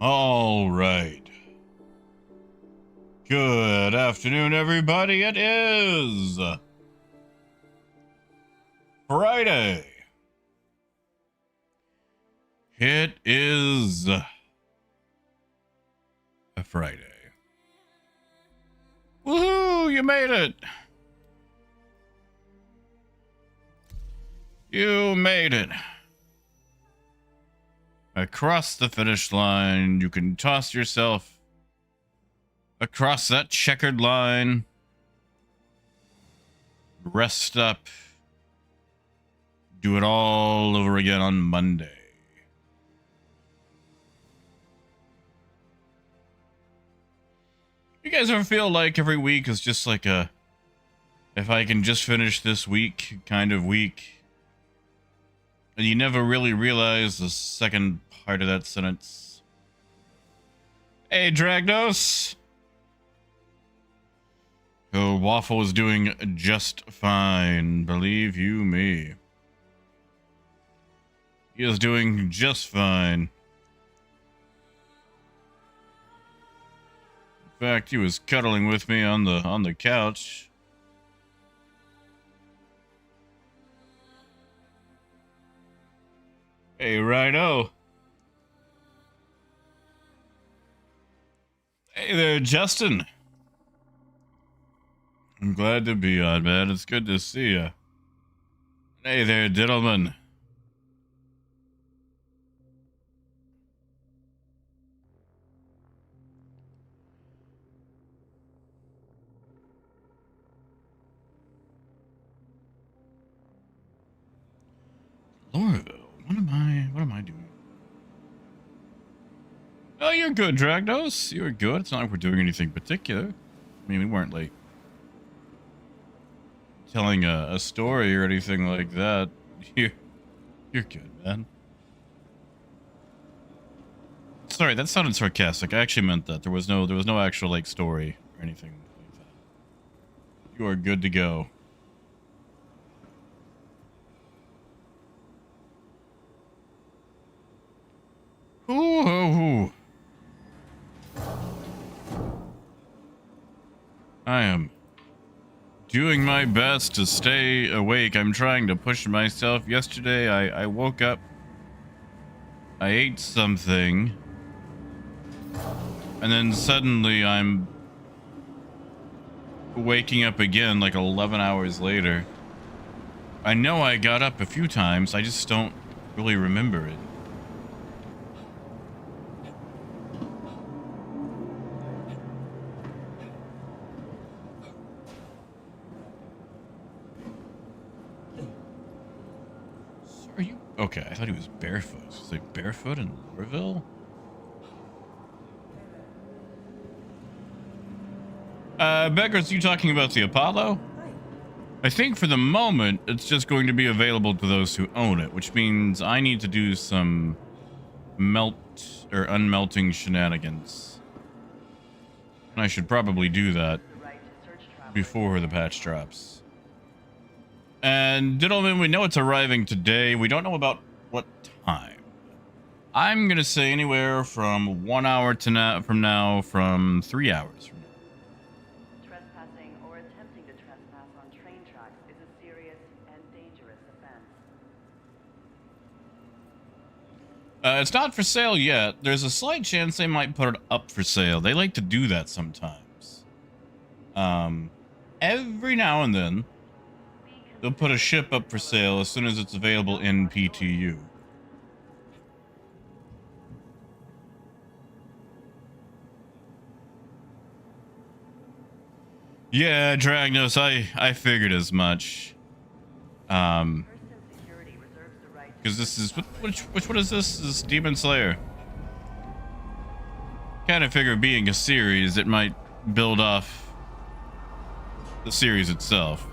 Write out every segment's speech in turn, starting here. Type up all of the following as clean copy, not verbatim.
All right. Good afternoon, everybody. It is Friday. It is a Friday. Woohoo! You made it. You made it. Across the finish line, you can toss yourself across that checkered line. Rest up. Do it all over again on Monday. You guys ever feel like every week is just like a, if I can just finish this week kind of week? And you never really realize the second part of that sentence. Hey, Dragnos. Oh, Waffle is doing just fine. Believe you me. He is doing just fine. In fact, he was cuddling with me on the couch. Hey, Rhino. Hey there, Justin. I'm glad to be on, man. It's good to see you. Hey there, gentlemen. Lorville, what am I doing? Oh, you're good, Dragnos. You're good. It's not like we're doing anything particular. I mean, we weren't like telling a story or anything like that. You're good, man. Sorry, that sounded sarcastic. I actually meant that. There was no actual like story or anything like that. You are good to go. Ooh. I am doing my best to stay awake. I'm trying to push myself. Yesterday, I woke up. I ate something. And then suddenly I'm waking up again like 11 hours later. I know I got up a few times. I just don't really remember it. Are you okay? I thought he was barefoot. It's like barefoot in Lorville. Beggars, you talking about the Apollo? I think for the moment it's just going to be available to those who own it, which means I need to do some melt or unmelting shenanigans. And I should probably do that before the patch drops. And gentlemen, we know it's arriving today. We don't know about what time. I'm gonna say anywhere from 1 hour to now, from 3 hours from now. Trespassing or attempting to trespass on train tracks is a serious and dangerous offense. It's not for sale yet. There's a slight chance they might put it up for sale. They like to do that sometimes. Every now and then, they'll put a ship up for sale as soon as it's available in PTU. Yeah, Dragnos, I figured as much. Because this is what is this? This is Demon Slayer. Kind of figure being a series, it might build off the series itself.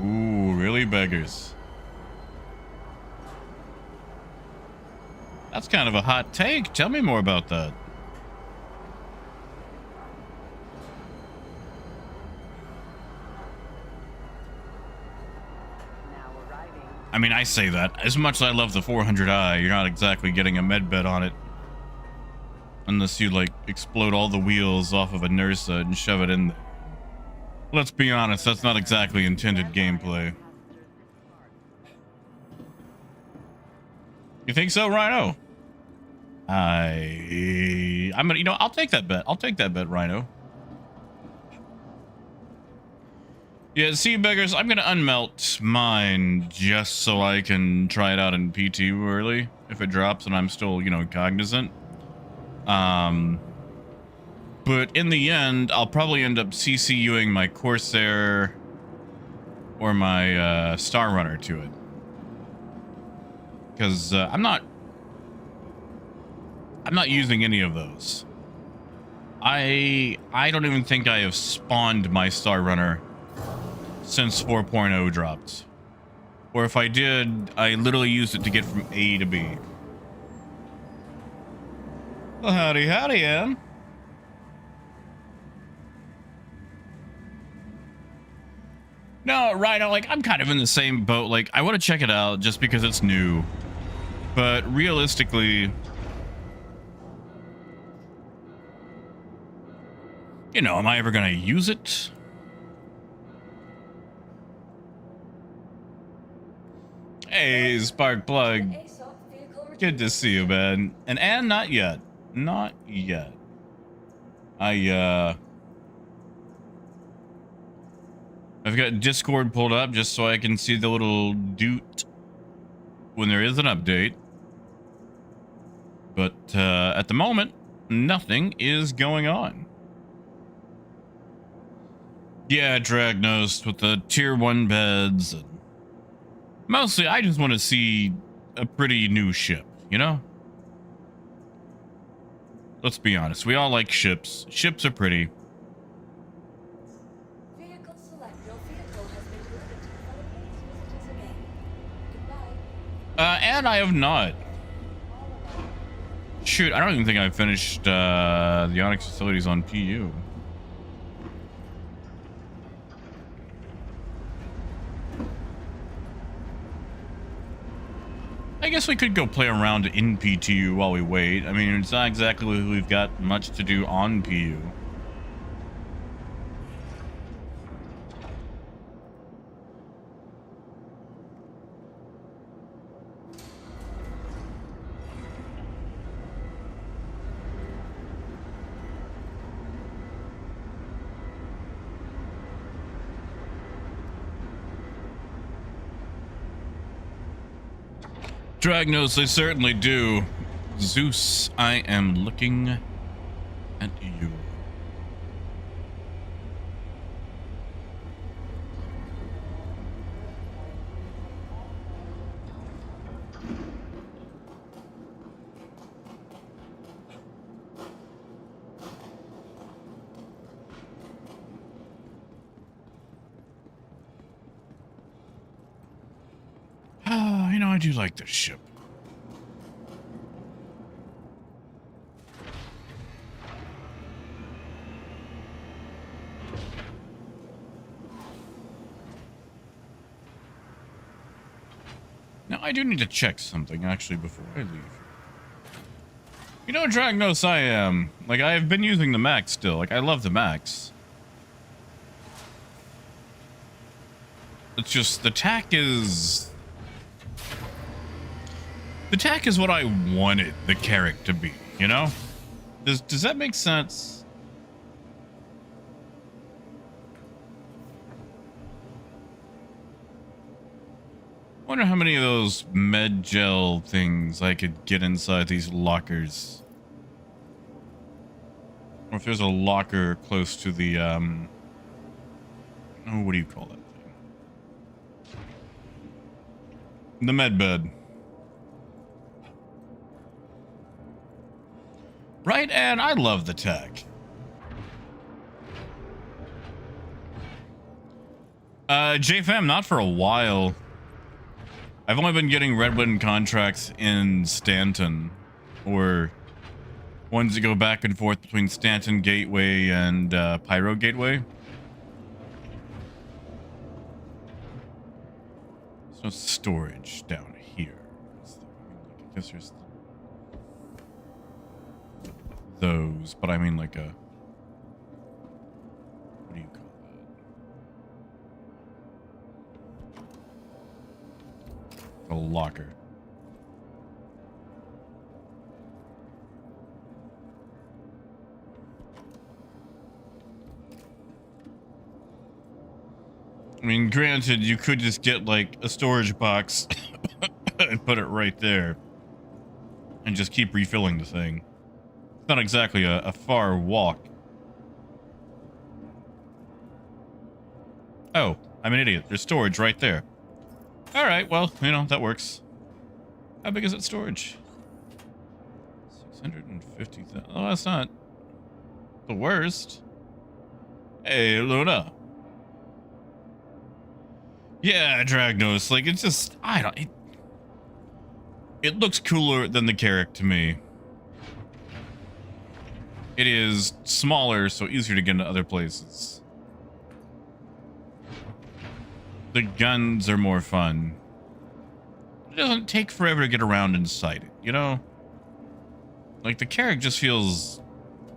Ooh, really, beggars? That's kind of a hot take. Tell me more about that. Now arriving I mean, I say that. As much as I love the 400i, you're not exactly getting a med bed on it. Unless you, like, explode all the wheels off of a Nursa and shove it in there. Let's be honest, that's not exactly intended gameplay. You think so, Rhino? I'm gonna, you know, I'll take that bet. I'll take that bet, Rhino. Yeah, see, beggars, I'm gonna unmelt mine just so I can try it out in PT early if it drops and I'm still, you know, cognizant. But in the end, I'll probably end up CCUing my Corsair or my Star Runner to it. Because I'm not using any of those. I don't even think I have spawned my Star Runner since 4.0 dropped. Or if I did, I literally used it to get from A to B. Well, howdy, Ann. No, Rhino, like, I'm kind of in the same boat. Like, I want to check it out just because it's new. But realistically, you know, am I ever going to use it? Hey, Sparkplug. Good to see you, man. And not yet. Not yet. I've got Discord pulled up just so I can see the little doot when there is an update. But at the moment, nothing is going on. Yeah, Dragnos with the tier 1 beds. And mostly, I just want to see a pretty new ship, you know? Let's be honest. We all like ships. Ships are pretty. Vehicle select. Your vehicle has been delivered to the Philippines. Visitors again. Goodbye. And I have not. Shoot, I don't even think I finished the Onyx facilities on PU. I guess we could go play around in PTU while we wait. I mean, it's not exactly we've got much to do on PU. Dragnos, they certainly do. Zeus, I am looking at you. Oh, you know, I do like this ship. Now, I do need to check something, actually, before I leave. You know, Dragnos, I am. Like, I've been using the Max still. Like, I love the Max. It's just, the TAC is... The TAC is what I wanted the Carrack to be, you know? Does that make sense? Wonder how many of those med gel things I could get inside these lockers. Or if there's a locker close to the, oh, what do you call that thing? The med bed. Right, and I love the tech. JFM, not for a while. I've only been getting Redwood contracts in Stanton, or ones that go back and forth between Stanton Gateway and Pyro Gateway. There's no storage down here. Is there? I mean, like, I guess there's those, but I mean like a, what do you call that? A locker. I mean, granted, you could just get like a storage box and put it right there and just keep refilling the thing. It's not exactly a far walk. Oh, I'm an idiot. There's storage right there. All right, well, you know, that works. How big is that storage? 650,000. Oh, that's not the worst. Hey, Luna. Yeah, Dragnos, like, it's just, I don't, it looks cooler than the Carrack to me. It is smaller, so easier to get into other places. The guns are more fun. It doesn't take forever to get around inside it, you know? Like, the Carrack just feels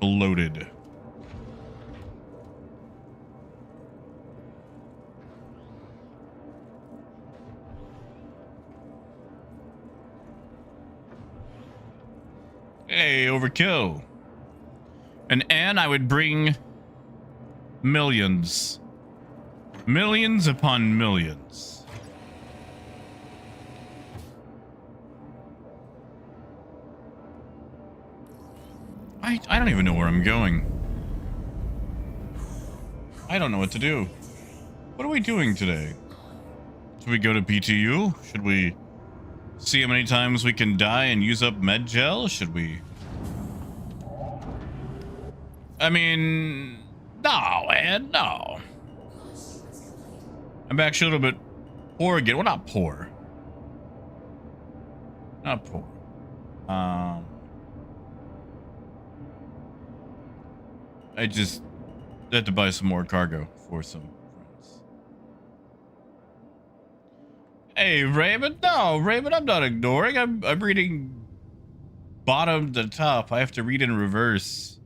bloated. Hey, overkill. And I would bring millions. Millions upon millions. I don't even know where I'm going. I don't know what to do. What are we doing today? Should we go to PTU? Should we see how many times we can die and use up med gel? Should we? I mean, no, man, no. I'm actually a little bit poor again. Well, not poor. Not poor. I just had to buy some more cargo for some friends. Hey, Raymond. No, Raymond, I'm not ignoring. I'm reading bottom to top. I have to read in reverse.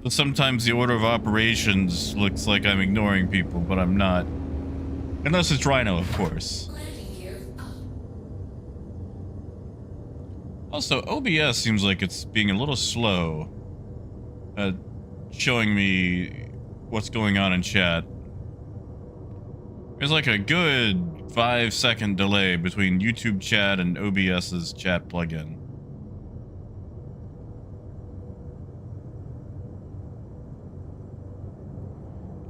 So sometimes the order of operations looks like I'm ignoring people, but I'm not. Unless it's Rhino, of course. Also, OBS seems like it's being a little slow at showing me what's going on in chat. There's like a good 5-second delay between YouTube chat and OBS's chat plugin.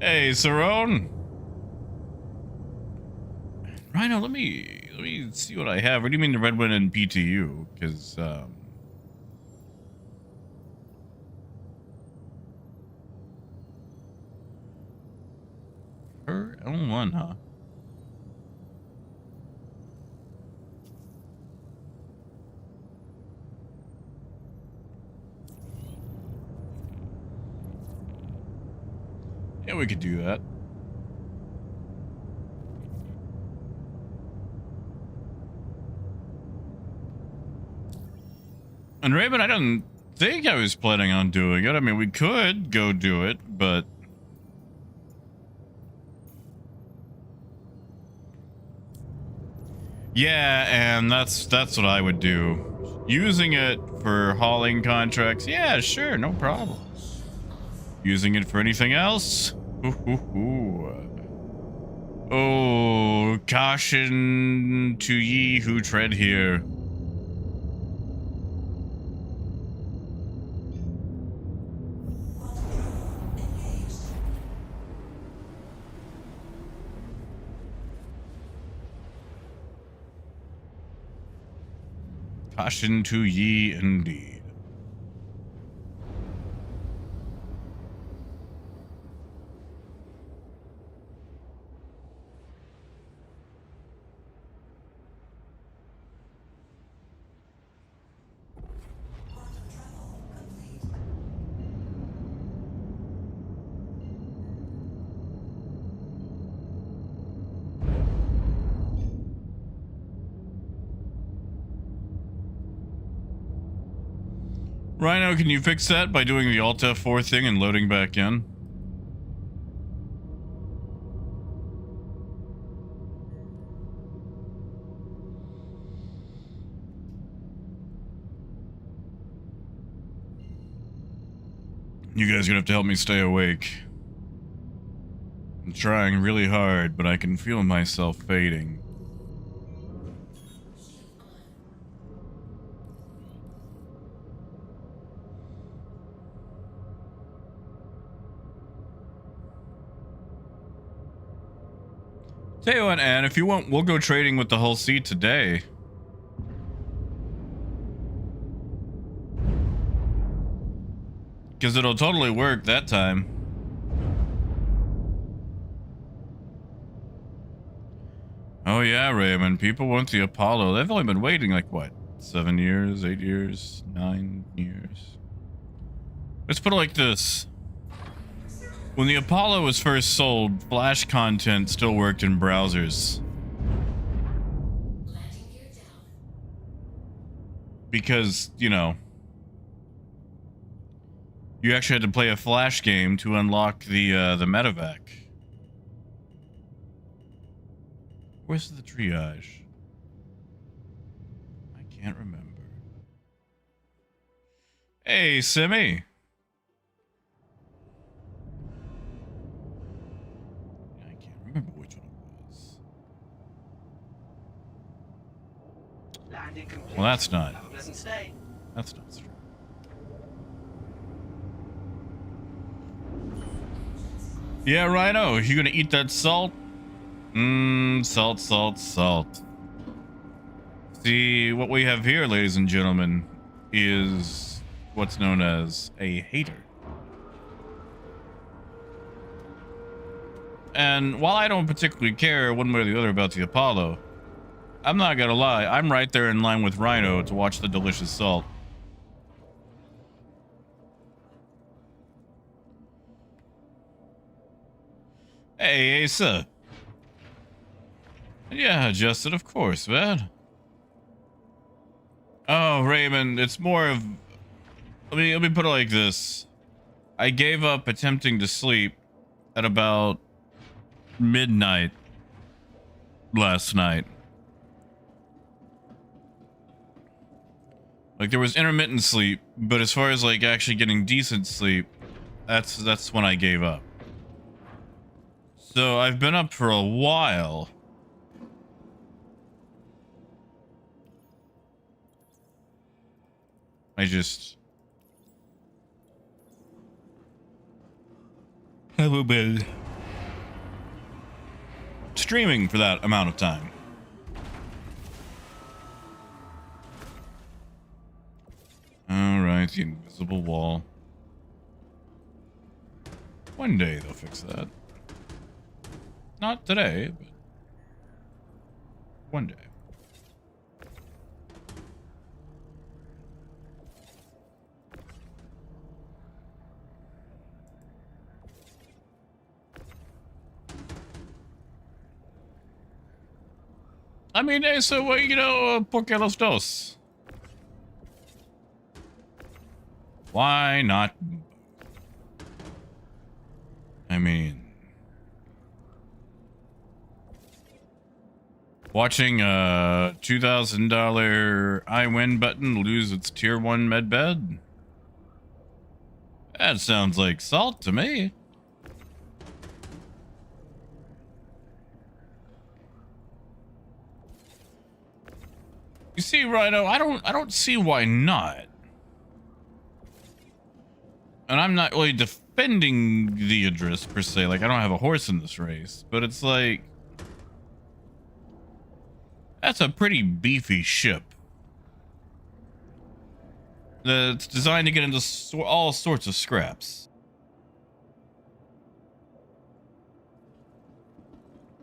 Hey, Sarone. Rhino, let me see what I have. What do you mean the Red Wind and PTU? Because her L1, huh? Yeah, we could do that. And Raven, I don't think I was planning on doing it. I mean, we could go do it, but yeah, and that's what I would do. Using it for hauling contracts, yeah, sure, no problem. Using it for anything else? Oh, caution to ye who tread here. Caution to ye indeed. Rhino, can you fix that by doing the Alt F4 thing and loading back in? You guys are gonna have to help me stay awake. I'm trying really hard, but I can feel myself fading. Tell you what, Ann, if you want, we'll go trading with the Hull C today. Because it'll totally work that time. Oh yeah, Raymond, people want the Apollo. They've only been waiting like, what, 7 years, 8 years, 9 years? Let's put it like this. When the Apollo was first sold, Flash content still worked in browsers. Because, you know, you actually had to play a Flash game to unlock the medevac. Where's the triage? I can't remember. Hey, Simi. I can't remember which one it was. Landing complete. Well, that's not. Have a pleasant stay. That's not true. Yeah, Rhino, you gonna eat that salt? Salt, salt, salt. See, what we have here, ladies and gentlemen, is what's known as a hater. And while I don't particularly care one way or the other about the Apollo, I'm not gonna lie, I'm right there in line with Rhino to watch the delicious salt. Hey, Asa. Yeah, adjusted, of course, man. Oh, Raymond, it's more of... Let me put it like this. I gave up attempting to sleep at about midnight last night. Like, there was intermittent sleep, but as far as, like, actually getting decent sleep, that's when I gave up. So, I've been up for a while. I just haven't been streaming for that amount of time. Alright, the invisible wall. One day they'll fix that. Not today, but one day. I mean, eso, well, you know, ¿por qué los dos? Why not? I mean, watching a $2,000 I win button lose its tier 1 medbed? That sounds like salt to me. You see, Rhino, I don't see why not. And I'm not really defending the Idris per se. Like, I don't have a horse in this race, but it's like, that's a pretty beefy ship. That's designed to get into all sorts of scraps.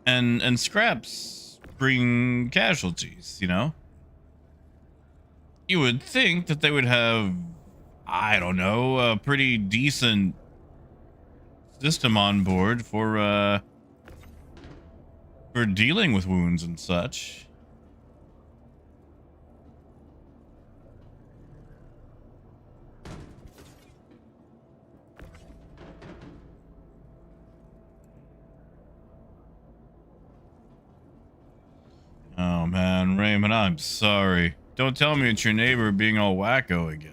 And scraps bring casualties, you know? You would think that they would have, I don't know, a pretty decent system on board for dealing with wounds and such. Oh man, Raymond, I'm sorry. Don't tell me it's your neighbor being all wacko again.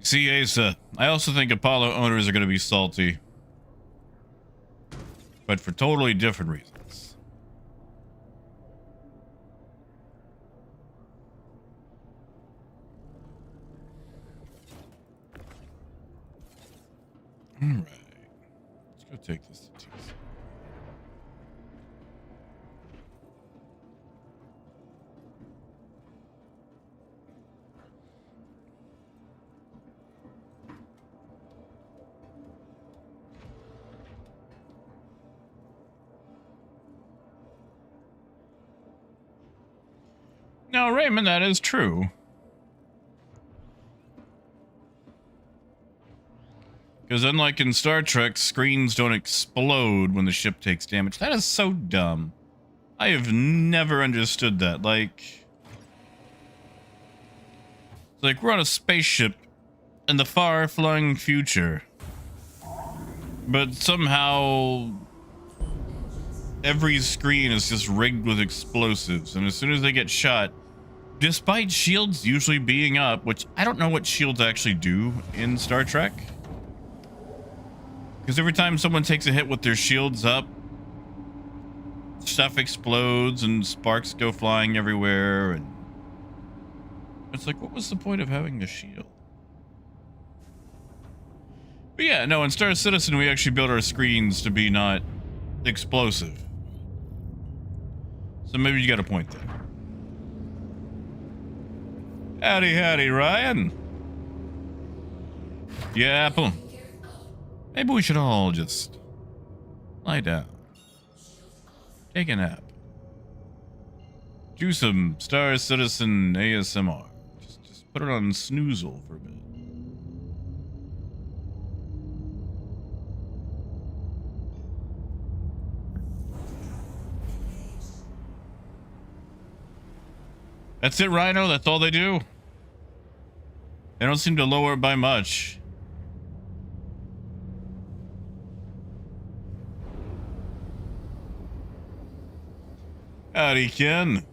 See, Asa, I also think Apollo owners are going to be salty. But for totally different reasons. Alright. Let's go take this to TC. Now, Raymond, that is true. Because unlike in Star Trek, screens don't explode when the ship takes damage. That is so dumb. I have never understood that. Like, it's like we're on a spaceship in the far-flung future. But somehow every screen is just rigged with explosives. And as soon as they get shot, despite shields usually being up, which I don't know what shields actually do in Star Trek. Because every time someone takes a hit with their shields up, stuff explodes and sparks go flying everywhere. And it's like, what was the point of having the shield? But yeah, no, in Star Citizen, we actually built our screens to be not explosive. So maybe you got a point there. Howdy, howdy, Ryan. Yeah, Apple. Maybe we should all just lie down. Take a nap. Do some Star Citizen ASMR. Just put it on snoozle for a bit. That's it, Rhino? That's all they do? They don't seem to lower it by much. Howdy, Ken.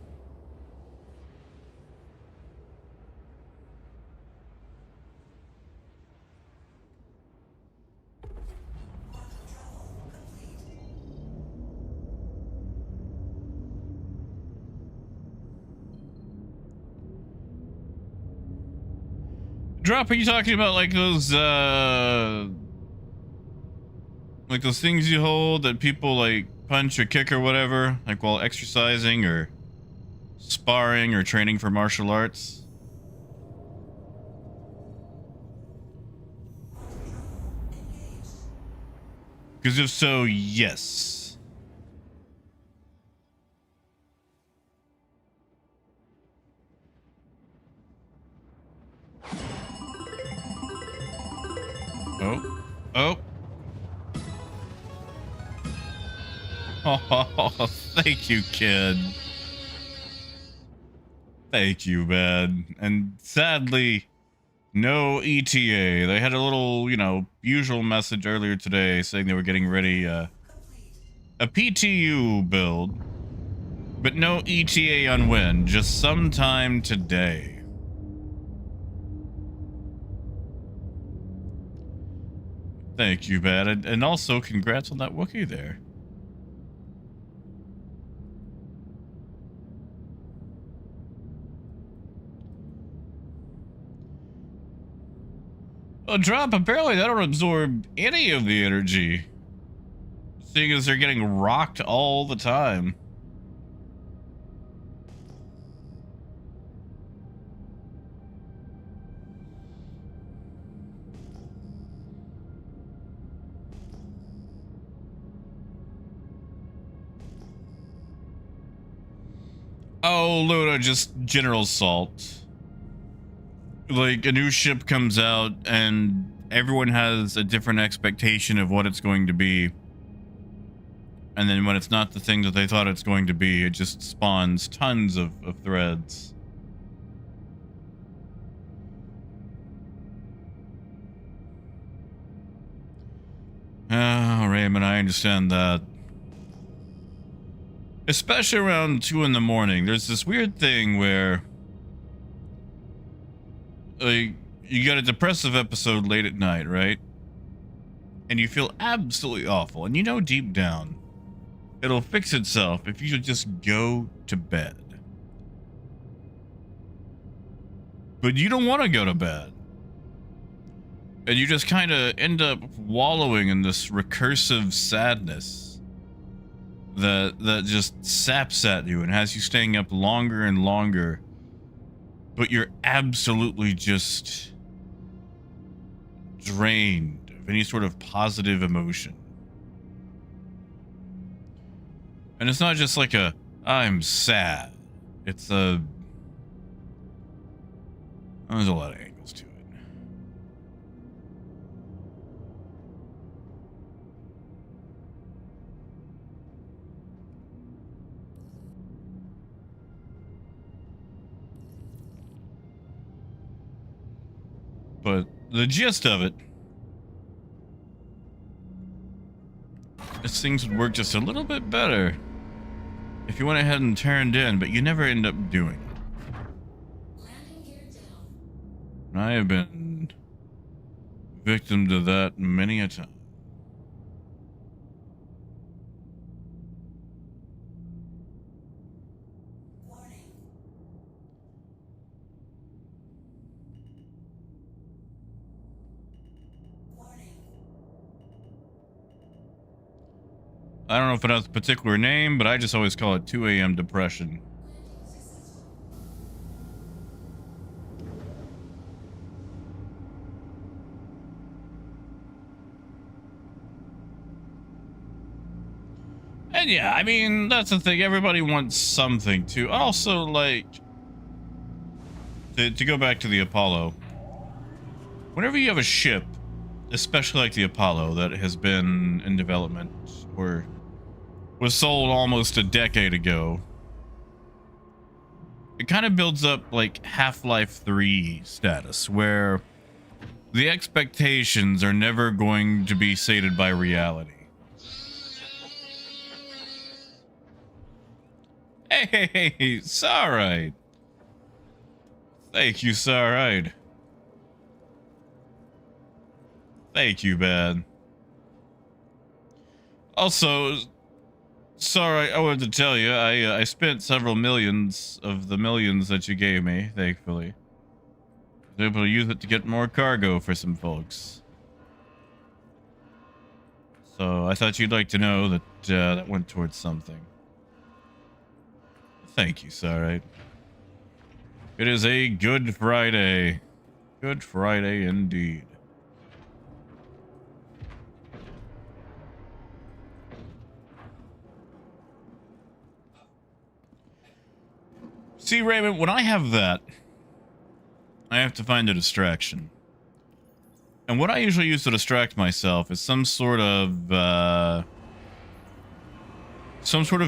Drop, are you talking about like those things you hold that people like punch or kick or whatever, like while exercising or sparring or training for martial arts? Because if so, yes. Oh. Oh. Oh, thank you, kid. Thank you, man. And sadly, no ETA. They had a little, usual message earlier today saying they were getting ready a PTU build, but no ETA on when, just sometime today. Thank you, man. And also, congrats on that Wookiee there. A drop, apparently they don't absorb any of the energy, seeing as they're getting rocked all the time. Oh, Luna, just general salt. Like, a new ship comes out and everyone has a different expectation of what it's going to be. And then when it's not the thing that they thought it's going to be, it just spawns tons of threads. Oh, Raymond, I understand that. Especially around 2 in the morning. There's this weird thing where like, you got a depressive episode late at night, right? And you feel absolutely awful. And you know deep down, it'll fix itself if you just go to bed. But you don't want to go to bed. And you just kind of end up wallowing in this recursive sadness that just saps at you and has you staying up longer and longer. But you're absolutely just drained of any sort of positive emotion. And it's not just like a, I'm sad. It's a... There's a lot of angles to it. But the gist of it is things would work just a little bit better if you went ahead and turned in, but you never end up doing it. Landing gear down. I have been victim to that many a time. Warning. Warning. I don't know if it has a particular name, but I just always call it 2 a.m. depression. Landing successful. And yeah, I mean, that's the thing. Everybody wants something to. Also, like, to go back to the Apollo. Whenever you have a ship, especially like the Apollo, that has been in development or was sold almost a decade ago, it kind of builds up like Half-Life 3 status, where the expectations are never going to be sated by reality. Hey, it's alright. Thank you, it's alright. Thank you, Bad. Also, sorry, I wanted to tell you, I spent several millions of the millions that you gave me, thankfully. I was able to use it to get more cargo for some folks. So I thought you'd like to know that that went towards something. Thank you, Sarite. It is a Good Friday. Good Friday indeed. See, Raymond, when I have that, I have to find a distraction. And what I usually use to distract myself is some sort of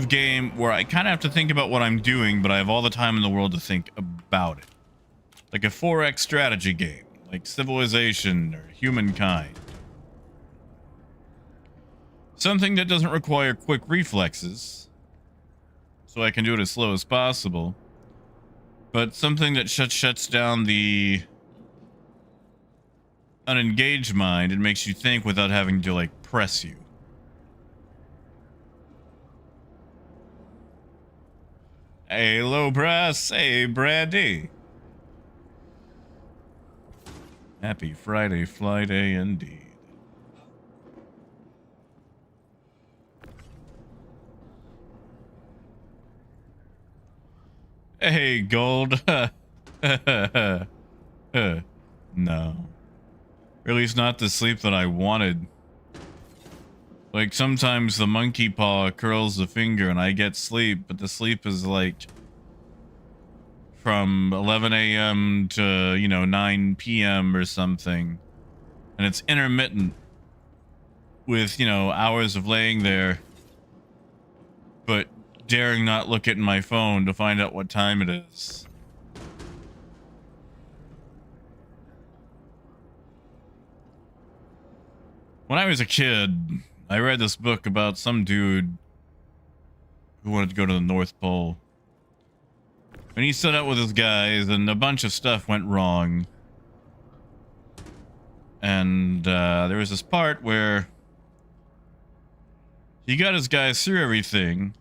game where I kind of have to think about what I'm doing, but I have all the time in the world to think about it. Like a 4X strategy game, like Civilization or Humankind. Something that doesn't require quick reflexes, so I can do it as slow as possible. But something that shuts down the unengaged mind and makes you think without having to, like, press you. Hey, low press. Hey, Brandy. Happy Friday, Flyday indeed. Hey, gold. No. Or at least not the sleep that I wanted. Like, sometimes the monkey paw curls the finger and I get sleep, but the sleep is like from 11 a.m. to, 9 p.m. or something. And it's intermittent with, hours of laying there but daring not look at my phone to find out what time it is. When I was a kid, I read this book about some dude who wanted to go to the North Pole. And he set out with his guys, and a bunch of stuff went wrong. And there was this part where he got his guys through everything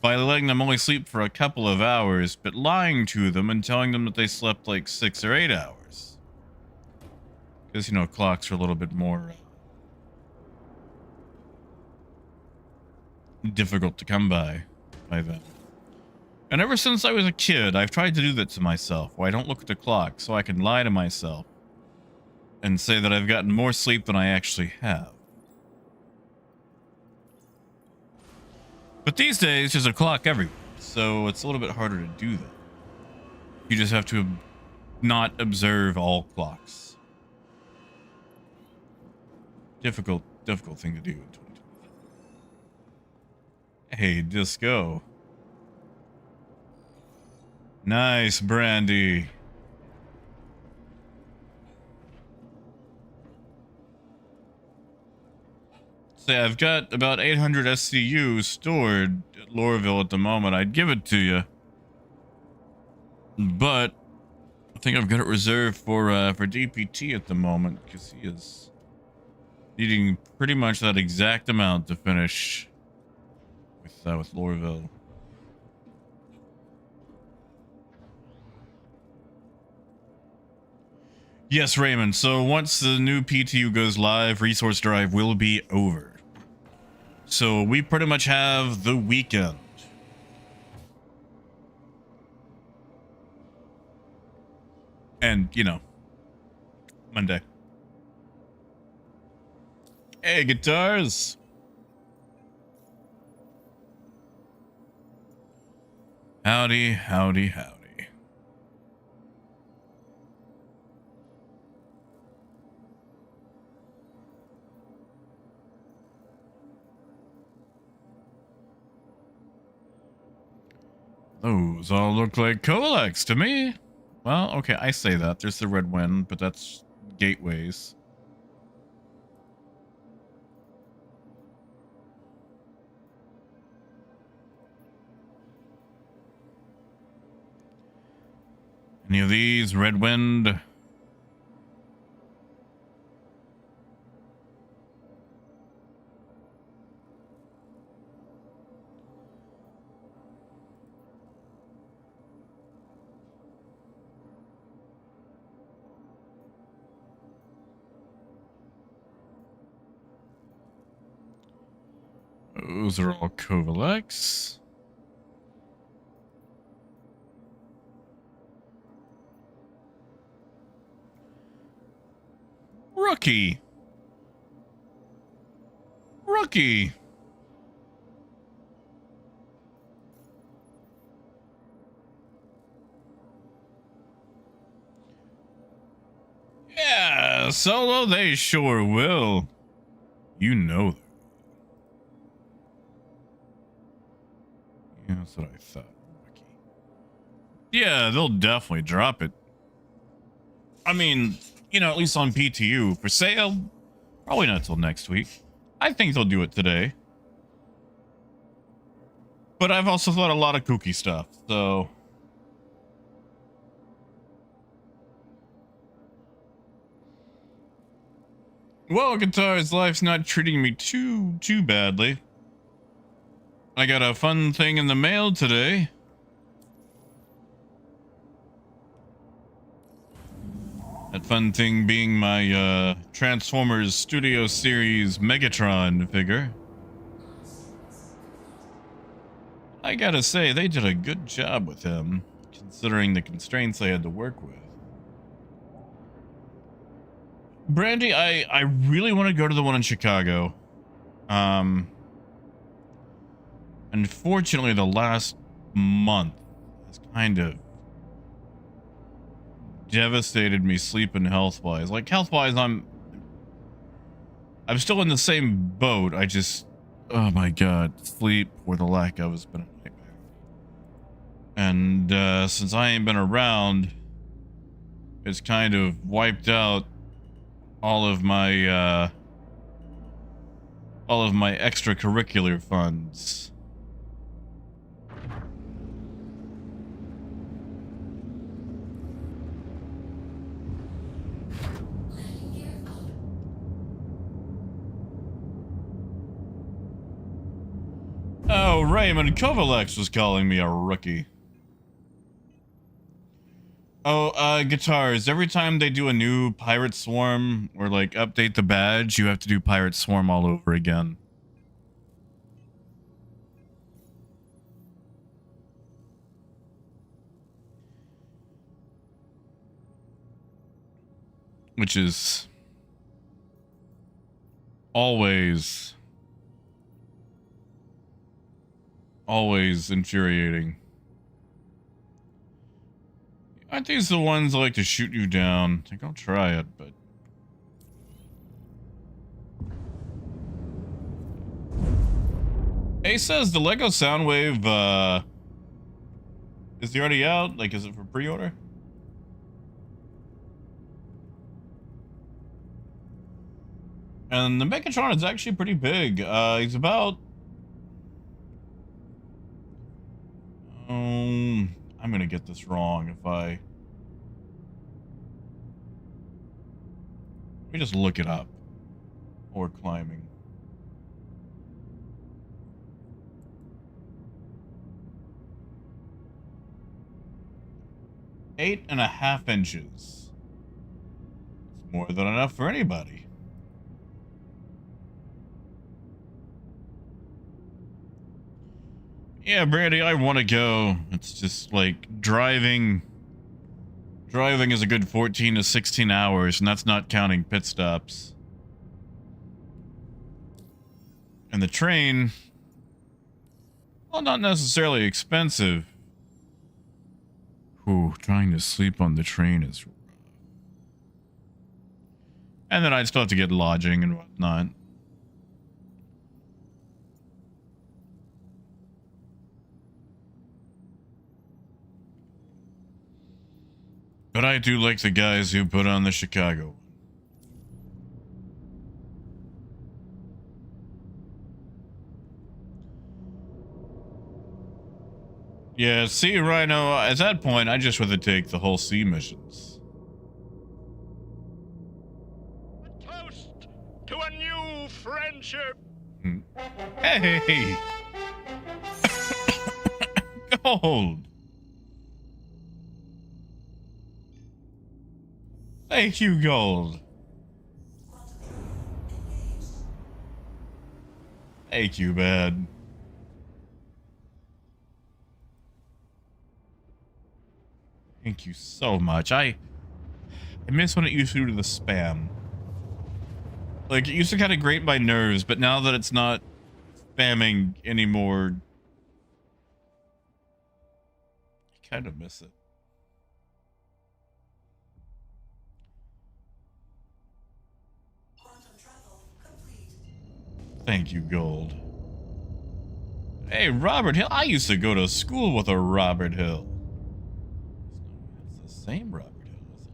by letting them only sleep for a couple of hours, but lying to them and telling them that they slept like 6 or 8 hours. Because, you know, clocks are a little bit more difficult to come by then. And ever since I was a kid, I've tried to do that to myself, where I don't look at the clock, so I can lie to myself and say that I've gotten more sleep than I actually have. But these days, there's a clock everywhere, so it's a little bit harder to do that. You just have to not observe all clocks. Difficult thing to do in 2020. Hey, Disco. Nice, Brandy. Say, I've got about 800 SCU stored at Lorville at the moment. I'd give it to you, but I think I've got it reserved for DPT at the moment because he is needing pretty much that exact amount to finish with Lorville. Yes, Raymond. So once the new PTU goes live, Resource Drive will be over. So we pretty much have the weekend. And, you know, Monday. Hey, guitars. Howdy, howdy, howdy. Those all look like colex to me. Well, okay, I say that. There's the red wind, but that's gateways. Any of these? Red wind? Those are all Kovalex. Rookie. Rookie. Yeah, Solo, they sure will. You know that. Yeah, that's what I thought. Rookie. Yeah, they'll definitely drop it. I mean, you know, at least on PTU. For sale, probably not till next week. I think they'll do it today. But I've also thought a lot of kooky stuff, so... Well, Guitars, life's not treating me too badly. I got a fun thing in the mail today. That fun thing being my Transformers Studio Series Megatron figure. I gotta say, they did a good job with him, considering the constraints I had to work with. Brandy, I really want to go to the one in Chicago. Unfortunately, the last month has kind of devastated me sleep and health-wise. Like, health-wise, I'm still in the same boat. I just Oh my god, sleep or the lack of has been a nightmare. And since I ain't been around, it's kind of wiped out all of my extracurricular funds. Oh, Raymond Kovalex was calling me a rookie. Oh, guitars. Every time they do a new Pirate Swarm or like update the badge, you have to do Pirate Swarm all over again. Which is always infuriating. Aren't these the ones that like to shoot you down? I think I'll try it, but... Ace says the Lego Soundwave, is he already out? Like, is it for pre-order? And the Megatron is actually pretty big. He's about... I'm gonna get this wrong if I... Let me just look it up. Or climbing. 8.5 inches. It's more than enough for anybody. Yeah, Brandy, I want to go. It's just like driving is a good 14 to 16 hours, and that's not counting pit stops. And the train, well, not necessarily expensive. Ooh, trying to sleep on the train is rough. And then I'd still have to get lodging and whatnot. But I do like the guys who put on the Chicago one. Yeah, see, Rhino, at that point, I just rather take the whole sea missions. A toast to a new friendship. Hey! Gold! Thank you, Gold. Thank you, man. Thank you so much. I miss when it used to do the spam. Like, it used to kind of grate my nerves, but now that it's not spamming anymore, I kind of miss it. Thank you, Gold. Hey, Robert Hill. I used to go to school with a Robert Hill. It's the same Robert Hill, is it?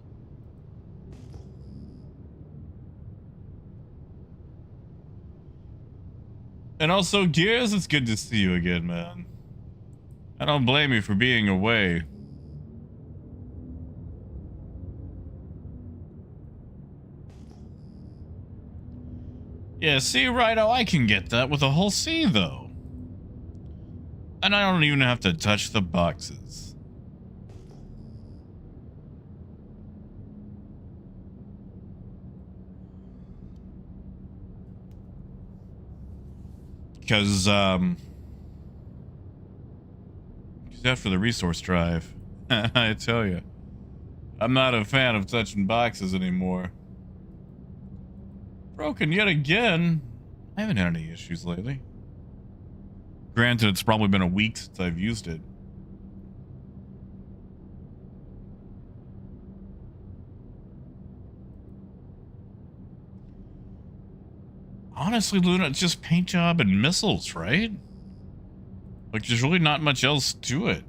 And also, Gears, it's good to see you again, man. I don't blame you for being away. Yeah, see, Rhino, I can get that with a whole sea, though. And I don't even have to touch the boxes. Because after the resource drive, I tell you, I'm not a fan of touching boxes anymore. Broken yet again. I haven't had any issues lately. Granted, it's probably been a week since I've used it. honestly, Luna, it's just paint job and missiles, right? Like, there's really not much else to it.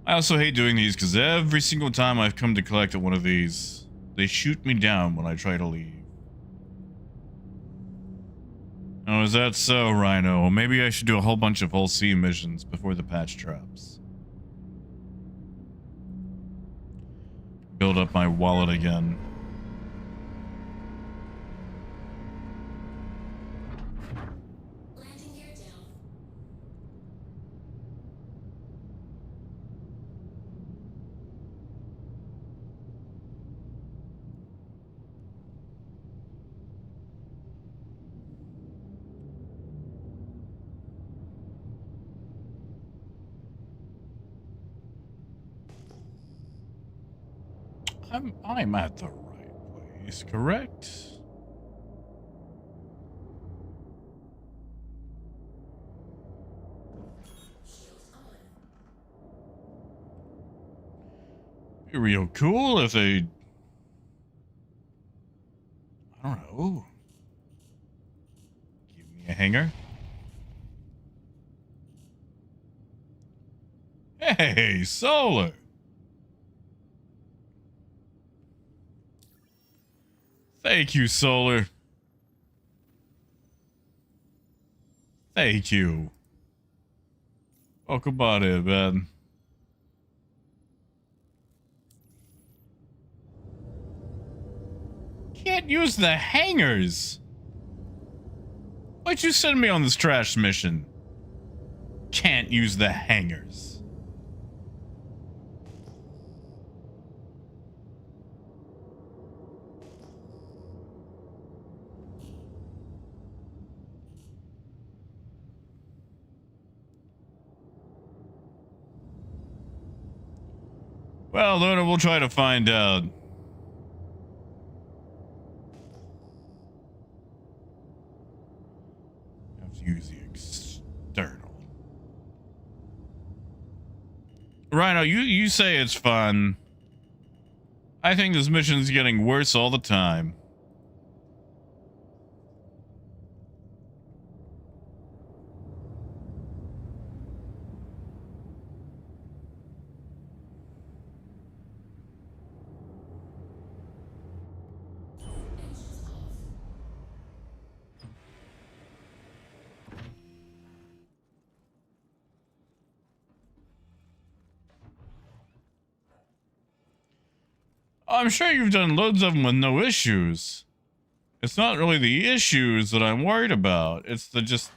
I also hate doing these because every single time I've come to collect one of these, they shoot me down when I try to leave. Oh, is that so, Rhino? Well, maybe I should do a whole bunch of whole sea missions before the patch drops. Build up my wallet again. Landing gear down. I'm at the right place, correct? Shields on. Be real cool if they, I don't know, give me a hanger. Hey, Solar. Thank you, Solar. Thank you. Welcome on in, man. Can't use the hangers. Why'd you send me on this trash mission? Can't use the hangers. Well, Luna, we'll try to find out. Have to use the external. Rhino, you say it's fun. I think this mission's getting worse all the time. Engines off. I'm sure you've done loads of them with no issues. It's not really the issues that I'm worried about. It's the just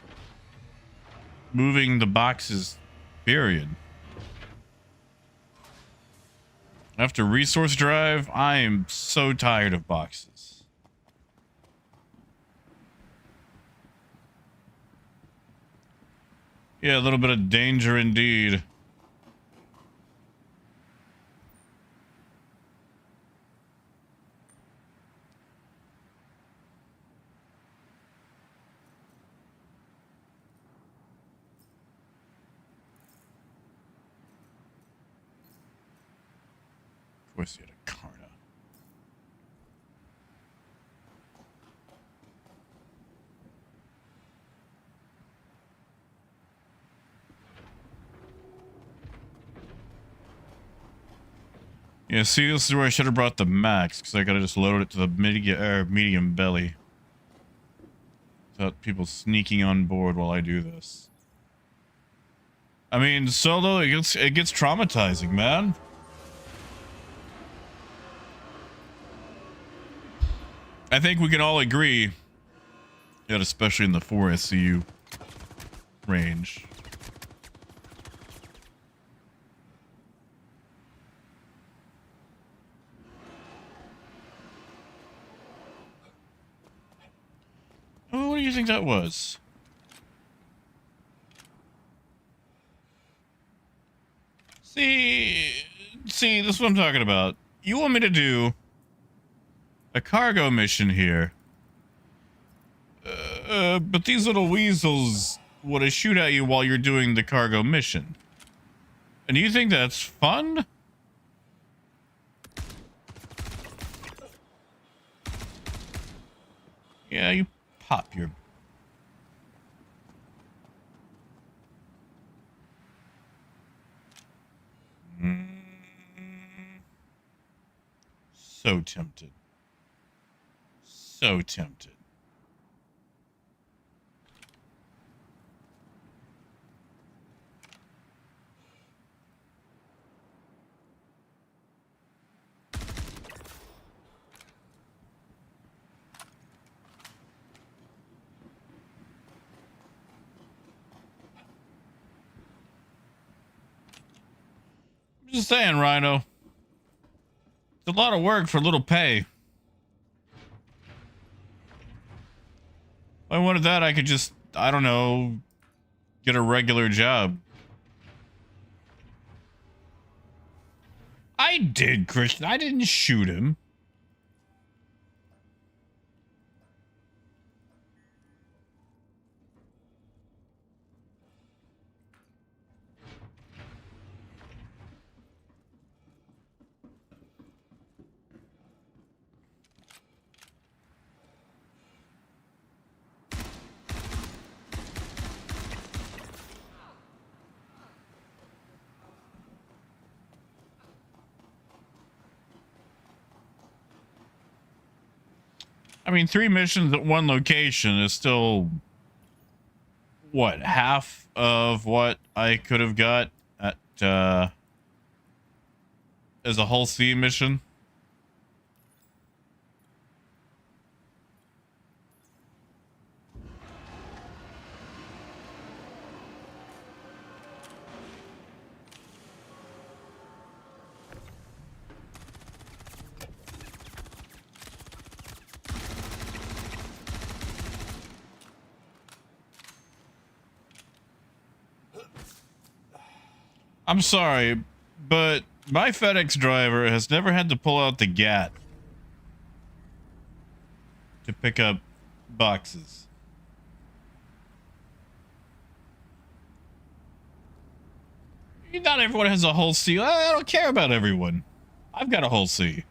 moving the boxes, period. After resource drive, I am so tired of boxes. Yeah, a little bit of danger indeed. Of course, you had a Karna. Yeah, see, this is where I should have brought the max, because I could have just loaded it to the medium belly. Without people sneaking on board while I do this. I mean, solo, it gets traumatizing, man. I think we can all agree, yet especially in the 4 SCU range. Oh, what do you think that was? See, this is what I'm talking about. You want me to do a cargo mission here, but these little weasels want to shoot at you while you're doing the cargo mission. And you think that's fun? Yeah, you pop your... So tempted. So tempted. I'm just saying, Rhino. It's a lot of work for little pay. If I wanted that, I could just, I don't know, get a regular job. I did, Christian. I didn't shoot him. I mean, 3 missions at one location is still, what, half of what I could have got at, as a whole sea mission? I'm sorry, but my FedEx driver has never had to pull out the GAT to pick up boxes. Not everyone has a whole C. I don't care about everyone. I've got a whole C.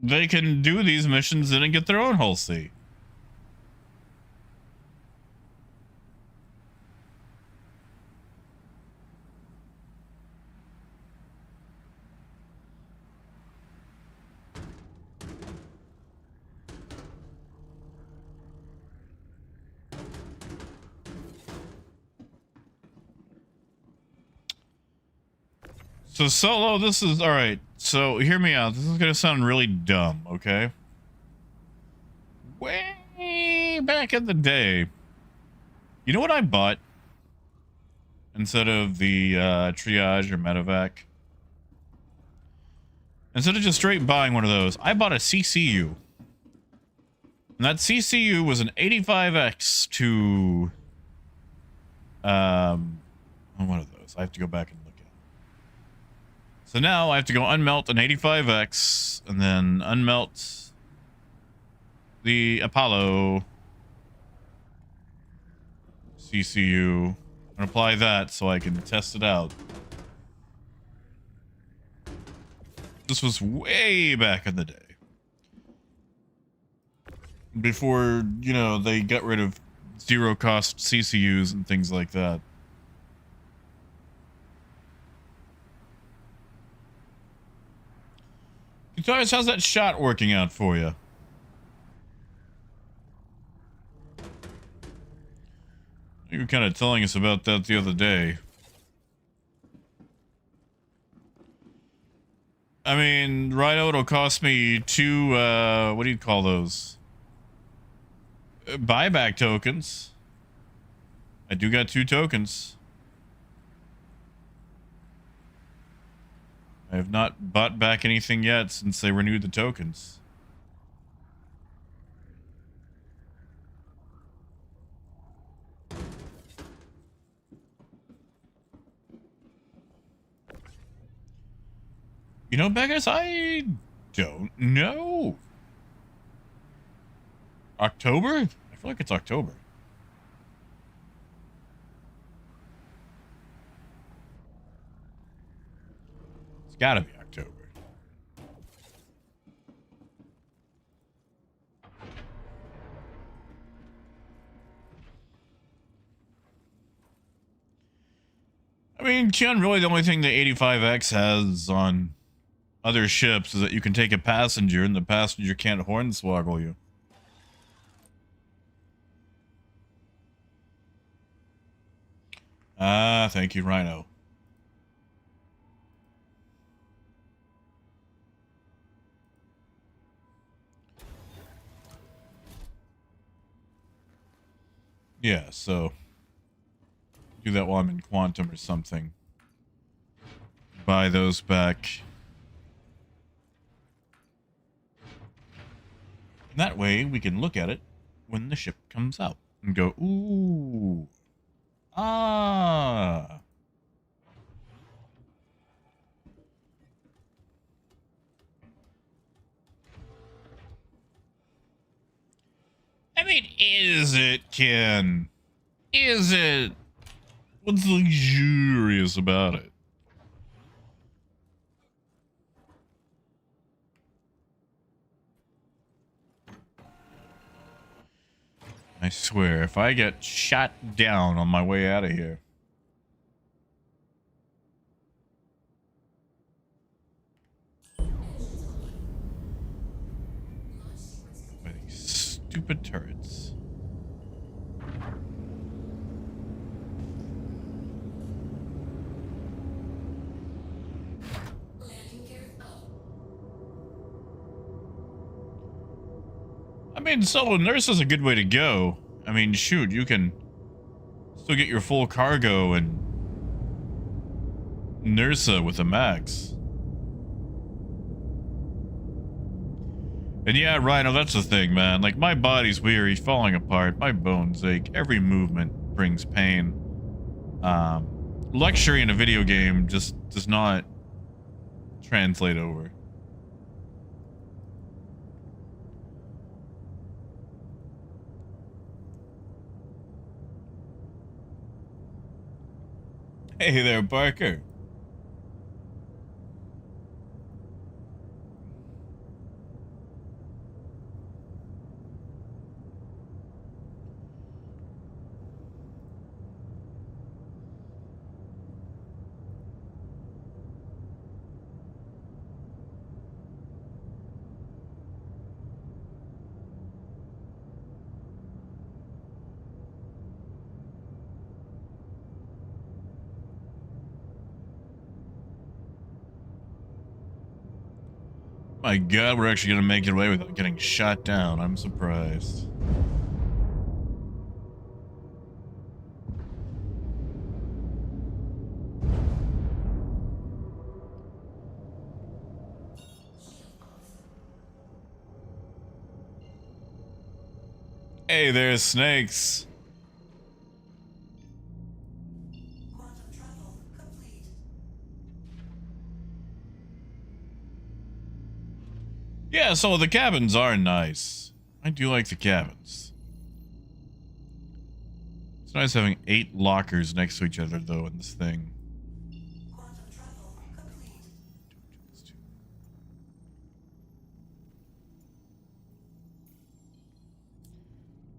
They can do these missions and then get their own whole C. So Solo, this is all right. So hear me out. This is gonna sound really dumb, okay? Way back in the day, you know what I bought instead of the triage or medevac? Instead of just straight buying one of those, I bought a CCU. And that CCU was an 85X to one of those. I have to go back and look at it. So now I have to go unmelt an 85X and then unmelt the Apollo CCU and apply that so I can test it out. This was way back in the day. Before, you know, they got rid of zero cost CCUs and things like that. Guitars, how's that shot working out for you? You were kind of telling us about that the other day. I mean, Rhino, it'll cost me 2, what do you call those? Buyback tokens. I do got 2 tokens. I have not bought back anything yet since they renewed the tokens. You know, beggars, I don't know. October? I feel like it's October. Gotta be October. I mean, Ken, really the only thing the 85X has on other ships is that you can take a passenger and the passenger can't hornswoggle you. Ah, thank you, Rhino. Yeah, so do that while I'm in Quantum or something. Buy those back. And that way we can look at it when the ship comes out and go, ooh, ah. I mean, is it, Ken? Is it? What's luxurious about it? I swear, if I get shot down on my way out of here. By these stupid turrets. I mean, solo nurse is a good way to go. I mean, shoot, you can still get your full cargo and Nursa with a max. And yeah, Rhino, that's the thing, man. Like, my body's weary, falling apart, my bones ache, every movement brings pain. Luxury in a video game just does not translate over. Hey there, Barker. My God, we're actually gonna make it away without getting shot down. I'm surprised. Hey, there's snakes. Yeah, so the cabins are nice. I do like the cabins. It's nice having 8 lockers next to each other, though, in this thing.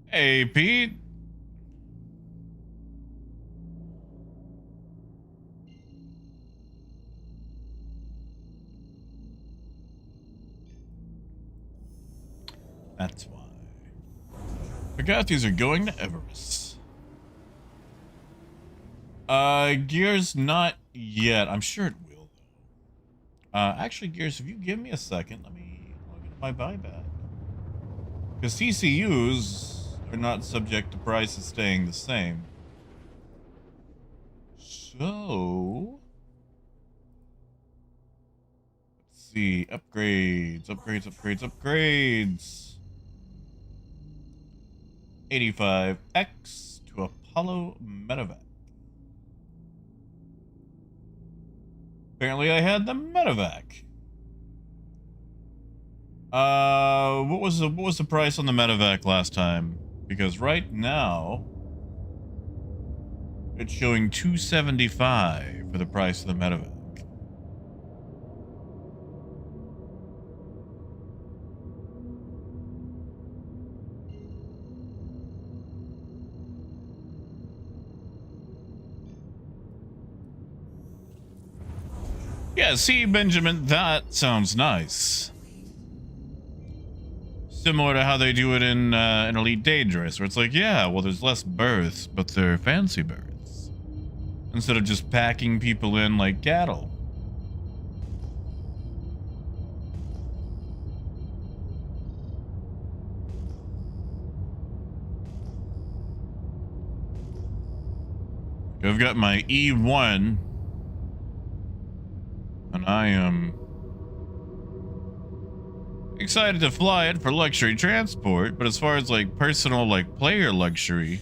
Hey, Pete. That's why. Agathis are going to Everest. Gears not yet. I'm sure it will, though. Actually, Gears, if you give me a second, let me log into my buyback. Because TCUs are not subject to prices staying the same. So... let's see. Upgrades. 85X to Apollo Medevac. Apparently I had the Medevac. What was the price on the Medevac last time? Because right now it's showing $275 for the price of the Medevac. Yeah, see, Benjamin, that sounds nice. Similar to how they do it in Elite Dangerous, where it's like, yeah, well, there's less births, but they're fancy births. Instead of just packing people in like cattle. I've got my E1, and I am excited to fly it for luxury transport, but as far as like personal, like player luxury,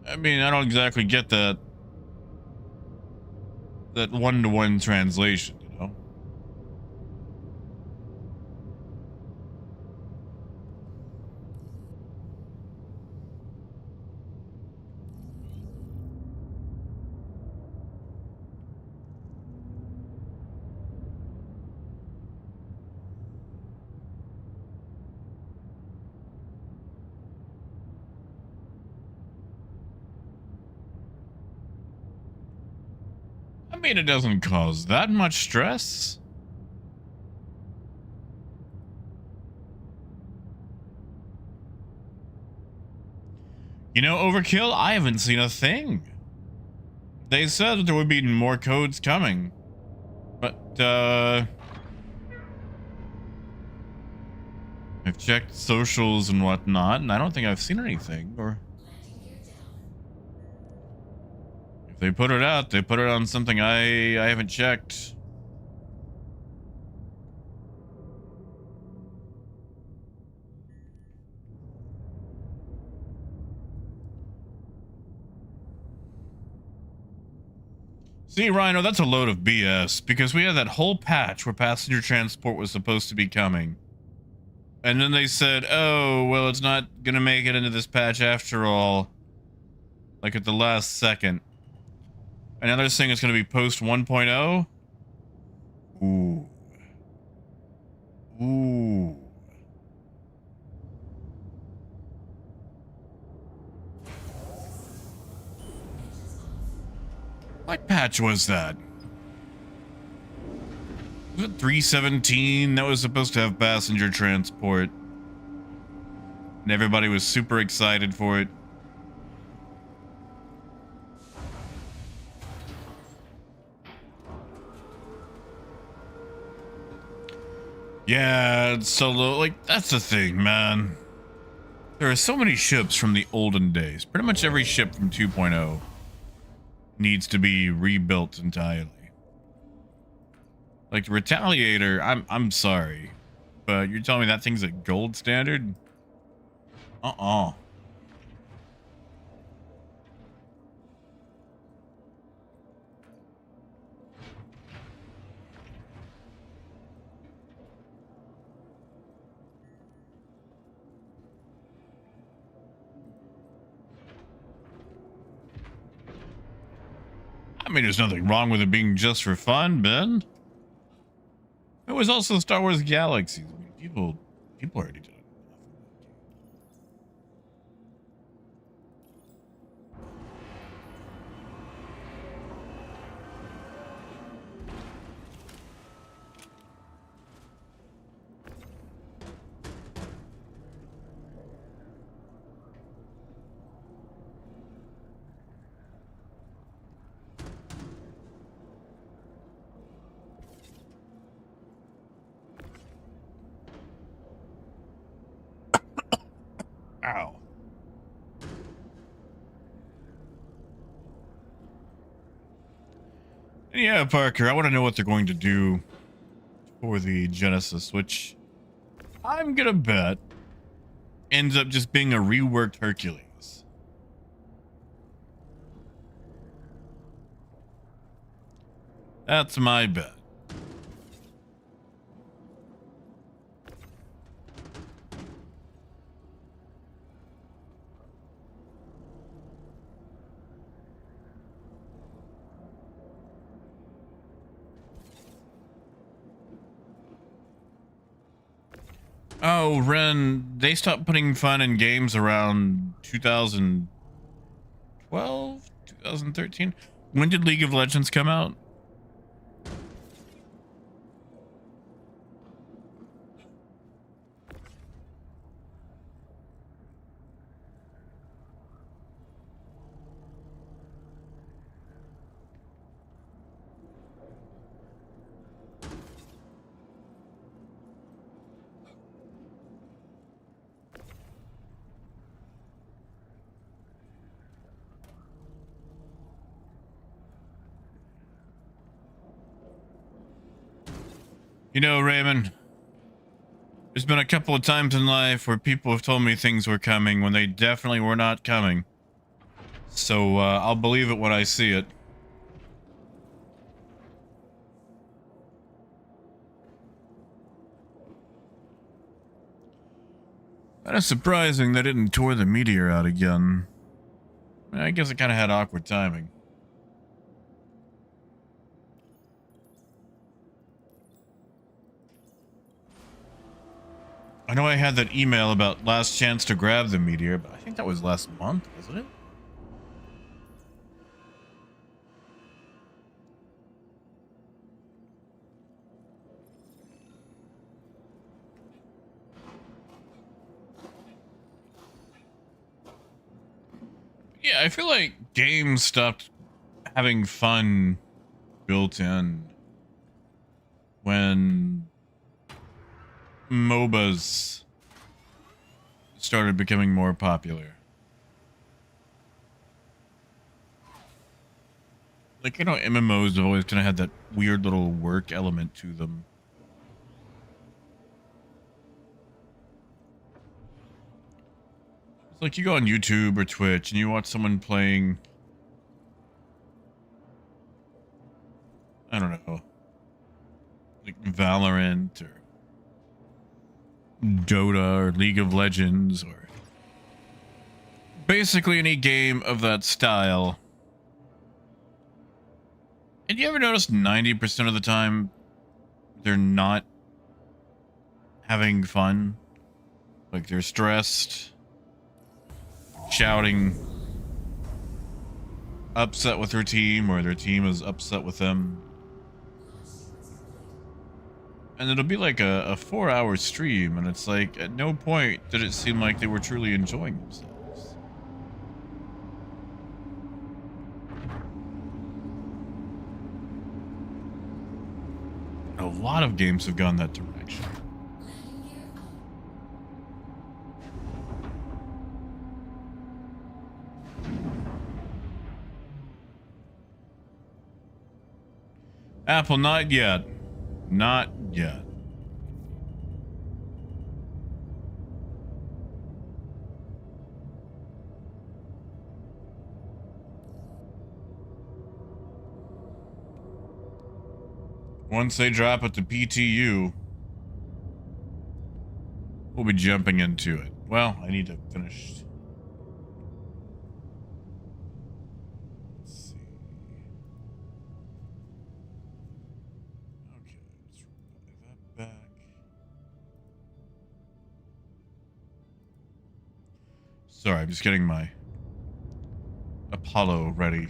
I mean, I don't exactly get that one-to-one translation, you know? I mean, it doesn't cause that much stress. You know, Overkill, I haven't seen a thing. They said that there would be more codes coming, but I've checked socials and whatnot, and I don't think I've seen anything. Or if they put it out, they put it on something I haven't checked. See, Rhino, that's a load of BS, because we had that whole patch where passenger transport was supposed to be coming. And then they said, oh, well, it's not gonna make it into this patch after all. Like at the last second. And now they're saying it's gonna be post 1.0? Ooh. Ooh. What patch was that? Was it 317 that was supposed to have passenger transport? And everybody was super excited for it. Yeah, it's so low. Like, that's the thing, man. There are so many ships from the olden days. Pretty much every ship from 2.0 needs to be rebuilt entirely. Like the Retaliator, I'm sorry, but you're telling me that thing's at gold standard? Uh-uh. I mean, there's nothing wrong with it being just for fun, Ben. It was also Star Wars Galaxies. I mean, people already did it. Ow. And yeah, Parker, I want to know what they're going to do for the Genesis, which I'm gonna bet ends up just being a reworked Hercules. That's my bet. Oh, Ren, they stopped putting fun in games around 2012, 2013. When did League of Legends come out? You know, Raymond, there's been a couple of times in life where people have told me things were coming when they definitely were not coming. So, I'll believe it when I see it. Kind of surprising they didn't tour the meteor out again. I guess it kind of had awkward timing. I know I had that email about last chance to grab the meteor, but I think that was last month, wasn't it? Yeah, I feel like games stopped having fun built in when MOBAs started becoming more popular. Like, you know, MMOs have always kind of had that weird little work element to them. It's like you go on YouTube or Twitch and you watch someone playing, I don't know, like Valorant or Dota or League of Legends or basically any game of that style. And you ever notice 90% of the time they're not having fun? Like they're stressed, shouting, upset with their team, or their team is upset with them. And it'll be like a 4-hour stream, and it's like at no point did it seem like they were truly enjoying themselves. A lot of games have gone that direction. Apple, not yet. Not yet. Once they drop it to PTU, we'll be jumping into it. Well, I need to finish. Let's see. Okay, let's buy that back. Sorry, I'm just getting my Apollo ready.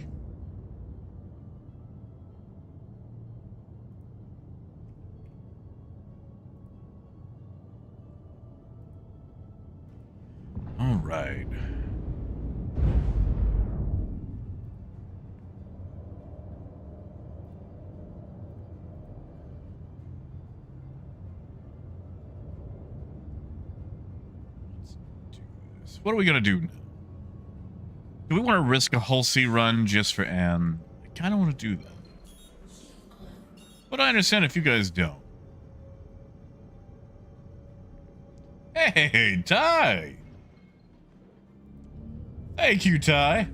All right. Let's do this. What are we gonna do now? Do we want to risk a whole sea run just for Anne? I kind of want to do that. But I understand if you guys don't. Hey, Ty! Thank you, Ty.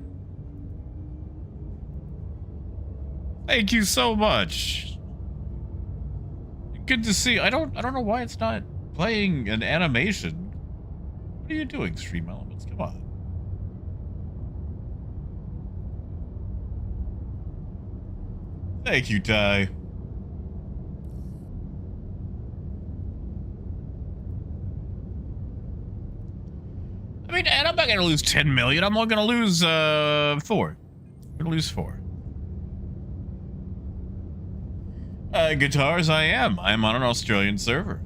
Thank you so much. Good to see. I don't know why it's not playing an animation. What are you doing, Stream Elements? Come on. Thank you, Ty. I mean, and I'm not gonna lose 10 million. I'm only gonna lose 4. I'm gonna lose 4. Guitars, I am on an Australian server.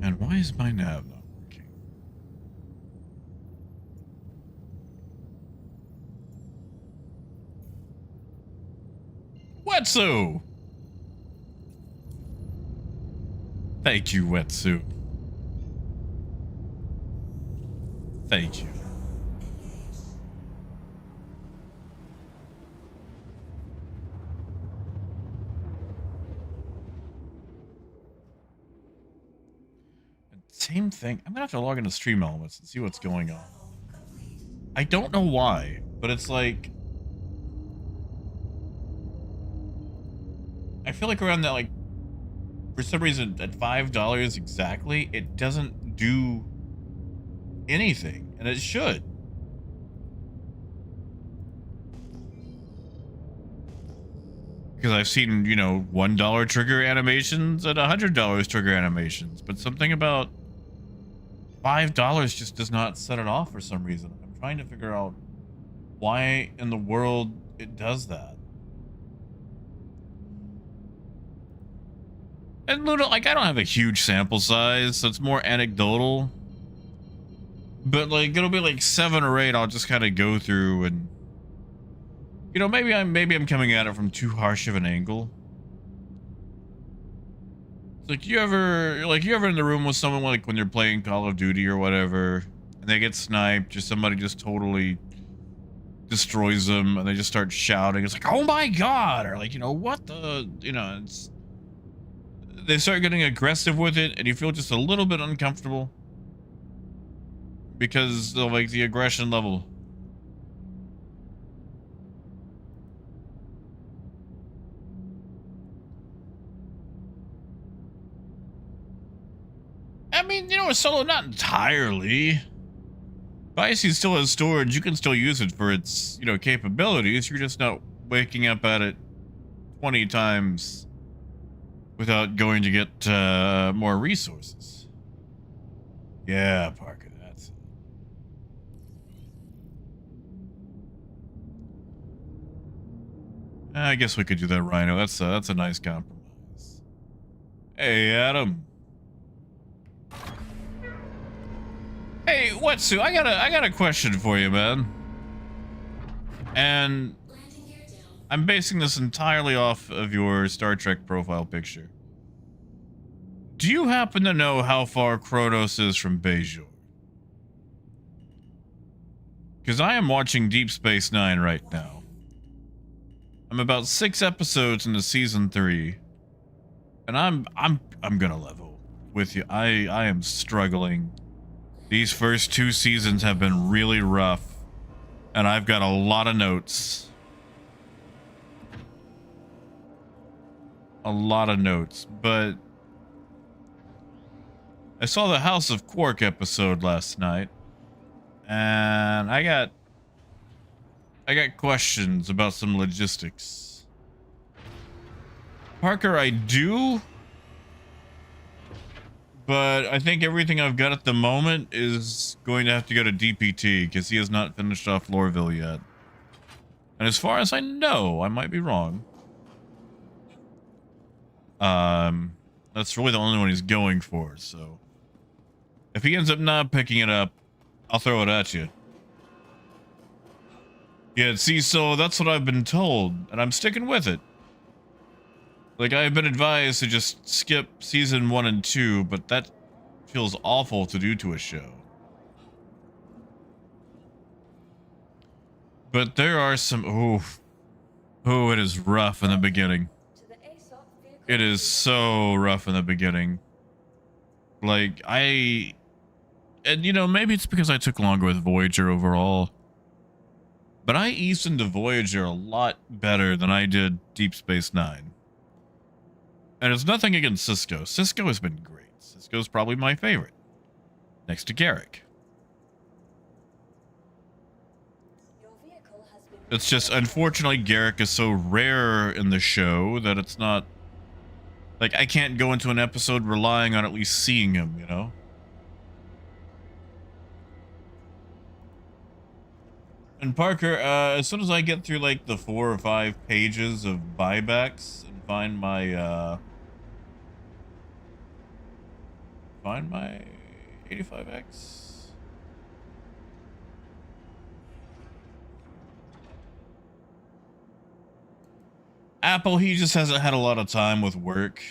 And why is my nav not working? Wetsu! Thank you, Wetsu. Thank you. Same thing. I'm gonna have to log into Stream Elements and see what's going on. I don't know why, but it's like I feel like around that, like, for some reason at $5 exactly, it doesn't do anything, and it should. Because I've seen, you know, $1 trigger animations and $100 trigger animations, but something about $5 just does not set it off for some reason. I'm trying to figure out why in the world it does that. And Luna, like, I don't have a huge sample size, so it's more anecdotal. But like, it'll be like 7 or 8. I'll just kind of go through and, you know, maybe I'm coming at it from too harsh of an angle. It's like you ever in the room with someone, like when you're playing Call of Duty or whatever, and they get sniped, or somebody just totally destroys them, and they just start shouting. It's like, oh my god, or like, you know, what the, you know, it's. They start getting aggressive with it, and you feel just a little bit uncomfortable because of like the aggression level. I mean, you know, a solo, not entirely. Spicy still has storage. You can still use it for its, you know, capabilities. You're just not waking up at it 20 times without going to get more resources. Yeah, Parker, that's it. I guess we could do that, Rhino. That's a nice compromise. Hey, Adam. Hey, Wetsu, I got a question for you, man. And I'm basing this entirely off of your Star Trek profile picture. Do you happen to know how far Kronos is from Bajor? Because I am watching Deep Space Nine right now. I'm about 6 episodes into season 3, and I'm gonna level with you. I am struggling. These first 2 seasons have been really rough, and I've got a lot of notes. A lot of notes, but I saw the House of Quark episode last night, and I got questions about some logistics. Parker, I do, but I think everything I've got at the moment is going to have to go to DPT because he has not finished off Lorville yet. And as far as I know, I might be wrong. That's really the only one he's going for, so if he ends up not picking it up, I'll throw it at you. Yeah, see, so that's what I've been told, and I'm sticking with it. Like, I've been advised to just skip season 1 and 2, but that feels awful to do to a show. But there are some, oh, it is rough in the beginning. It is so rough in the beginning. Like, and you know, maybe it's because I took longer with Voyager overall, but I eased into Voyager a lot better than I did Deep Space Nine. And it's nothing against Cisco. Cisco has been great. Cisco's probably my favorite, next to Garrick. It's just, unfortunately, Garrick is so rare in the show that it's not, like, I can't go into an episode relying on at least seeing him, you know? And Parker, as soon as I get through, like, the 4 or 5 pages of buybacks and find my 85X. Apple, he just hasn't had a lot of time with work.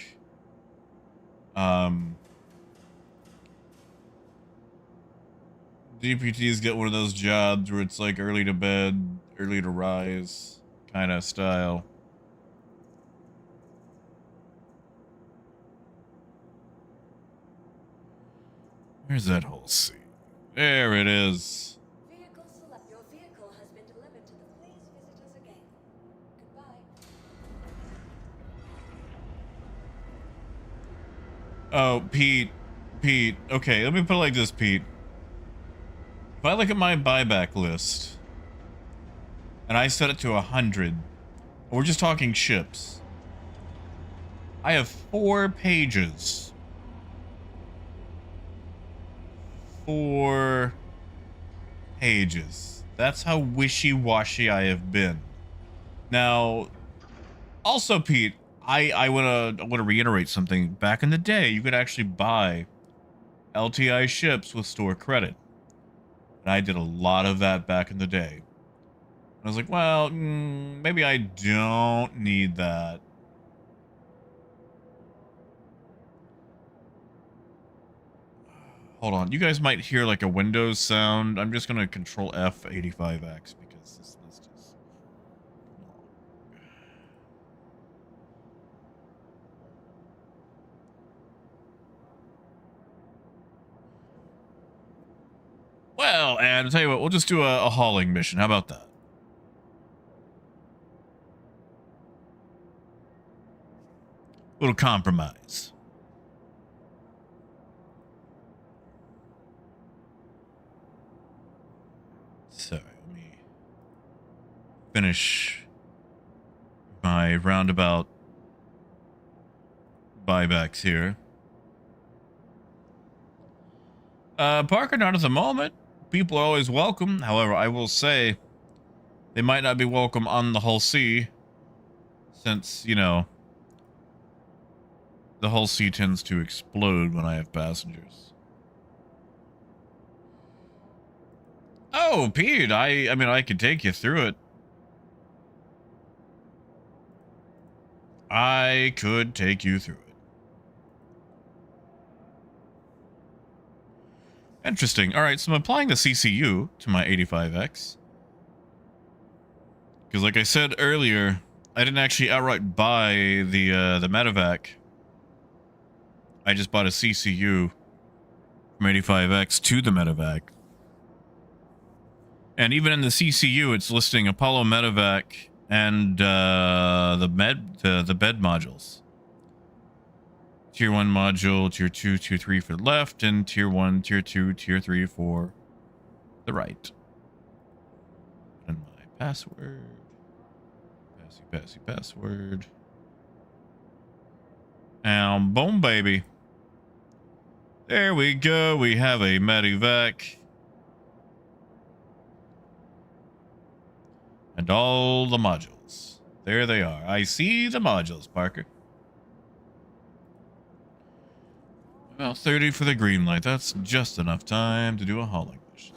DPT's get one of those jobs where it's like early to bed, early to rise kind of style. Where's that whole seat? There it is. Vehicle select. Your vehicle has been delivered to the Please visit us again. Goodbye. Oh, Pete. Okay, let me put it like this, Pete. If I look at my buyback list and I set it to 100, we're just talking ships. I have 4 pages. 4 pages. That's how wishy-washy I have been. Now, also, Pete, I want to reiterate something. Back in the day, you could actually buy LTI ships with store credit. And I did a lot of that back in the day. I was like, well, maybe I don't need that. Hold on. You guys might hear like a Windows sound. I'm just going to control F 85X because this just... Well, and I'll tell you what, we'll just do a hauling mission. How about that? Little compromise. So, let me finish my roundabout buybacks here. Parker, not at the moment. People are always welcome. However, I will say they might not be welcome on the Hull Sea, since, you know, the Hull Sea tends to explode when I have passengers. Oh, Pete, I mean, I could take you through it. I could take you through it. Interesting. All right, so I'm applying the CCU to my 85X. Because like I said earlier, I didn't actually outright buy the medevac. I just bought a CCU from 85X to the medevac. And even in the CCU, it's listing Apollo medevac and the bed modules. Tier 1 module, Tier 2, Tier 3 for the left, and Tier 1, Tier 2, Tier 3 for the right. And my password. Password. And boom, baby. There we go. We have a medevac. And all the modules. There they are. I see the modules, Parker. About 30 for the green light. That's just enough time to do a hauling mission.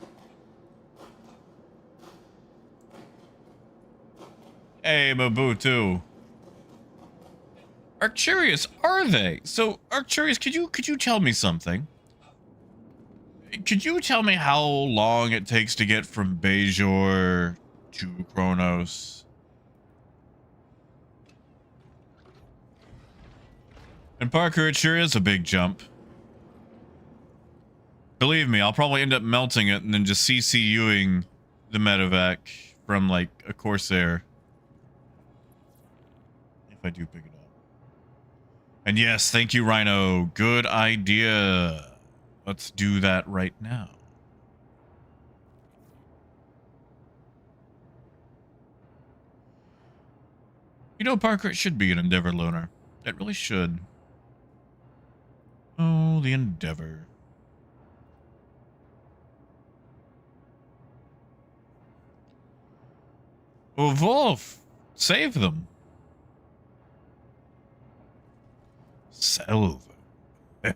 Hey, Mabutu. Arcturus, are they? So, Arcturus, could you tell me something? Could you tell me how long it takes to get from Bajor to Kronos? And Parker, it sure is a big jump. Believe me, I'll probably end up melting it and then just CCUing the medevac from, like, a Corsair. If I do pick it up. And yes, thank you, Rhino. Good idea. Let's do that right now. You know, Parker, it should be an Endeavor loaner. It really should. Oh, the Endeavor. Oh, Wolf, save them. Sell them.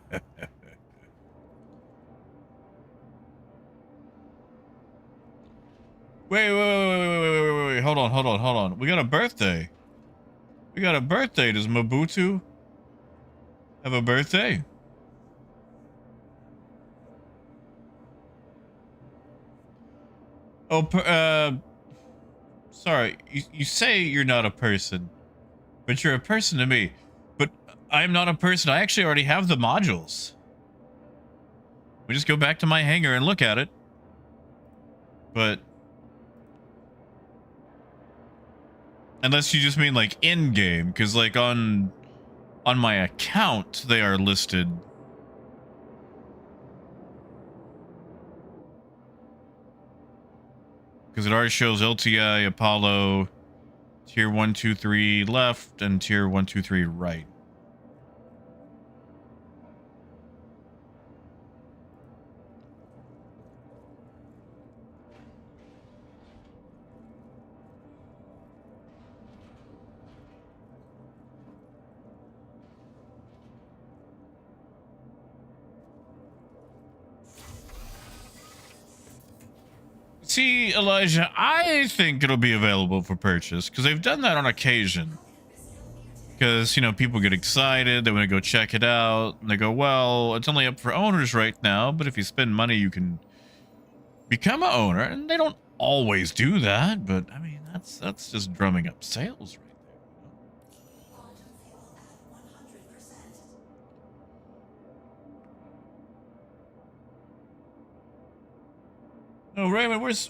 Wait. Hold on. We got a birthday. We got a birthday. Does Mobutu have a birthday? Oh, sorry. You say you're not a person, but you're a person to me. But I'm not a person. I actually already have the modules. We just go back to my hangar and look at it. But unless you just mean like in game, because like on my account they are listed. Because it already shows LTI, Apollo, tier 1, 2, 3 left, and tier 1, 2, 3 right. See, Elijah, I think it'll be available for purchase because they've done that on occasion. Because, you know, people get excited, they want to go check it out, and they go, well, it's only up for owners right now, but if you spend money, you can become an owner. And they don't always do that, but I mean, that's just drumming up sales right there. Oh, Raymond, where's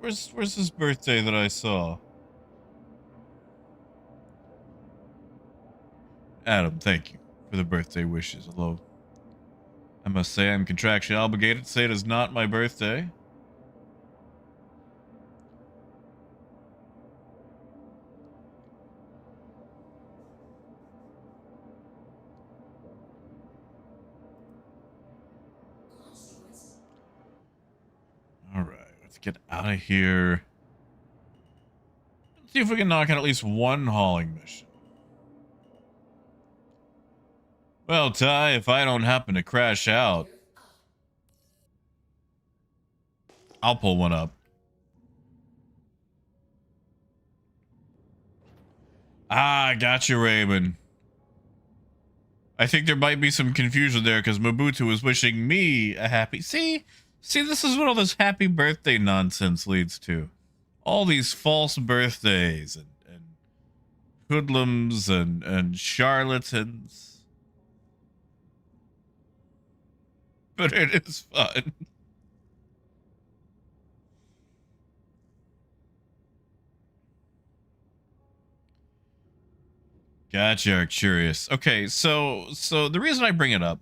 this birthday that I saw? Adam, thank you for the birthday wishes. Although, I must say I'm contractually obligated to say it is not my birthday. Alright, let's get out of here. Let's see if we can knock out at least one hauling mission. Well, Ty, if I don't happen to crash out, I'll pull one up. Ah, gotcha, Raymond. I think there might be some confusion there because Mobutu was wishing me a happy... See, this is what all this happy birthday nonsense leads to. All these false birthdays and hoodlums and charlatans. But it is fun. Gotcha, Arcturus. Okay, so the reason I bring it up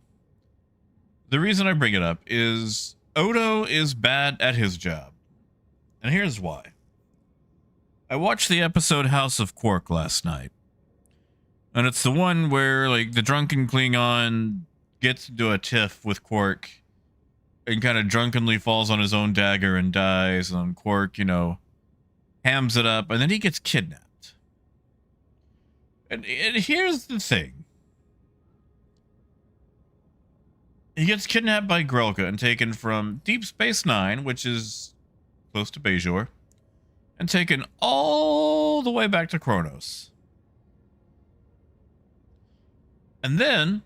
is Odo is bad at his job. And here's why. I watched the episode House of Quark last night. And it's the one where like the drunken Klingon gets into a tiff with Quark and kind of drunkenly falls on his own dagger and dies, and Quark, you know, hams it up, and then he gets kidnapped. And here's the thing. He gets kidnapped by Grelka and taken from Deep Space Nine, which is close to Bajor, and taken all the way back to Kronos. And then,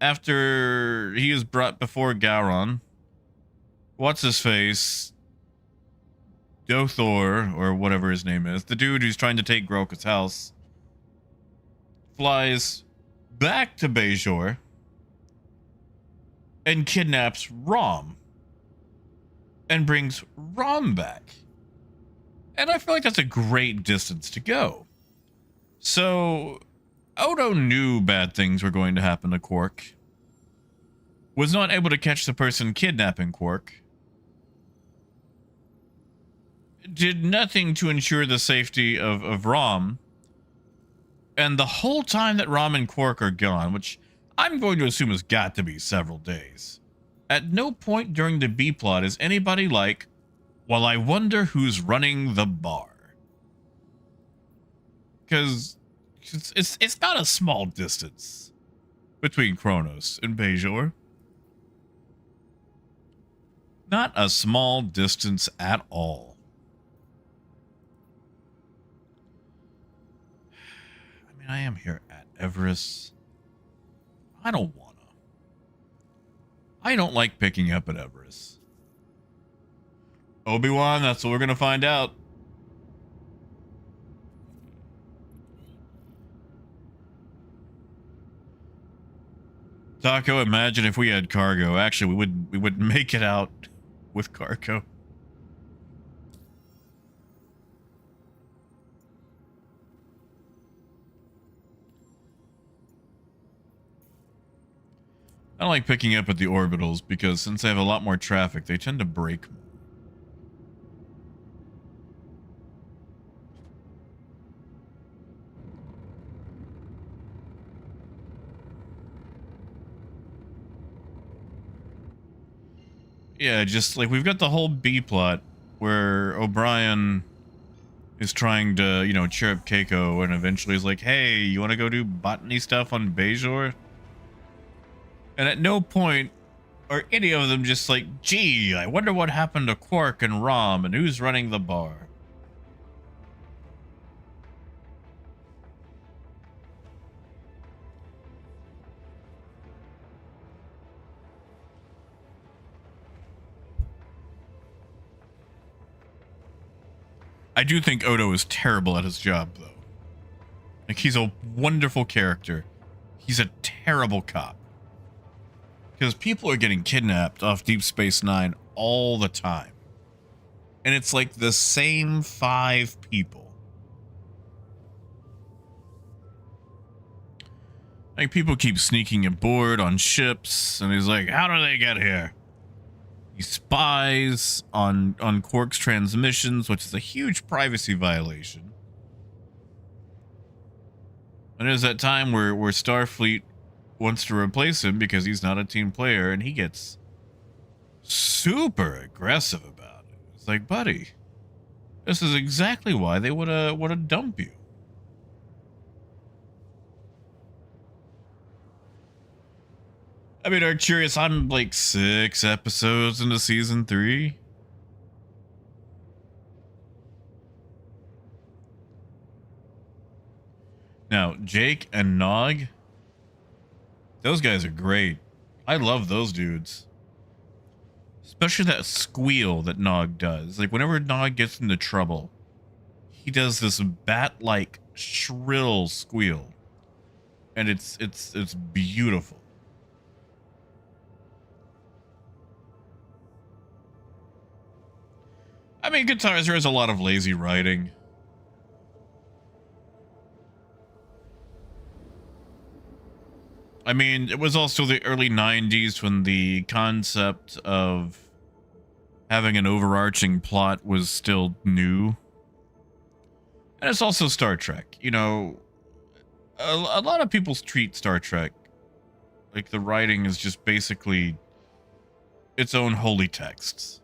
after he is brought before Gowron, what's-his-face, Dothor, or whatever his name is, the dude who's trying to take Grelka's house, flies back to Bajor and kidnaps Rom and brings Rom back. And I feel like that's a great distance to go. So Odo knew bad things were going to happen to Quark, was not able to catch the person kidnapping Quark, did nothing to ensure the safety of Rom, and the whole time that Rom and Quark are gone, which I'm going to assume has got to be several days, at no point during the B-plot is anybody like, well, I wonder who's running the bar. Because it's not a small distance between Kronos and Bajor. Not a small distance at all. I mean, I am here at Everest. I don't wanna. I don't like picking up at Everest. Obi-Wan, that's what we're gonna find out. Taco, imagine if we had cargo. Actually, we wouldn't make it out with cargo. I don't like picking up at the orbitals because since they have a lot more traffic, they tend to break more. Yeah, just like we've got the whole B plot where O'Brien is trying to, you know, cheer up Keiko and eventually is like, hey, you want to go do botany stuff on Bajor? And at no point are any of them just like, gee, I wonder what happened to Quark and Rom and who's running the bar. I do think Odo is terrible at his job, though. Like, he's a wonderful character. He's a terrible cop. Because people are getting kidnapped off Deep Space Nine all the time. And it's like the same 5 people. Like, people keep sneaking aboard on ships, and he's like, how do they get here? He spies on Quark's transmissions, which is a huge privacy violation. And there's that time where Starfleet wants to replace him because he's not a team player, and he gets super aggressive about it. It's like, buddy, this is exactly why they would dump you. I mean, Arcturus, I'm like 6 episodes into season 3. Now, Jake and Nog, those guys are great. I love those dudes. Especially that squeal that Nog does. Like, whenever Nog gets into trouble, he does this bat-like shrill squeal. And it's beautiful. I mean, Guitars, there is a lot of lazy writing. I mean, it was also the early 90s when the concept of having an overarching plot was still new. And it's also Star Trek. You know, a lot of people treat Star Trek like the writing is just basically its own holy texts.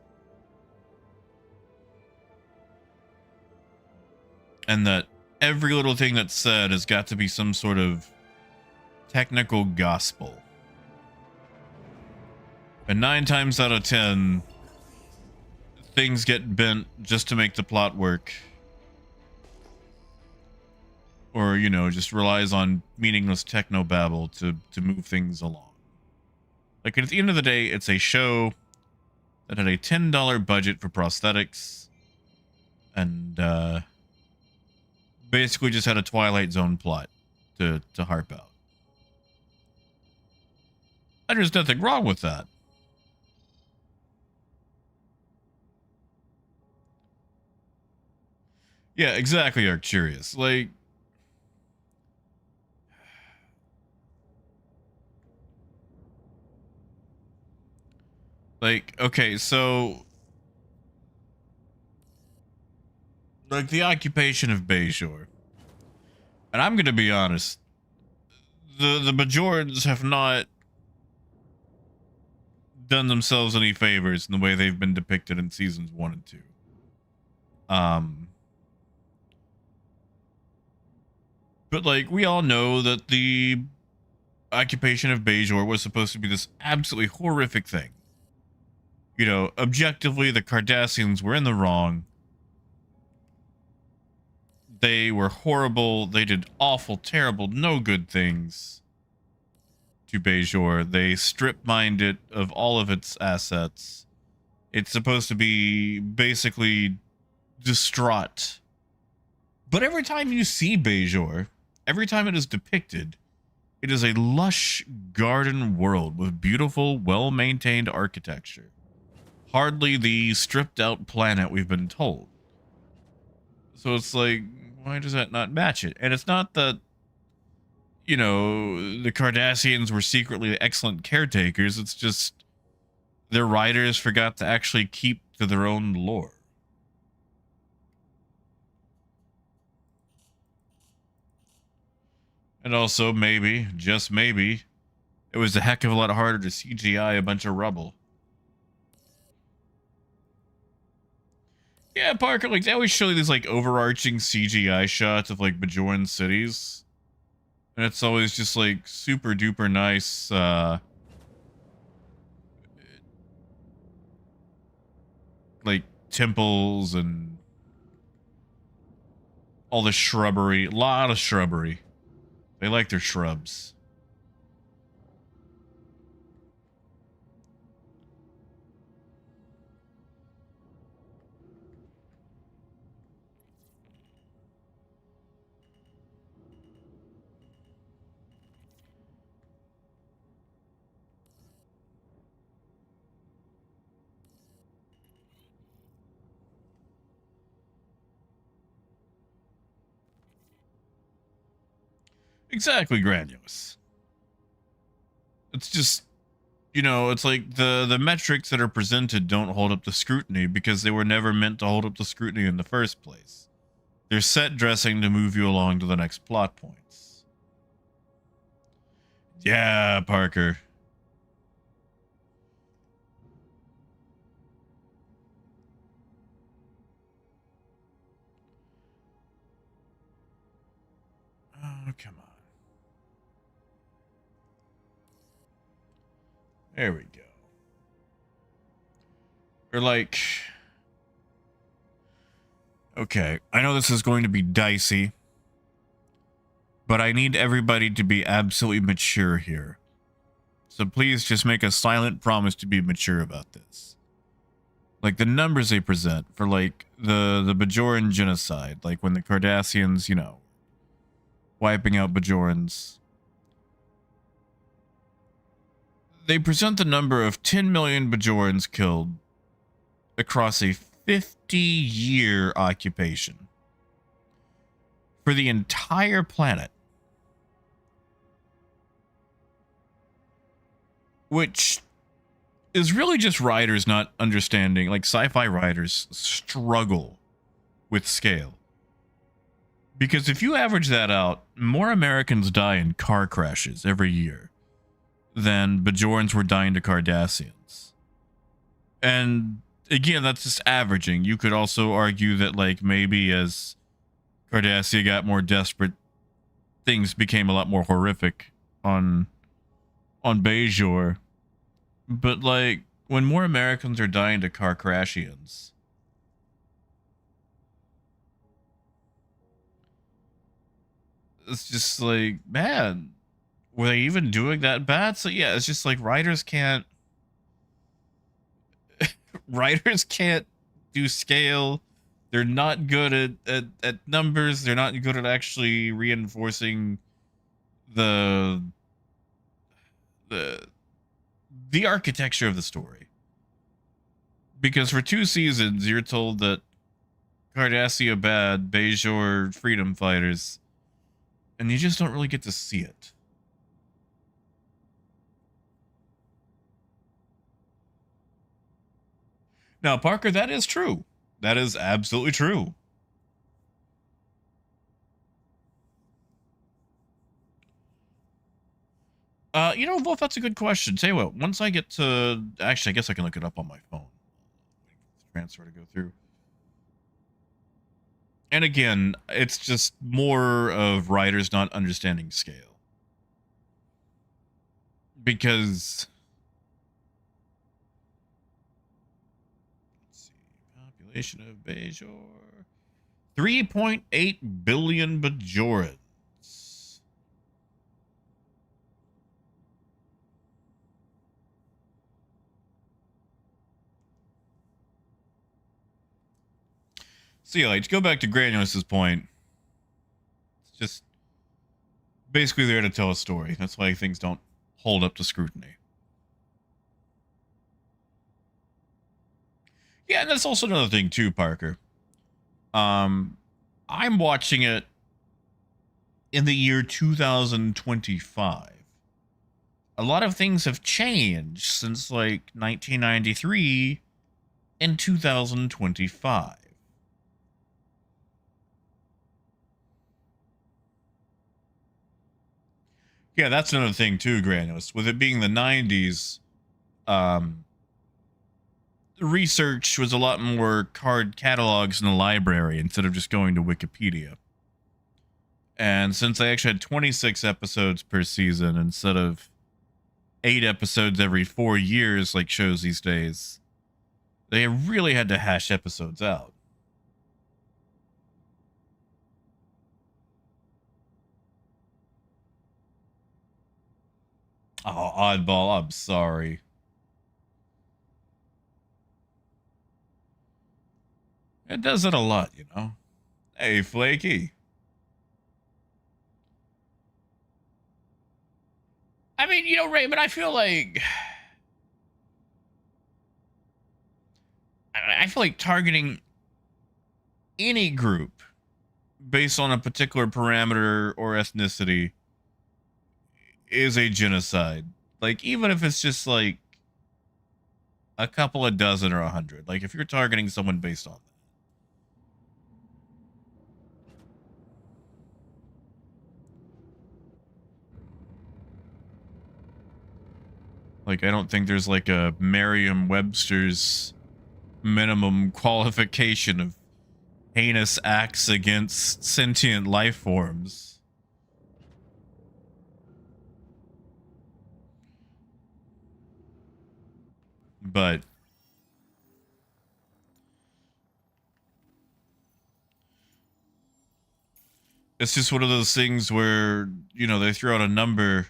And that every little thing that's said has got to be some sort of technical gospel. And 9 times out of 10, things get bent just to make the plot work. Or, you know, just relies on meaningless technobabble to move things along. Like, at the end of the day, it's a show that had a $10 budget for prosthetics. And, basically just had a Twilight Zone plot to harp out. And there's nothing wrong with that. Yeah, exactly, Arcturus. Like, okay, so like the occupation of Bajor. And I'm gonna be honest, the Bajorans have not done themselves any favors in the way they've been depicted in seasons 1 and 2. But like, we all know that the occupation of Bajor was supposed to be this absolutely horrific thing. You know, objectively, the Cardassians were in the wrong. They were horrible. They did awful, terrible, no good things to Bejor. They strip mined it of all of its assets. It's supposed to be basically distraught. But every time you see Bejor, every time it is depicted, it is a lush garden world with beautiful, well-maintained architecture. Hardly the stripped-out planet we've been told. So it's like, why does that not match it? And it's not that, you know, the Cardassians were secretly excellent caretakers. It's just their writers forgot to actually keep to their own lore. And also, maybe, just maybe, it was a heck of a lot harder to CGI a bunch of rubble. Yeah, Parker, like, they always show you these, like, overarching CGI shots of, like, Bajoran cities. And it's always just, like, super duper nice, like, temples and all the shrubbery. A lot of shrubbery. They like their shrubs. Exactly, Granulous. It's just, you know, it's like the metrics that are presented don't hold up to scrutiny because they were never meant to hold up to scrutiny in the first place. They're set dressing to move you along to the next plot points. Yeah, Parker. Oh, come on. There we go. Or like, okay, I know this is going to be dicey, but I need everybody to be absolutely mature here. So please just make a silent promise to be mature about this. Like the numbers they present for like the Bajoran genocide, like when the Cardassians, you know, wiping out Bajorans. They present the number of 10 million Bajorans killed across a 50-year occupation for the entire planet, which is really just writers not understanding. Like sci-fi writers struggle with scale, because if you average that out, more Americans die in car crashes every year than Bajorans were dying to Cardassians. And again, that's just averaging. You could also argue that, like, maybe as Cardassia got more desperate, things became a lot more horrific on Bajor. But, like, when more Americans are dying to Carcrashians, it's just like, man, were they even doing that bad? So yeah, it's just like writers can't do scale. They're not good at numbers. They're not good at actually reinforcing the architecture of the story. Because for 2 seasons, you're told that Cardassia bad, Bajor freedom fighters, and you just don't really get to see it. Now, Parker, that is true. That is absolutely true. You know, Wolf, that's a good question. Tell you what, once I get to... Actually, I guess I can look it up on my phone. Transfer to go through. And again, it's just more of writers not understanding scale. Because... Let's see. Population of Bajor... 3.8 billion Bajorans. So yeah, like, to go back to Granulous's point, it's just basically there to tell a story. That's why things don't hold up to scrutiny. Yeah, and that's also another thing too, Parker. I'm watching it in the year 2025. A lot of things have changed since like 1993 and 2025. Yeah, that's another thing too, Granulous. With it being the 90s, research was a lot more card catalogs in the library instead of just going to Wikipedia. And since they actually had 26 episodes per season instead of 8 episodes every 4 years like shows these days, they really had to hash episodes out. Oh, oddball, I'm sorry. It does it a lot, you know. Hey, Flaky. I mean, you know, Raymond, I feel like targeting any group based on a particular parameter or ethnicity is a genocide. Like, even if it's just like a couple of dozen or 100. Like, if you're targeting someone based on that. Like, I don't think there's like a Merriam-Webster's minimum qualification of heinous acts against sentient life forms. But it's just one of those things where, you know, they throw out a number,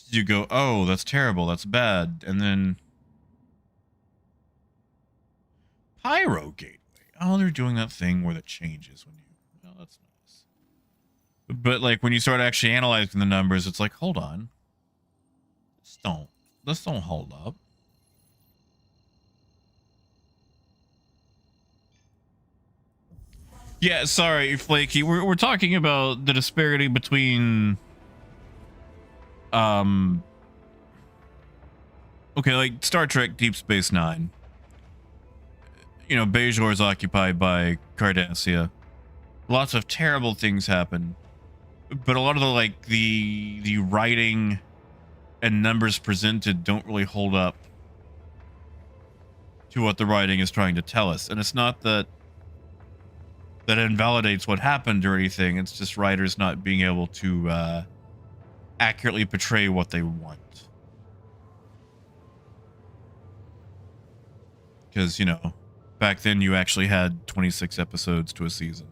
you go, oh, that's terrible, that's bad, and then Pyro Gateway. Oh, they're doing that thing where it changes when you... Oh, that's nice. But, like, when you start actually analyzing the numbers, it's like, hold on. This don't hold up. Yeah, sorry, Flaky. We're talking about the disparity between... Okay, like, Star Trek Deep Space Nine. You know, Bajor is occupied by Cardassia. Lots of terrible things happen. But a lot of the writing and numbers presented don't really hold up to what the writing is trying to tell us. And it's not that invalidates what happened or anything. It's just writers not being able to accurately portray what they want. Because, you know, back then you actually had 26 episodes to a season.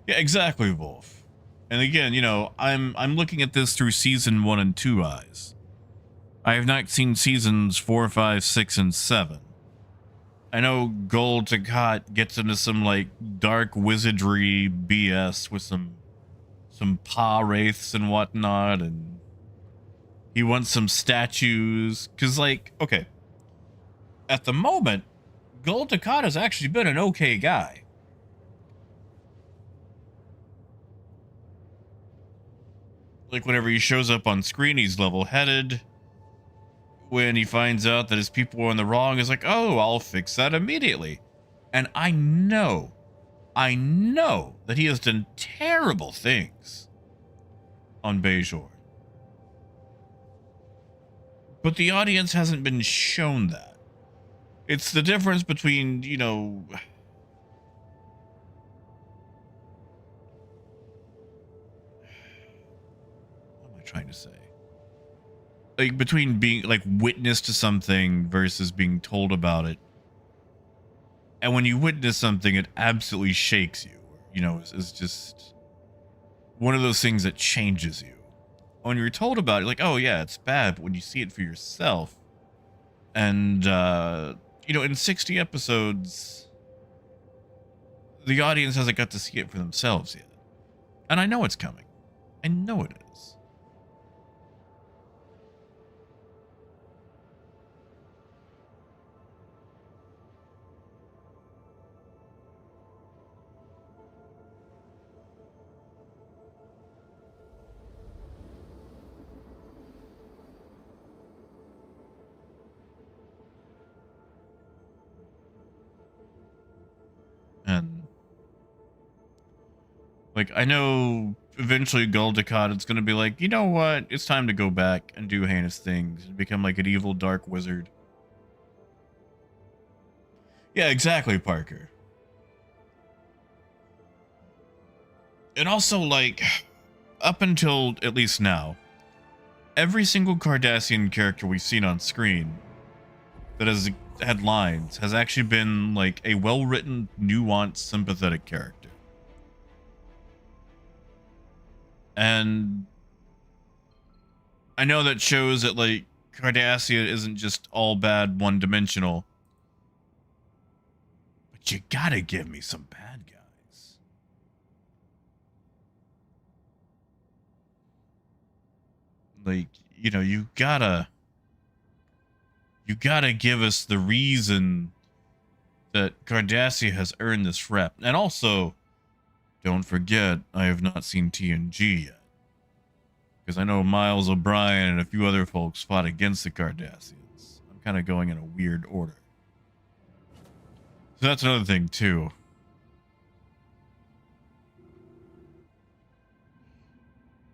Yeah, exactly, Wolf. And again, you know, I'm looking at this through season 1 and 2 eyes. I have not seen seasons 4, 5, 6, and 7. I know Gul Dukat gets into some like dark wizardry BS with some Pa wraiths and whatnot, and he wants some statues. Cause like, okay, at the moment, Gul Dukat has actually been an okay guy. Like, whenever he shows up on screen, he's level-headed. When he finds out that his people were in the wrong, he's like, oh, I'll fix that immediately. And I know that he has done terrible things on Bajor. But the audience hasn't been shown that. It's the difference between, you know... What am I trying to say? like between being like witness to something versus being told about it. And when you witness something, it absolutely shakes you. You know, it's just one of those things that changes you. When you're told about it, like, oh yeah, it's bad, but when you see it for yourself, and you know, in 60 episodes, the audience hasn't got to see it for themselves yet. And I know it's coming. I know it is. And like, I know eventually Gul Dukat is going to be like, you know what? It's time to go back and do heinous things and become like an evil dark wizard. Yeah, exactly, Parker. And also, like, up until at least now, every single Cardassian character we've seen on screen that has had lines has actually been like a well-written, nuanced, sympathetic character. And I know that shows that like Cardassia isn't just all bad, one-dimensional. But you gotta give me some bad guys. Like, you know, you gotta give us the reason that Cardassia has earned this rep. And also, don't forget, I have not seen TNG yet. Because I know Miles O'Brien and a few other folks fought against the Cardassians. I'm kind of going in a weird order. So that's another thing, too.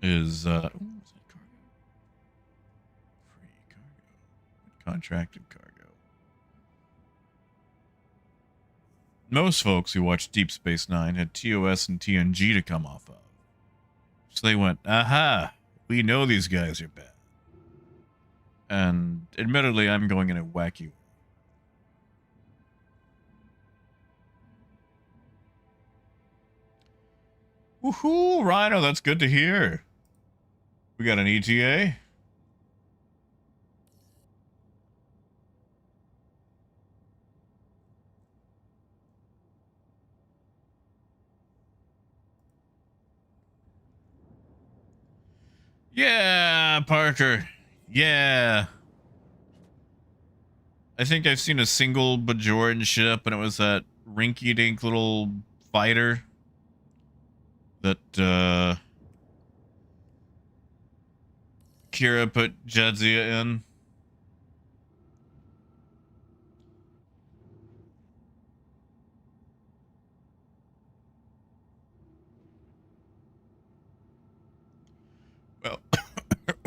Is, ooh, is that cargo? Free cargo. Contracted cargo. Most folks who watched Deep Space Nine had TOS and TNG to come off of. So they went, aha, we know these guys are bad. And admittedly, I'm going in a wacky way. Woohoo, Rhino, that's good to hear. We got an ETA? Yeah, Parker. Yeah. I think I've seen a single Bajoran ship, and it was that rinky-dink little fighter that Kira put Jadzia in.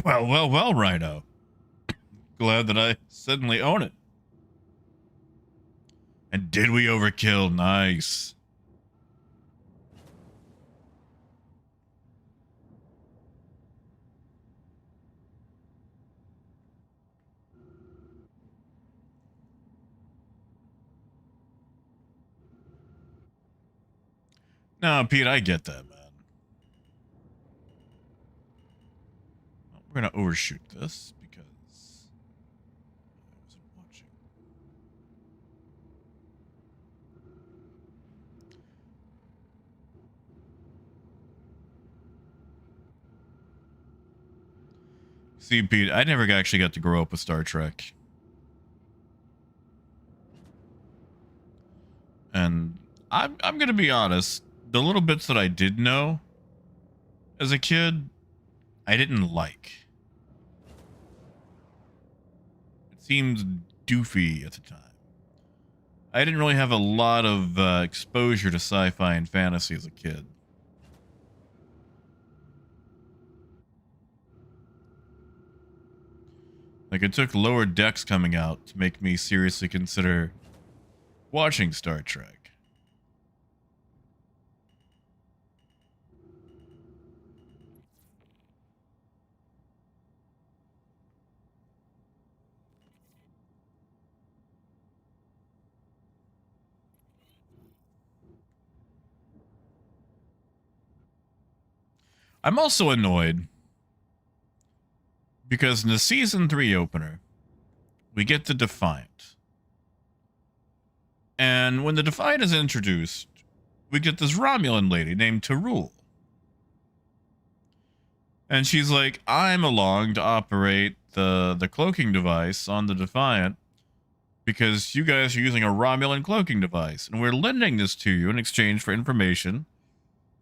Well, well, Rhino. Glad that I suddenly own it. And did we overkill? Nice. No, Pete, I get that, man. We're gonna overshoot this because I wasn't watching. See, Pete, I never actually got to grow up with Star Trek. And I'm gonna be honest, the little bits that I did know as a kid, I didn't like. It seemed doofy at the time. I didn't really have a lot of exposure to sci-fi and fantasy as a kid. Like, it took Lower Decks coming out to make me seriously consider watching Star Trek. I'm also annoyed because in the season 3 opener, we get the Defiant. And when the Defiant is introduced, we get this Romulan lady named Tarul. And she's like, I'm along to operate the cloaking device on the Defiant because you guys are using a Romulan cloaking device. And we're lending this to you in exchange for information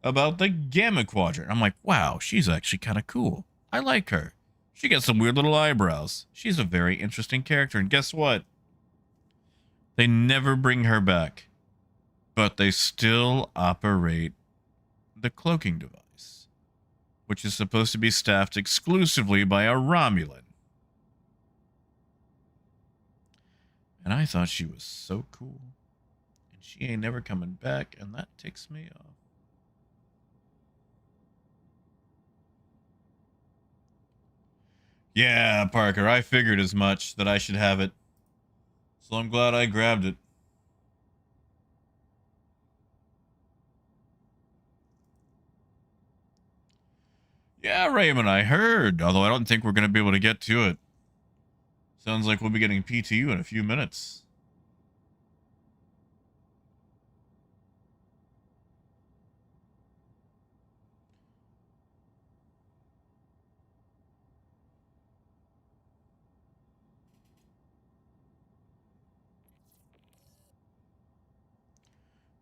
about the Gamma Quadrant. I'm like, wow, she's actually kind of cool. I like her. She got some weird little eyebrows. She's a very interesting character. And guess what? They never bring her back. But they still operate the cloaking device, which is supposed to be staffed exclusively by a Romulan. And I thought she was so cool. And she ain't never coming back, and that ticks me off. Yeah, Parker, I figured as much that I should have it. So I'm glad I grabbed it. Yeah, Raymond, I heard, although I don't think we're going to be able to get to it. Sounds like we'll be getting PTU in a few minutes.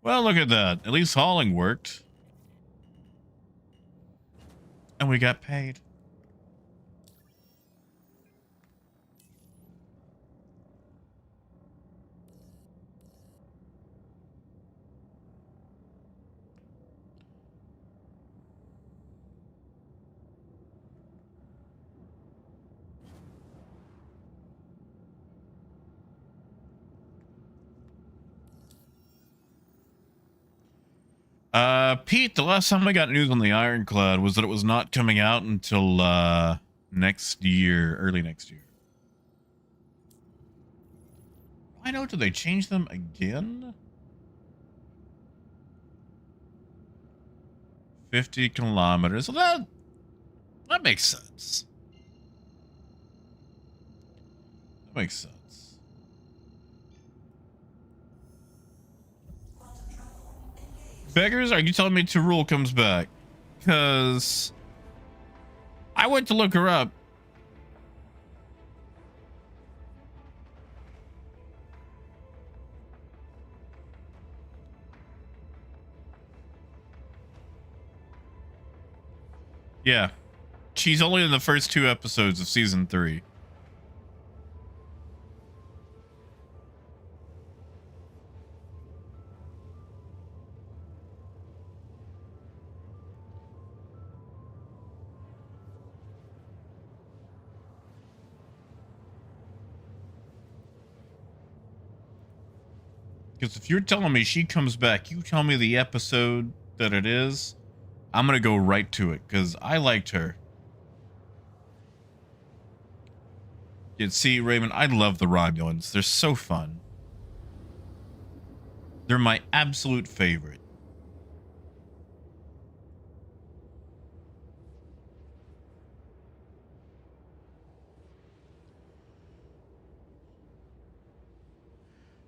Well, look at that. At least hauling worked. And we got paid. Pete, the last time I got news on the Ironclad was that it was not coming out until, next year, early next year. I know, did they change them again? 50 kilometers. Well, that makes sense. That makes sense. Beggars, are you telling me Tarul comes back? Because I went to look her up. Yeah. She's only in the first 2 episodes of season 3. Because if you're telling me she comes back, you tell me the episode that it is, I'm going to go right to it because I liked her. You see, Raymond, I love the Romulans. They're so fun. They're my absolute favorite.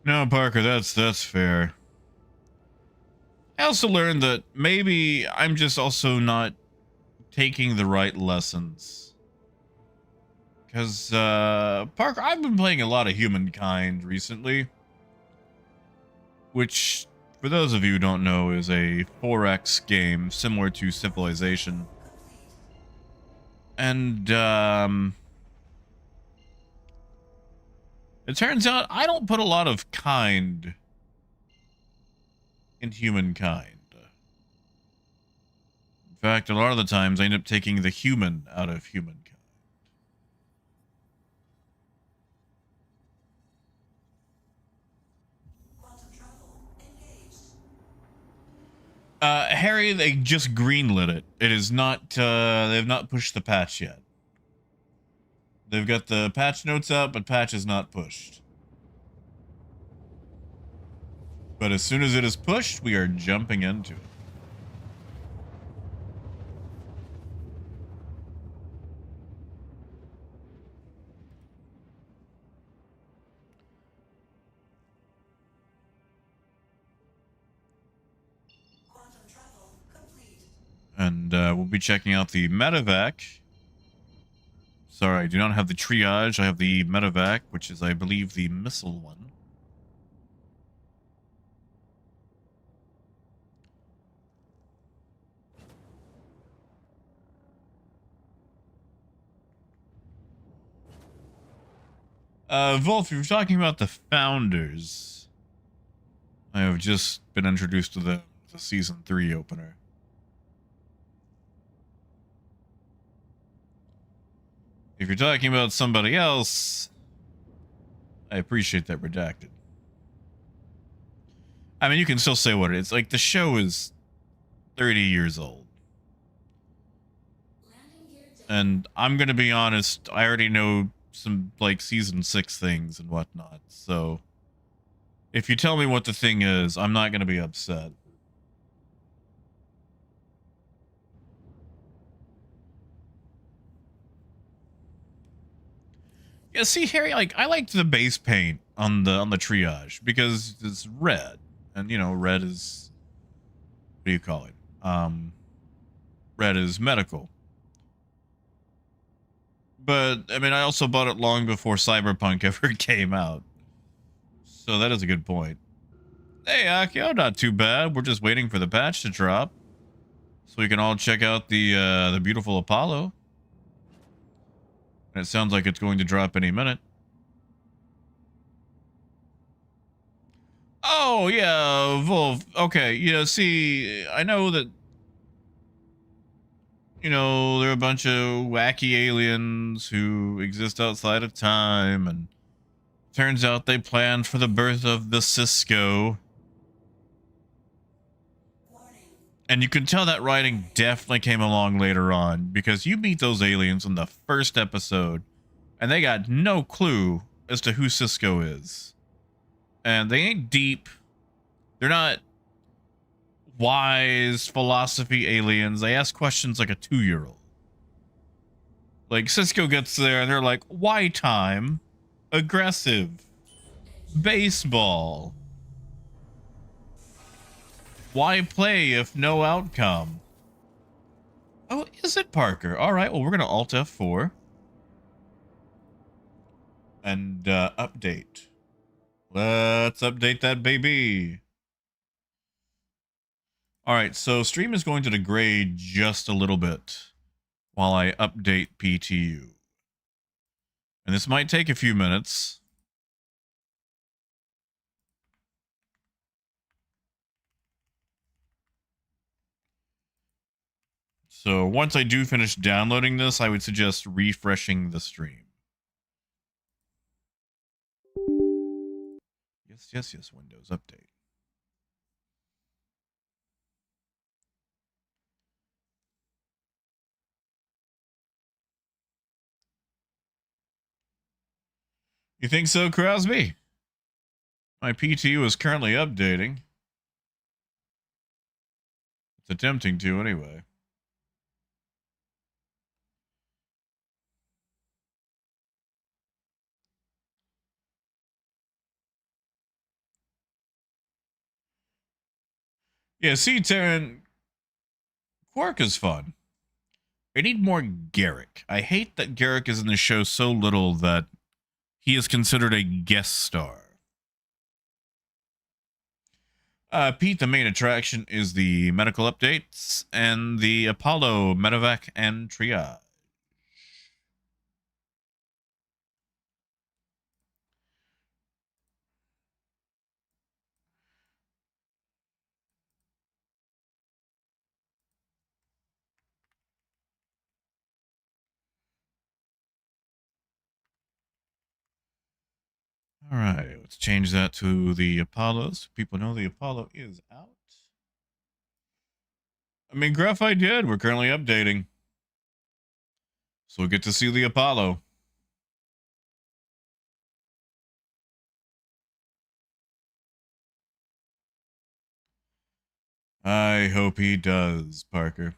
No, Parker, that's fair. I also learned that maybe I'm just also not taking the right lessons. Because, Parker, I've been playing a lot of Humankind recently. Which, for those of you who don't know, is a 4X game similar to Civilization. And, it turns out I don't put a lot of kind in Humankind. In fact, a lot of the times I end up taking the human out of Humankind. Harry, they just greenlit it. It is not, they have not pushed the patch yet. They've got the patch notes up, but patch is not pushed. But as soon as it is pushed, we are jumping into it. And we'll be checking out the medevac. Sorry, I do not have the triage. I have the medevac, which is, I believe, the missile one. Wolf, you're talking about the founders. I have just been introduced to the season 3 opener. If you're talking about somebody else, I appreciate that redacted. I mean, you can still say what it is. Like, the show is 30 years old. And I'm going to be honest, I already know some, like, season 6 things and whatnot. So, if you tell me what the thing is, I'm not going to be upset. Yeah, see, Harry, like, I liked the base paint on the triage because it's red, and you know, red is, what do you call it? Red is medical. But I mean, I also bought it long before Cyberpunk ever came out, so that is a good point. Hey, Akio, not too bad. We're just waiting for the patch to drop, so we can all check out the beautiful Apollo. And it sounds like it's going to drop any minute. Oh, yeah, Wolf. Okay, yeah, see, I know that, you know, there are a bunch of wacky aliens who exist outside of time, and turns out they planned for the birth of the Cisco. And you can tell that writing definitely came along later on, because you meet those aliens in the first episode, and they got no clue as to who Cisco is. And they ain't deep. They're not wise philosophy aliens. They ask questions like a 2-year-old. Like, Cisco gets there, and they're like, why time? Aggressive. Baseball. Why play if no outcome? Oh, is it, Parker? All right, well, we're going to Alt F4. And update. Let's update that baby. All right, so stream is going to degrade just a little bit while I update PTU. And this might take a few minutes. So once I do finish downloading this, I would suggest refreshing the stream. Yes, Windows update. You think so, Crosby? My PTU is currently updating. It's attempting to anyway. Yeah, see, Taryn, Quark is fun. I need more Garrick. I hate that Garrick is in the show so little that he is considered a guest star. Pete, the main attraction is the medical updates and the Apollo medevac and triage. All right, let's change that to the Apollo so people know the Apollo is out. I mean, Graphite did. We're currently updating. So we'll get to see the Apollo. I hope he does, Parker.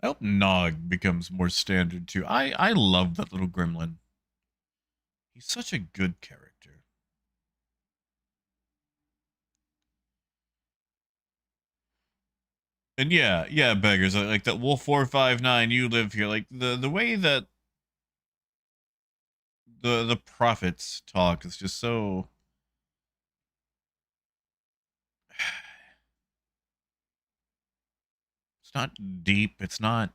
I hope Nog becomes more standard too. I love that little gremlin. He's such a good character. And yeah, beggars, like that Wolf 459, you live here. Like the way that the prophets talk is just so it's not deep, it's not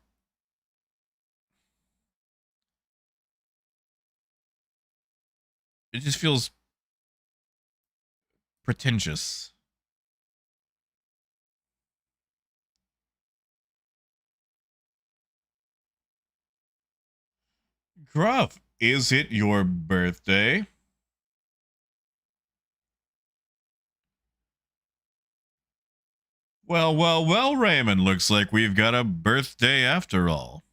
it just feels pretentious. Gruff, is it your birthday? Well, Raymond, looks like we've got a birthday after all.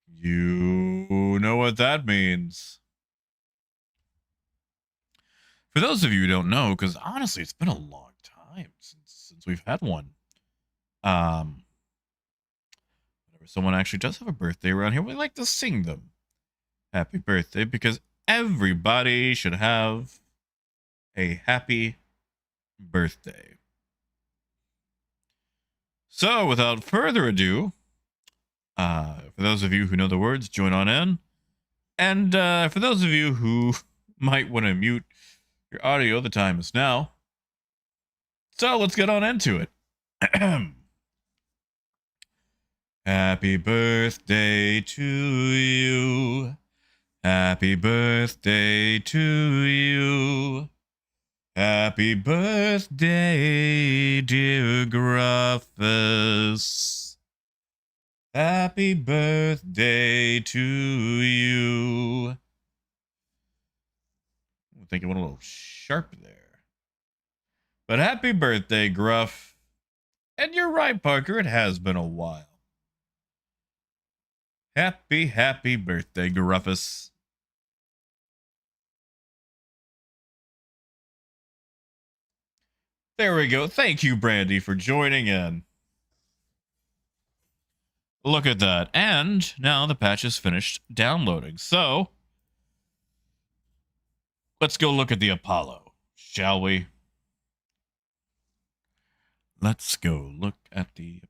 You know what that means. For those of you who don't know, because honestly, it's been a long time since we've had one. Whenever someone actually does have a birthday around here, we like to sing them happy birthday because everybody should have a happy birthday. So, without further ado, for those of you who know the words, join on in. And for those of you who might want to mute your audio, the time is now. So, let's get on into it. Happy birthday to you. Happy birthday to you. Happy birthday, dear Gruffus. Happy birthday to you. I think it went a little sharp there. But happy birthday, Gruff. And you're right, Parker, it has been a while. Happy birthday, Gruffus. There we go. Thank you, Brandy, for joining in. Look at that. And now the patch is finished downloading. So, let's go look at the Apollo, shall we? Let's go look at the Apollo.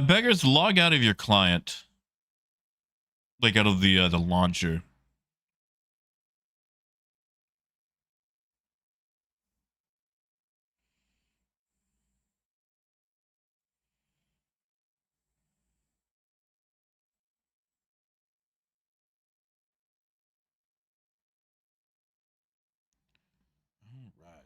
Beggars, log out of your client. Like out of the launcher. All right.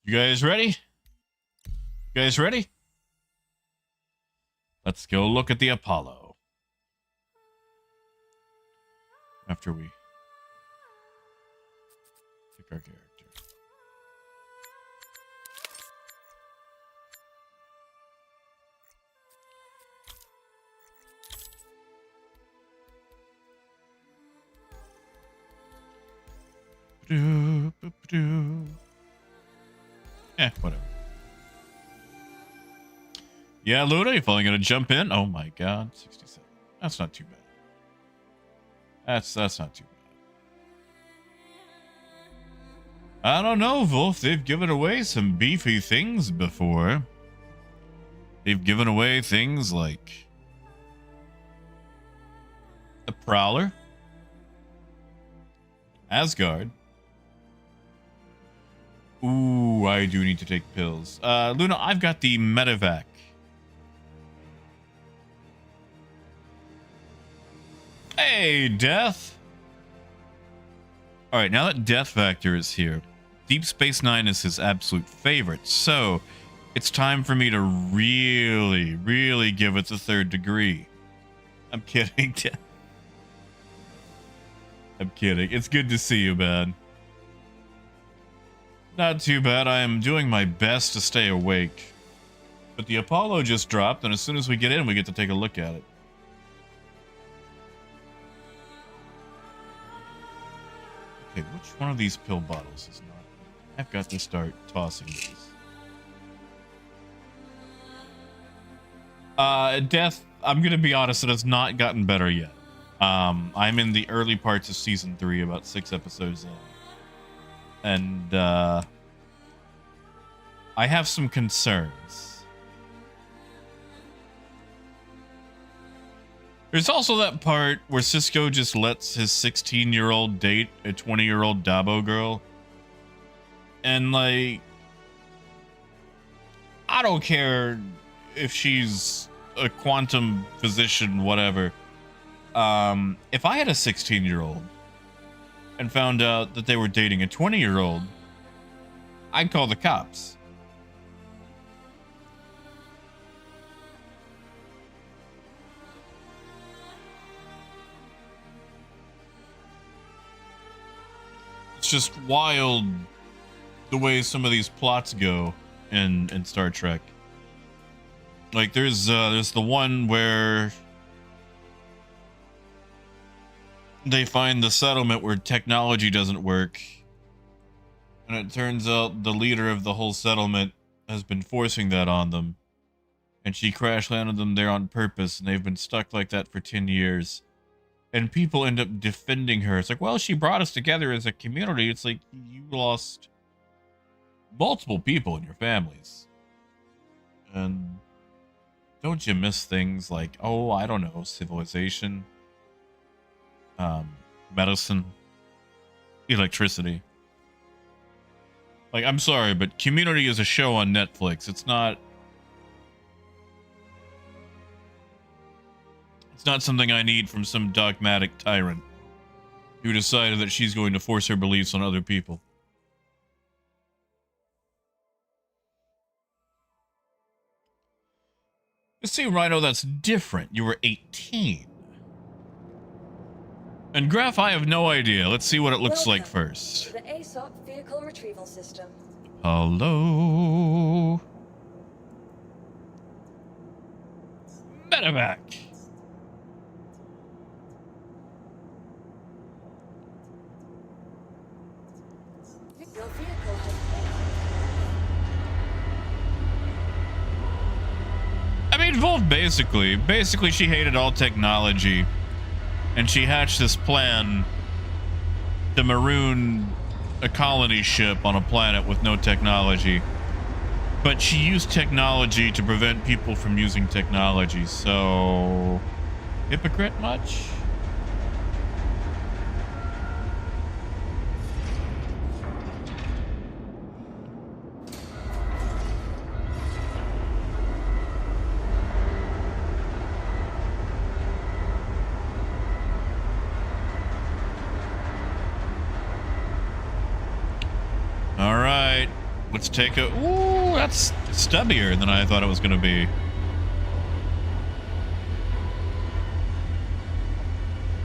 You guys ready? You guys ready? Let's go look at the Apollo. After we pick our character. Whatever. Yeah, Luna, you finally gonna jump in? Oh my god, 67. That's not too bad. That's not too bad. I don't know, Wolf. They've given away some beefy things before. They've given away things like the Prowler, Asgard. Ooh, I do need to take pills. Luna, I've got the Medivac. Hey, Death. All right, now that Death Factor is here, Deep Space Nine is his absolute favorite. So it's time for me to really give it the third degree. I'm kidding. I'm kidding. It's good to see you, man. Not too bad. I am doing my best to stay awake. But the Apollo just dropped, and as soon as we get in, we get to take a look at it. Okay, which one of these pill bottles is not? I've got to start tossing these. Death, I'm gonna be honest, it has not gotten better yet. I'm in the early parts of season 3, about 6 episodes in. And I have some concerns. There's also that part where Cisco just lets his 16-year-old date a 20-year-old Dabo girl. And, like, I don't care if she's a quantum physician, whatever. If I had a 16-year-old and found out that they were dating a 20-year-old, I'd call the cops. It's just wild the way some of these plots go in Star Trek. Like there's the one where they find the settlement where technology doesn't work, and it turns out the leader of the whole settlement has been forcing that on them, and she crash landed them there on purpose, and they've been stuck like that for 10 years. And people end up defending her. It's like, well, she brought us together as a community. It's like, you lost multiple people in your families. And don't you miss things like, oh, I don't know, civilization, medicine, electricity? Like, I'm sorry, but Community is a show on Netflix. It's not something I need from some dogmatic tyrant who decided that she's going to force her beliefs on other people. You see, Rhino, that's different. You were 18. And Graph, I have no idea. Let's see what it looks like first. To the ASOP vehicle retrieval system. Hello? Medevac. Your vehicle has I mean, both basically. Basically, she hated all technology, and she hatched this plan to maroon a colony ship on a planet with no technology. But she used technology to prevent people from using technology, so... Hypocrite much? Alright, let's take a... Ooh, that's stubbier than I thought it was going to be.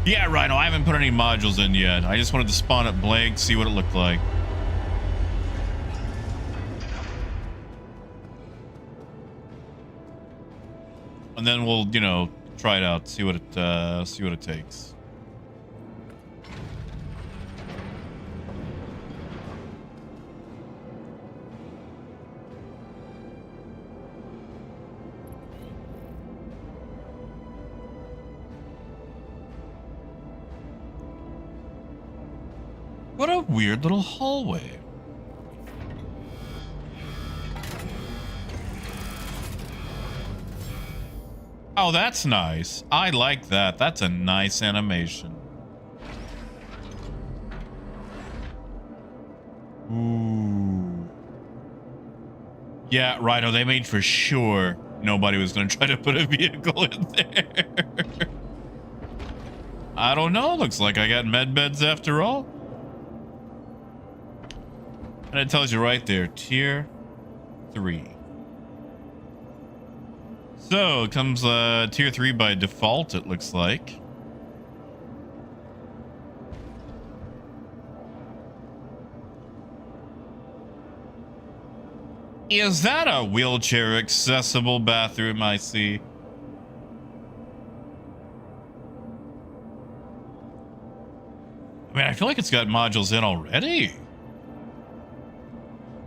Yeah, Rhino, I haven't put any modules in yet. I just wanted to spawn it blank, see what it looked like. And then we'll, you know, try it out, see what it takes. What a weird little hallway. Oh, that's nice. I like that. That's a nice animation. Ooh. Yeah, Rhino, they made for sure nobody was going to try to put a vehicle in there. I don't know. Looks like I got med beds after all. And it tells you right there, tier 3. So it comes tier 3 by default, it looks like. Is that a wheelchair accessible bathroom I see? I mean, I feel like it's got modules in already.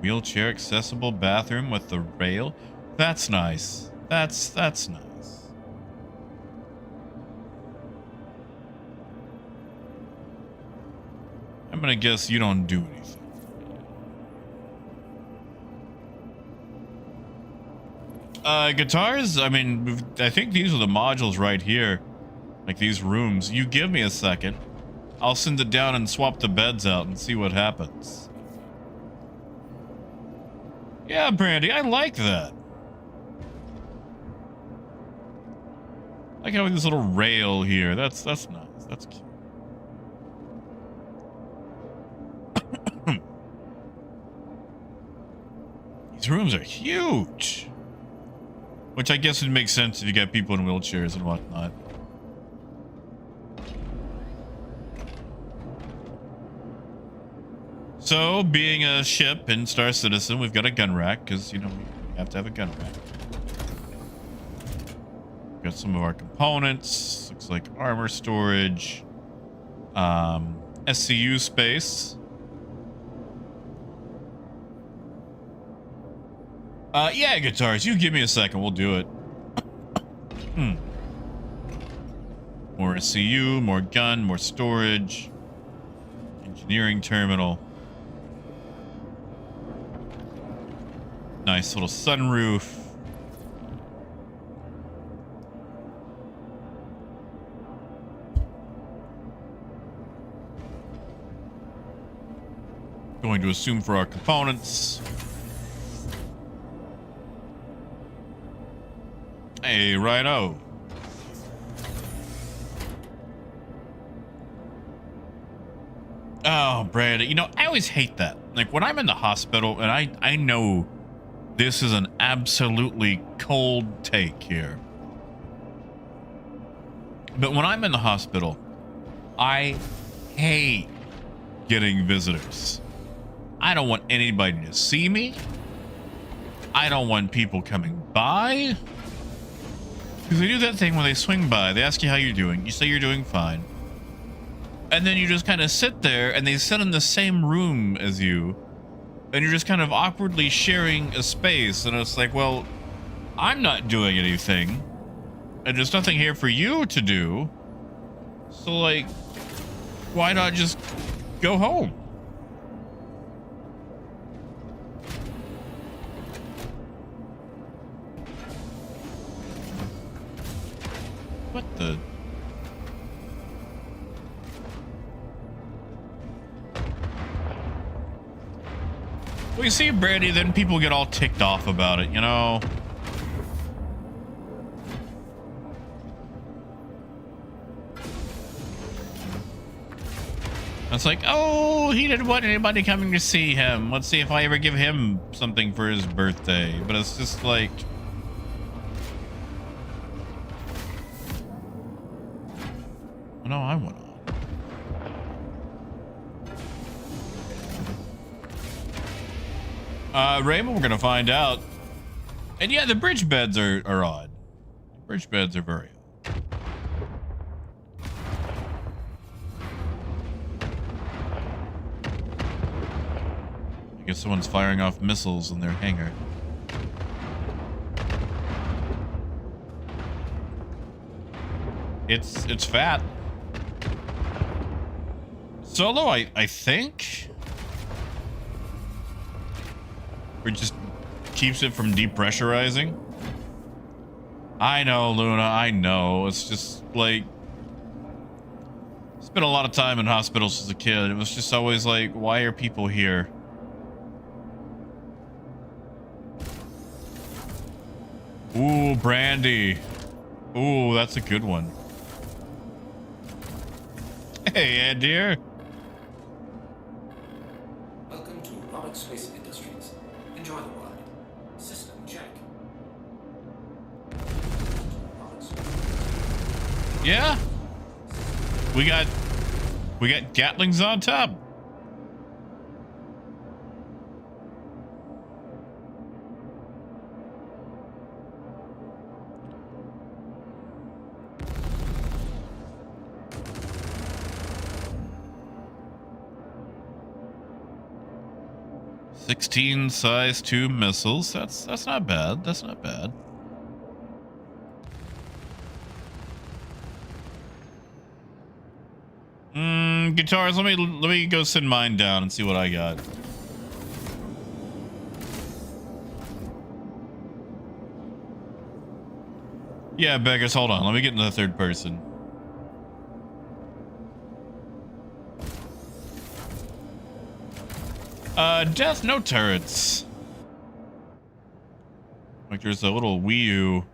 Wheelchair accessible bathroom with the rail. That's nice. That's nice. I'm gonna guess you don't do anything. Guitars? I mean, I think these are the modules right here. Like these rooms. You give me a second. I'll send it down and swap the beds out and see what happens. Yeah, Brandy, I like that. I like having this little rail here. That's nice. That's cute. These rooms are huge. Which I guess would make sense if you got people in wheelchairs and whatnot. So, being a ship and Star Citizen, we've got a gun rack, because, you know, we have to have a gun rack. Got some of our components. Looks like armor storage. SCU space. Yeah, guitars. You give me a second. We'll do it. More SCU, more gun, more storage. Engineering terminal. Nice little sunroof. Going to assume for our components. Hey, righto. Oh, Brad, you know, I always hate that. Like, when I'm in the hospital, and I know this is an absolutely cold take here. But when I'm in the hospital, I hate getting visitors. I don't want anybody to see me. I don't want people coming by. Because they do that thing when they swing by. They ask you how you're doing. You say you're doing fine. And then you just kind of sit there, and they sit in the same room as you. And you're just kind of awkwardly sharing a space. And it's like, well, I'm not doing anything. And there's nothing here for you to do. So, like, why not just go home? What the? Well, you see, Brandy, then people get all ticked off about it, you know? It's like, oh, he didn't want anybody coming to see him. Let's see if I ever give him something for his birthday. But it's just like... No, I went on. Raymond, we're gonna find out. And yeah, the bridge beds are odd. The bridge beds are very odd. I guess someone's firing off missiles in their hangar. It's fat. Solo, I think? Or just keeps it from depressurizing? I know, Luna, I know. It's just like... Spent a lot of time in hospitals as a kid. It was just always like, why are people here? Ooh, Brandy. Ooh, that's a good one. Hey, Ed dear. Welcome to Robert Space Industries. Enjoy the ride. System check. Yeah. We got Gatlings on top. 16 size 2 missiles. That's not bad. That's not bad. Guitars, let me go send mine down and see what I got. Yeah, beggars, hold on. Let me get into the third person. Death, no turrets. Like there's a little Wii U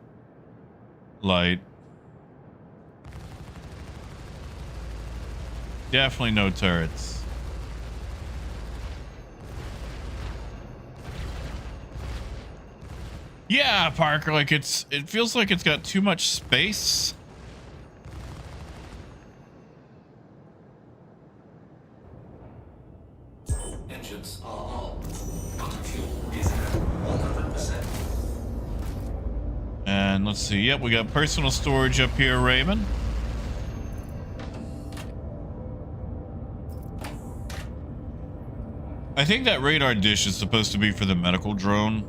light. Definitely no turrets. Yeah, Parker, like it feels like it's got too much space. Engines are on. Motor fuel is at 100%. And let's see. Yep, we got personal storage up here, Raymond. I think that radar dish is supposed to be for the medical drone.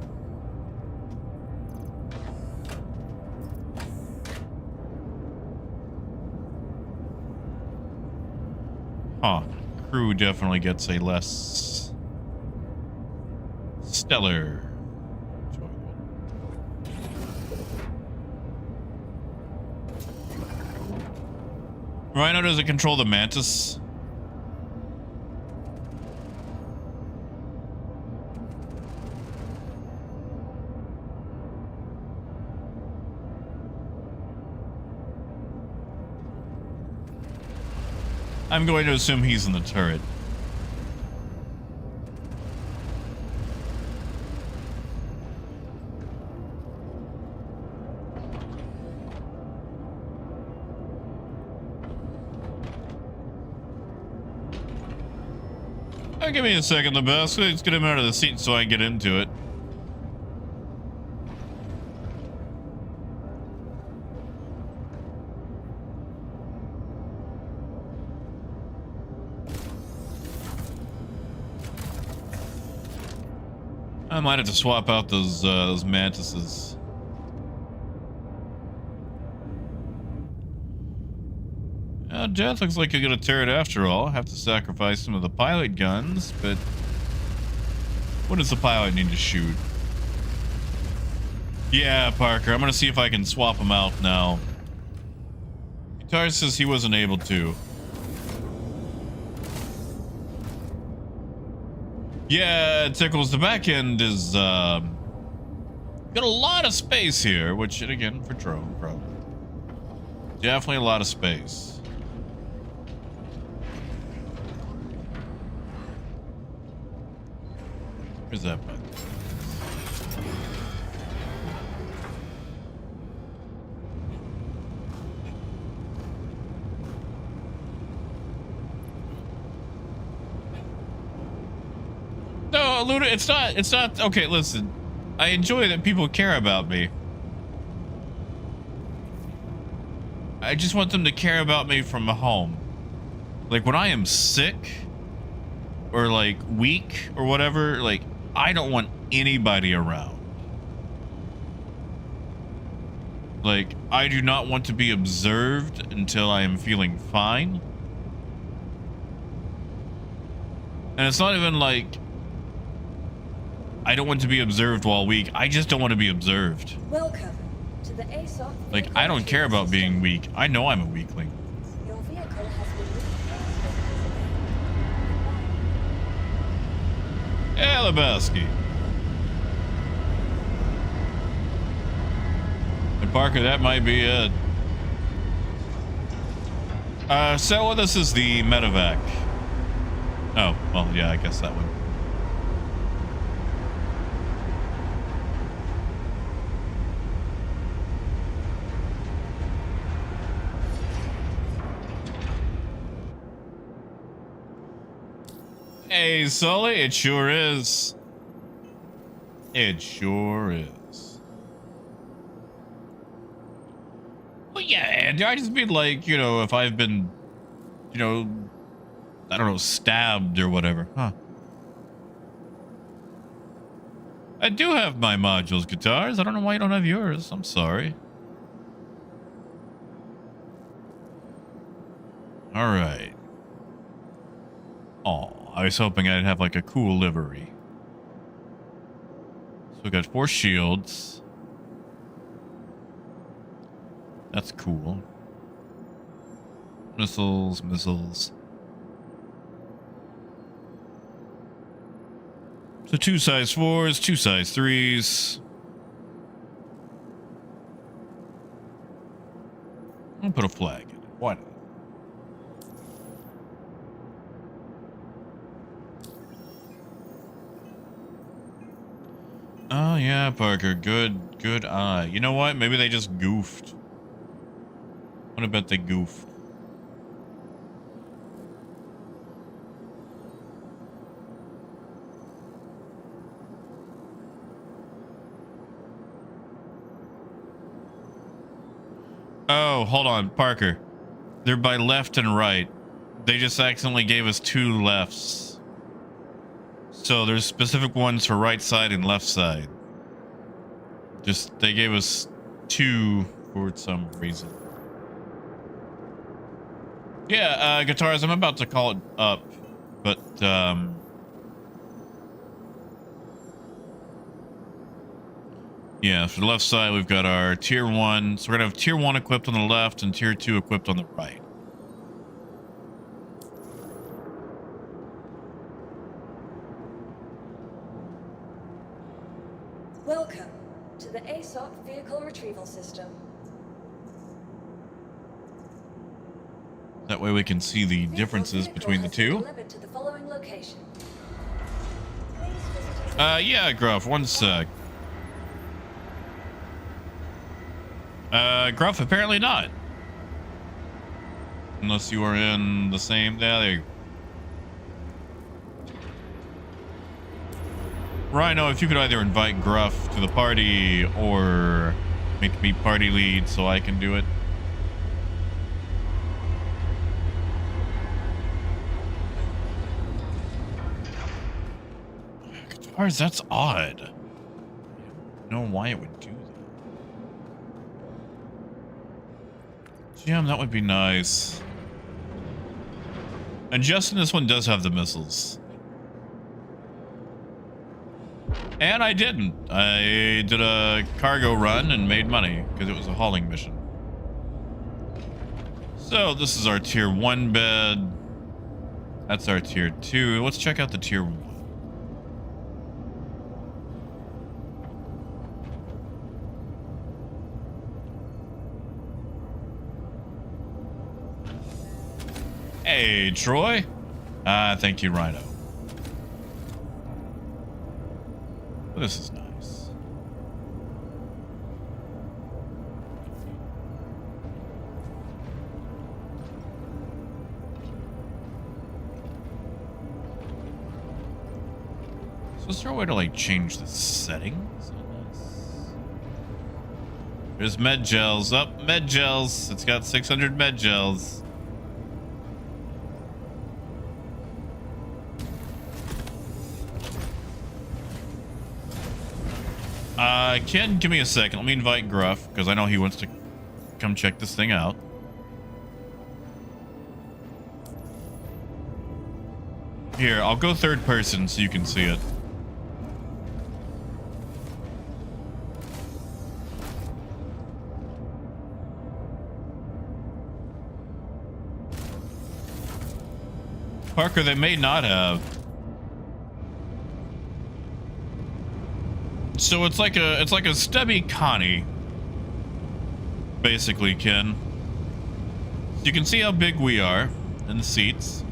Huh. Crew definitely gets a less stellar. Rhino, does it control the Mantis? I'm going to assume he's in the turret. Give me a second, the best. Let's get him out of the seat so I can get into it. I might have to swap out those mantises. Death looks like you're gonna tear it after all. Have to sacrifice some of the pilot guns, but what does the pilot need to shoot? Yeah, Parker, I'm gonna see if I can swap them out now. Guitar says he wasn't able to. Yeah, it tickles. The back end is got a lot of space here, which again for drone probably. Definitely a lot of space. Where's that button? No, Luna, it's not, okay, listen. I enjoy that people care about me. I just want them to care about me from home. Like, when I am sick, or, like, weak, or whatever, like, I don't want anybody around. Like, I do not want to be observed until I am feeling fine. And it's not even like I don't want to be observed while weak. I just don't want to be observed. Welcome to the ASOC. Like, I don't care about being weak. I know I'm a weakling. Your vehicle has been Yeah, Lebowski. And Parker, that might be it. So this is the medevac. Oh, well, yeah, I guess that one. Hey, Sully, it sure is. It sure is. Well, yeah, and I just mean like, you know, if I've been, you know, I don't know, stabbed or whatever. Huh. I do have my modules, guitars. I don't know why you don't have yours. I'm sorry. All right. Oh, I was hoping I'd have like a cool livery. So we got 4 shields. That's cool. Missiles, missiles. So 2 size 4s, 2 size 3s. I'll put a flag in it. Why not? Oh yeah, Parker. Good eye. You know what? Maybe they just goofed. I'm gonna bet they goofed. Oh, hold on, Parker. They're by left and right. They just accidentally gave us 2 lefts. So there's specific ones for right side and left side. Just, they gave us 2 for some reason. Yeah, guitars, I'm about to call it up, but, yeah, for the left side, we've got our tier 1. So we're gonna have tier 1 equipped on the left and tier 2 equipped on the right. Welcome to the ASOC Vehicle Retrieval System. That way we can see the differences between the two. Delivered to the following location. Please visit Yeah, Gruff, one sec. Gruff, apparently not. Unless you are in the same... Yeah, there you go. Rhino, if you could either invite Gruff to the party or make me party lead so I can do it. Guitars, that's odd. I don't know why it would do that. Jim, that would be nice. And Justin, this one does have the missiles. And I didn't. I did a cargo run and made money because it was a hauling mission. So this is our tier 1 bed. That's our tier 2. Let's check out the tier 1. Hey, Troy. Thank you, Rhino. This is nice. So is there a way to like change the settings on this? There's med gels. Up, med gels. It's got 600 med gels. Ken, give me a second. Let me invite Gruff, because I know he wants to come check this thing out. Here, I'll go third person so you can see it. Parker, they may not have. So it's like a stubby Connie, basically, Ken. You can see how big we are in the seats.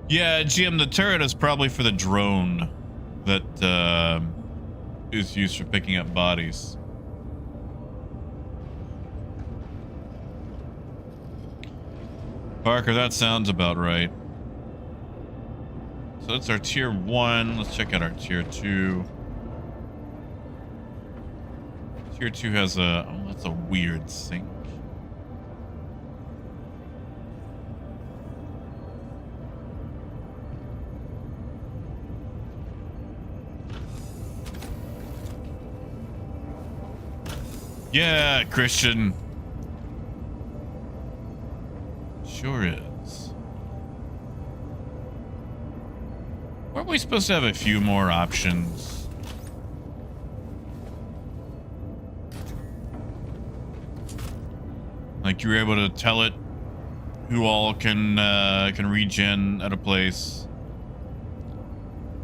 Yeah, Jim, the turret is probably for the drone that is used for picking up bodies. Parker, that sounds about right. So that's our tier 1. Let's check out our tier 2. Tier 2 has a... Oh, that's a weird sink. Yeah, Christian. Sure is. Weren't we supposed to have a few more options? Like you were able to tell it who all can regen at a place,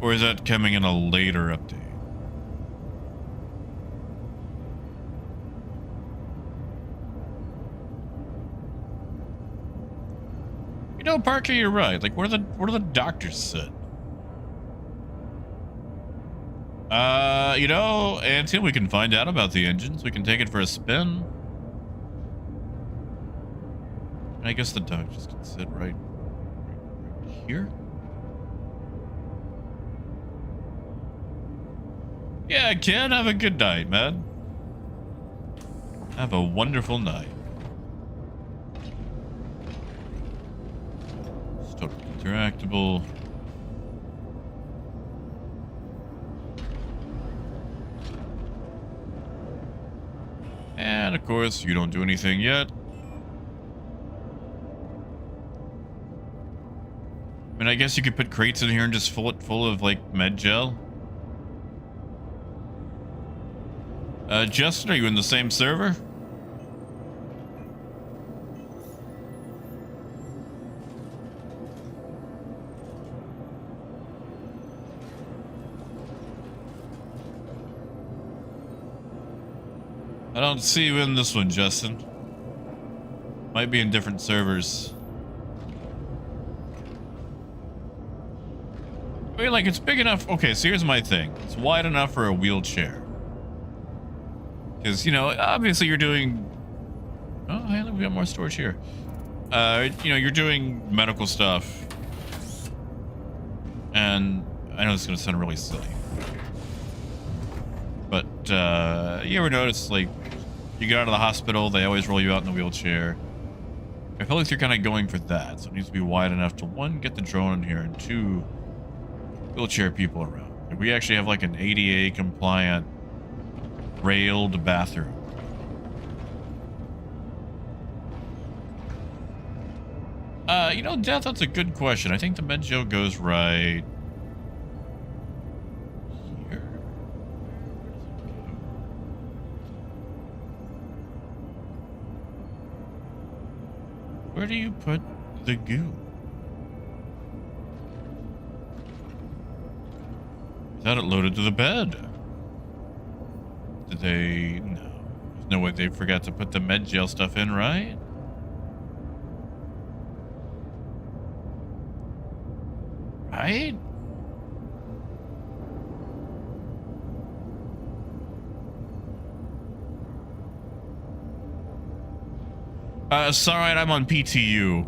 or is that coming in a later update? You know, Parker, you're right. Like, where do the doctors sit? You know, until we can find out about the engines, we can take it for a spin. I guess the doctors can sit right here. Yeah, Ken, have a good night, man. Have a wonderful night. Still interactable. And of course, you don't do anything yet. I mean, I guess you could put crates in here and just fill it full of, like, med gel. Justin, are you in the same server? I don't see you in this one, Justin. Might be in different servers. I mean, like, it's big enough. Okay, so here's my thing. It's wide enough for a wheelchair. Because, you know, obviously you're doing... Oh, hey, look, we got more storage here. You know, you're doing medical stuff. And I know this is going to sound really silly. But, you ever notice, like, you get out of the hospital, they always roll you out in the wheelchair. I feel like you're kind of going for that. So it needs to be wide enough to, 1, get the drone in here, and 2, wheelchair people around. And we actually have, like, an ADA compliant railed bathroom. You know, Death, that's a good question. I think the med gel goes right here. Where do you put the goo? I thought it loaded to the bed. Did they? No. There's no way they forgot to put the med gel stuff in, right? Right? Sorry, I'm on PTU,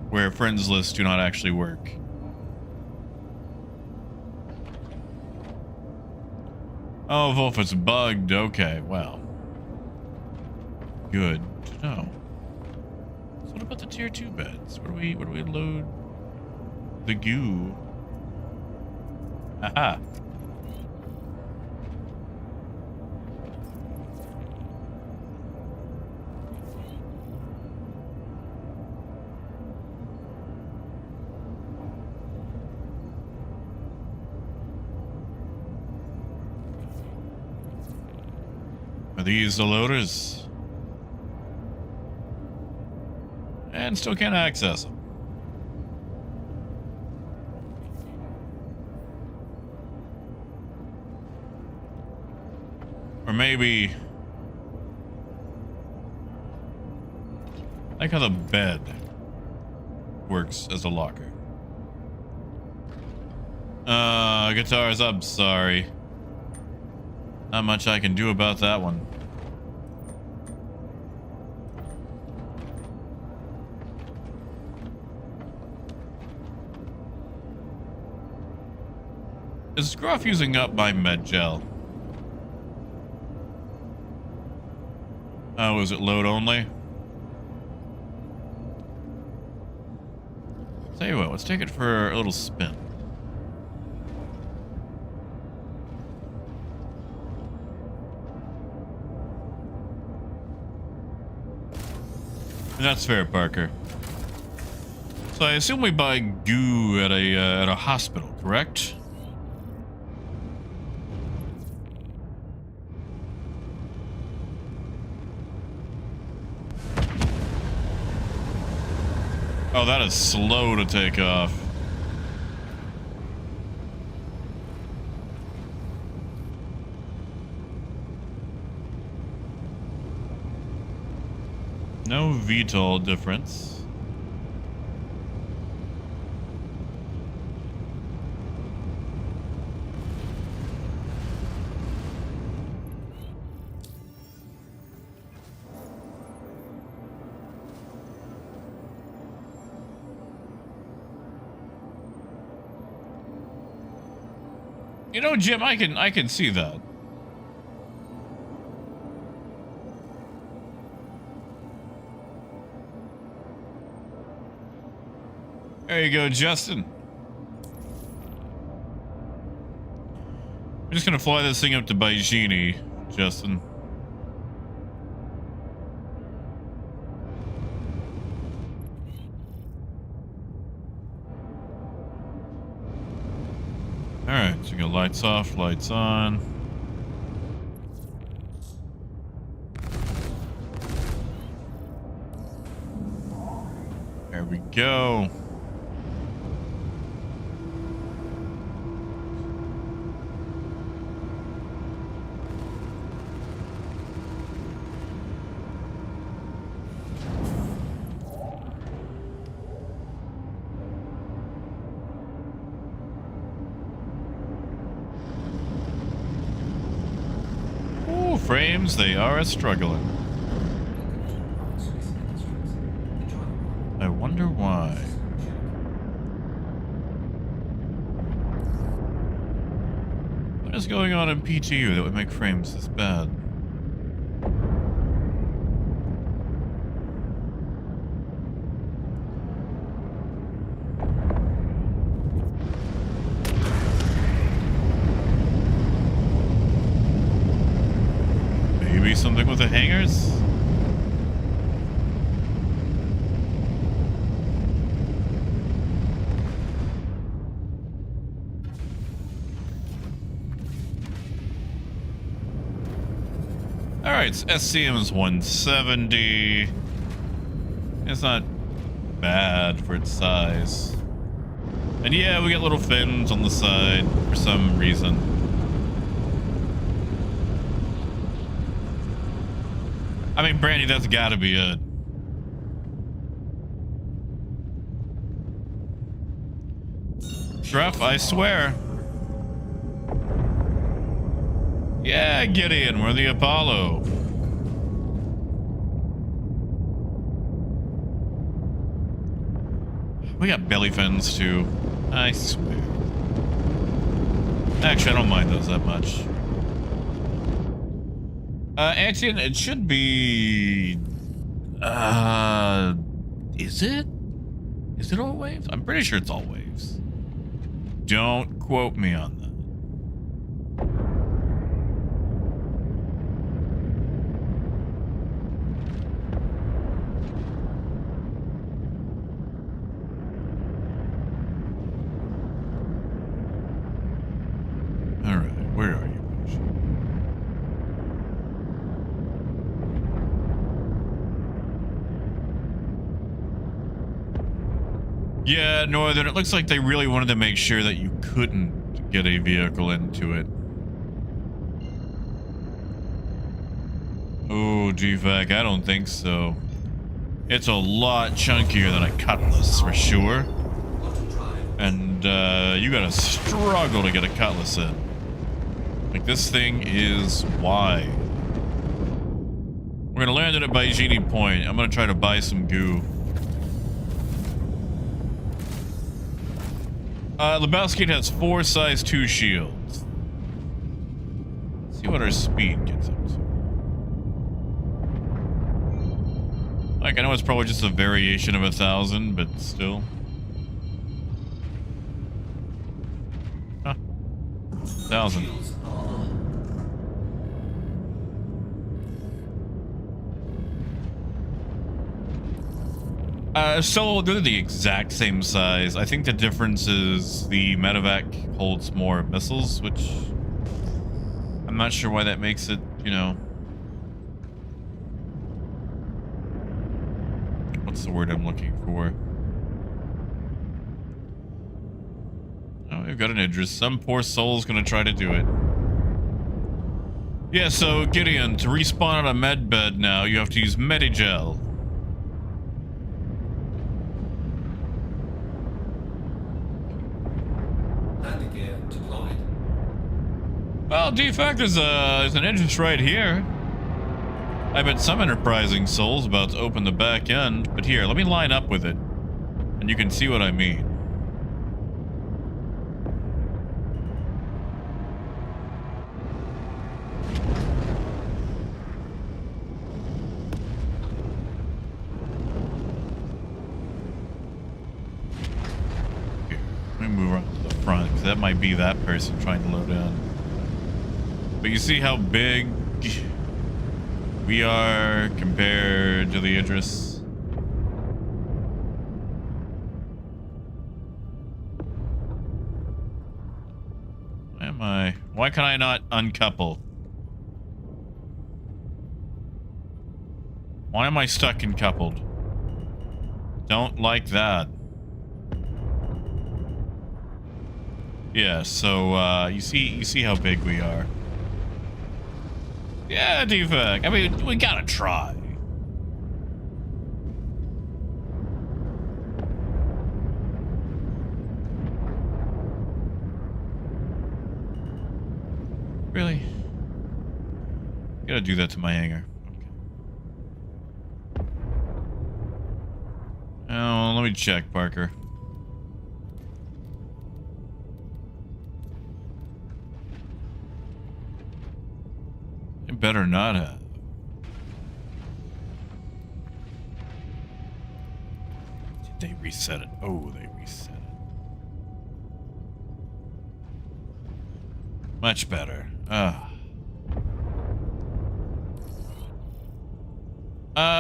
where friends lists do not actually work. Oh, Wolf, it's bugged. Okay, well. Good to know. So what about the tier 2 beds? Where do we load the goo? Aha. Are these the loaders? And still can't access them. Or maybe... I like how the bed works as a locker. Guitars, I'm sorry. Not much I can do about that one. Is Gruff using up my med gel? Oh, is it load only? Tell you what, let's take it for a little spin. That's fair, Parker. So I assume we buy goo at a hospital, correct? Oh, that is slow to take off. No VTOL difference. You know, Jim, I can see that. There you go, Justin. I'm just gonna fly this thing up to Baijini, Justin. Alright, so we got lights off, lights on. There we go. Frames, they are a-struggling. I wonder why. What is going on in PTU that would make frames this bad? Something with the hangars? Alright, so SCM's 170. It's not bad for its size. And yeah, we get little fins on the side for some reason. I mean, Brandy, that's gotta be it. Gruff, I swear. Yeah, Gideon, we're the Apollo. We got belly fins too. I swear. Actually, I don't mind those that much. Antian, it should be... Is it? Is it all waves? I'm pretty sure it's all waves. Don't quote me on that. Alright, where are you? Yeah, Northern, it looks like they really wanted to make sure that you couldn't get a vehicle into it. Oh, GVAC, I don't think so. It's a lot chunkier than a Cutlass, for sure. And, you gotta struggle to get a Cutlass in. Like, this thing is wide. We're gonna land it at Baijini Point. I'm gonna try to buy some goo. Lebowski has 4 size 2 shields. Let's see what our speed gets up to. Like, I know it's probably just a variation of 1,000, but still. Huh. 1,000. Shields are So they're the exact same size. I think the difference is the medevac holds more missiles, which I'm not sure why that makes it, you know. What's the word I'm looking for? Oh, we've got an Idris. Some poor soul's gonna try to do it. Yeah, so Gideon, to respawn on a med bed now, you have to use Medigel. landing gear deployed. Well, defect, there's an Idris right here. I bet some enterprising soul's about to open the back end, but here, let me line up with it, and you can see what I mean. Here, let me move around to the front, because that might be that person trying to load in. But you see how big we are compared to the Idris. Why can I not uncouple? Why am I stuck in coupled? Don't like that. Yeah, so you see how big we are. Yeah, defect. I mean, we gotta try. Really? Gotta do that to my hangar. Okay. Oh, let me check, Parker. It better not have. Did they reset it? Oh, they reset it. Much better.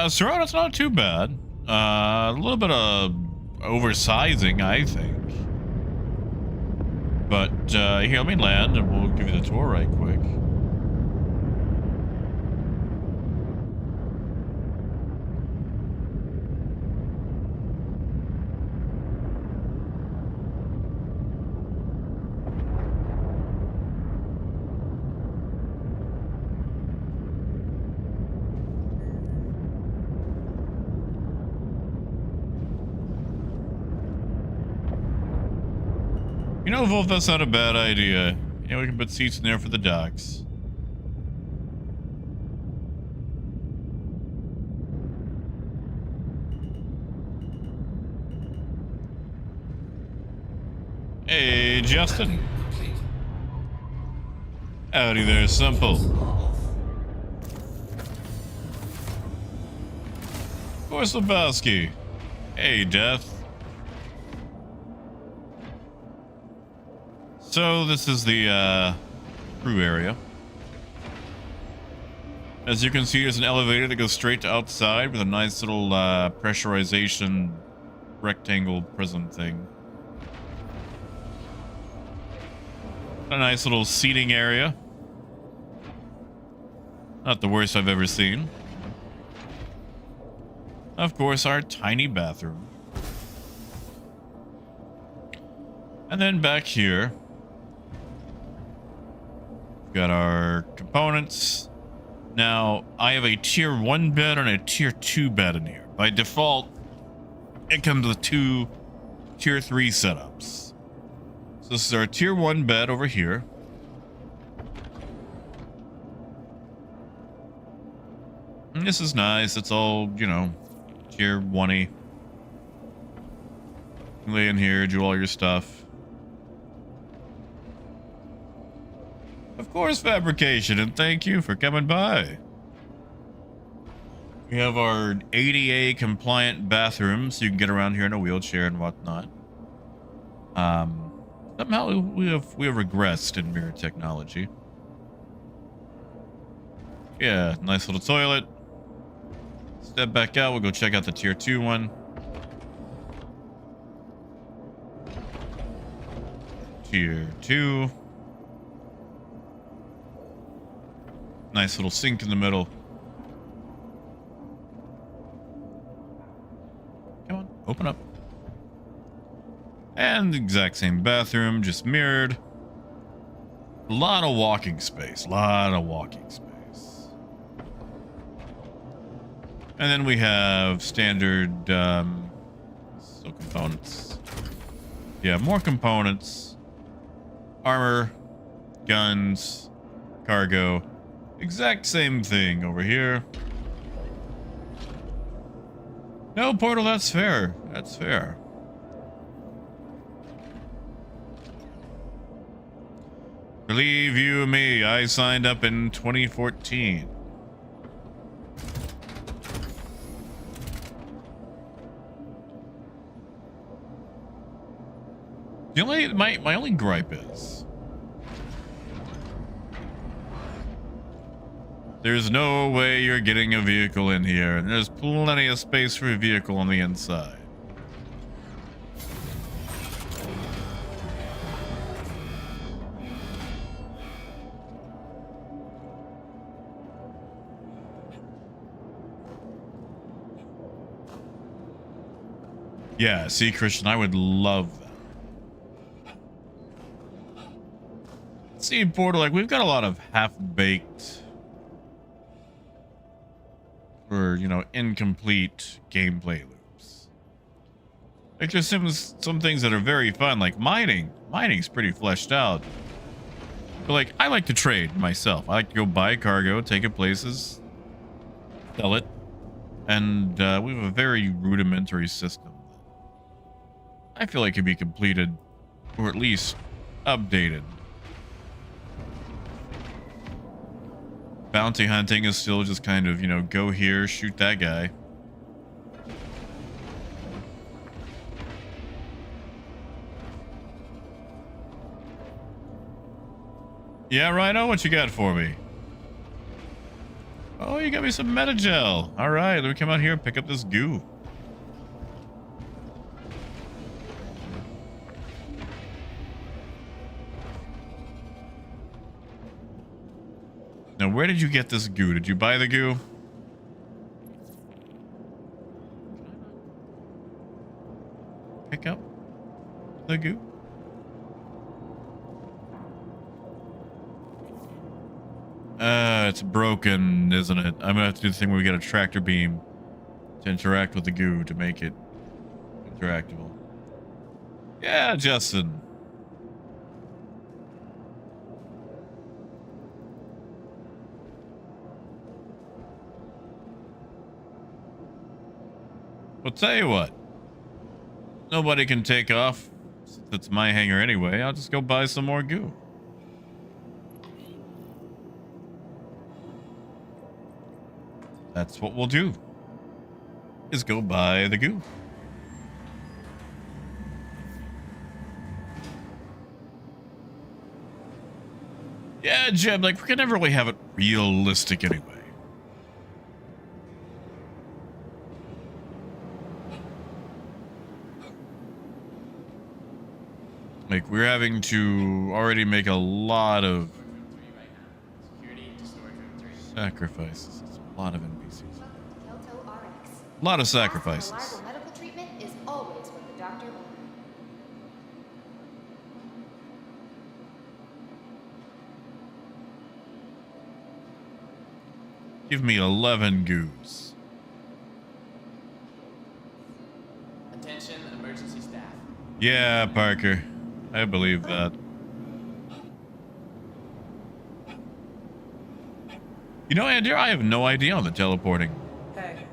So that's not too bad. A little bit of oversizing, I think. But here, let me land and we'll give you the tour right quick. You know, Wolf, that's not a bad idea. Yeah, we can put seats in there for the docks. Hey, Justin. Complete. Howdy there, Simple. Of course, Lebowski. Hey, Death. So this is the crew area. As you can see, there's an elevator that goes straight to outside with a nice little pressurization rectangle prism thing. A nice little seating area. Not the worst I've ever seen. Of course, our tiny bathroom. And then back here, we've got our components. Now, I have a tier 1 bed and a tier 2 bed in here. By default, it comes with 2 tier 3 setups. So this is our tier 1 bed over here. And this is nice. It's all, you know, tier 1-y. Lay in here, do all your stuff. Of course, fabrication, and thank you for coming by. We have our ADA compliant bathroom, so you can get around here in a wheelchair and whatnot. Somehow we have regressed in mirror technology. Yeah, nice little toilet. Step back out. We'll go check out the tier 2 one. Tier 2. Nice little sink in the middle. Come on, open up. And the exact same bathroom, just mirrored. A lot of walking space. And then we have standard still components. Yeah, more components. Armor, guns, cargo. Exact same thing over here. No, Portal, that's fair. That's fair. Believe you me, I signed up in 2014. The only my only gripe is there's no way you're getting a vehicle in here, and there's plenty of space for a vehicle on the inside. Yeah, see, Christian, I would love that. See, Portal, like, we've got a lot of half-baked or, you know, incomplete gameplay loops. Like, there's some things that are very fun, like mining. Mining's pretty fleshed out. But, like, I like to trade myself. I like to go buy cargo, take it places, sell it. And we have a very rudimentary system that I feel like could be completed, or at least updated. Bounty hunting is still just kind of, you know, go here, shoot that guy. Yeah, Rhino, what you got for me? Oh, you got me some Metagel. All right, let me come out here and pick up this goo. Now, where did you get this goo? Did you buy the goo? Pick up the goo? It's broken, isn't it? I'm gonna have to do the thing where we get a tractor beam to interact with the goo to make it interactable. Yeah, Justin. Well, tell you what. Nobody can take off since it's my hangar anyway. I'll just go buy some more goo. That's what we'll do. Is go buy the goo. Yeah, Jeb, like, we can never really have it realistic anyway. Like, we're having to already make a lot of sacrifices. It's a lot of NPCs. A lot of sacrifices. Reliable medical treatment is always what the doctor ordered. Give me 11 goos. Attention, emergency staff. Yeah, Parker. I believe that. You know, Andy, I have no idea on the teleporting. Hey.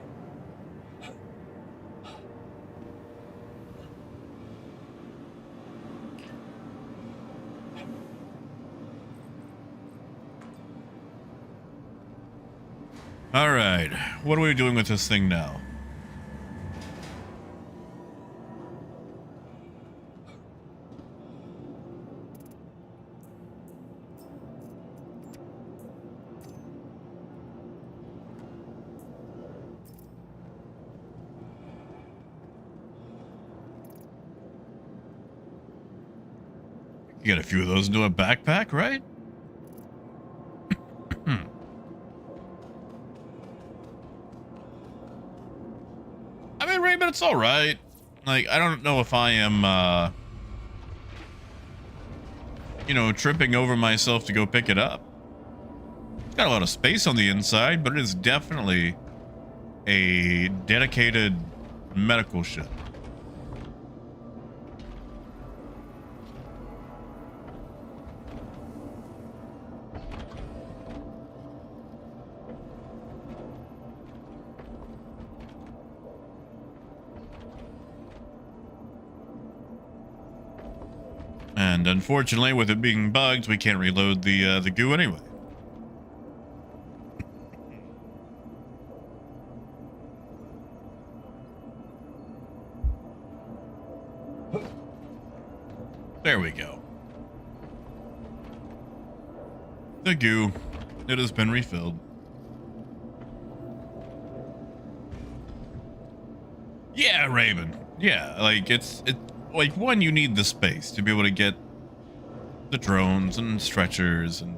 All right. What are we doing with this thing now? You get a few of those into a backpack, right? I mean, Raymond, it's all right. Like, I don't know if I am, you know, tripping over myself to go pick it up. It's got a lot of space on the inside, but it is definitely a dedicated medical ship. And unfortunately, with it being bugged, we can't reload the goo anyway. There we go. The goo. It has been refilled. Yeah, Raven. Yeah, like it's like, one, you need the space to be able to get the drones and stretchers and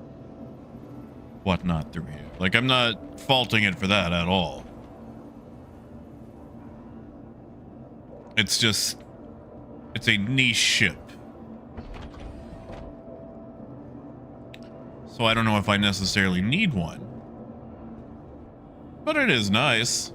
whatnot through here. Like, I'm not faulting it for that at all. It's just, it's a niche ship. So I don't know if I necessarily need one. But it is nice.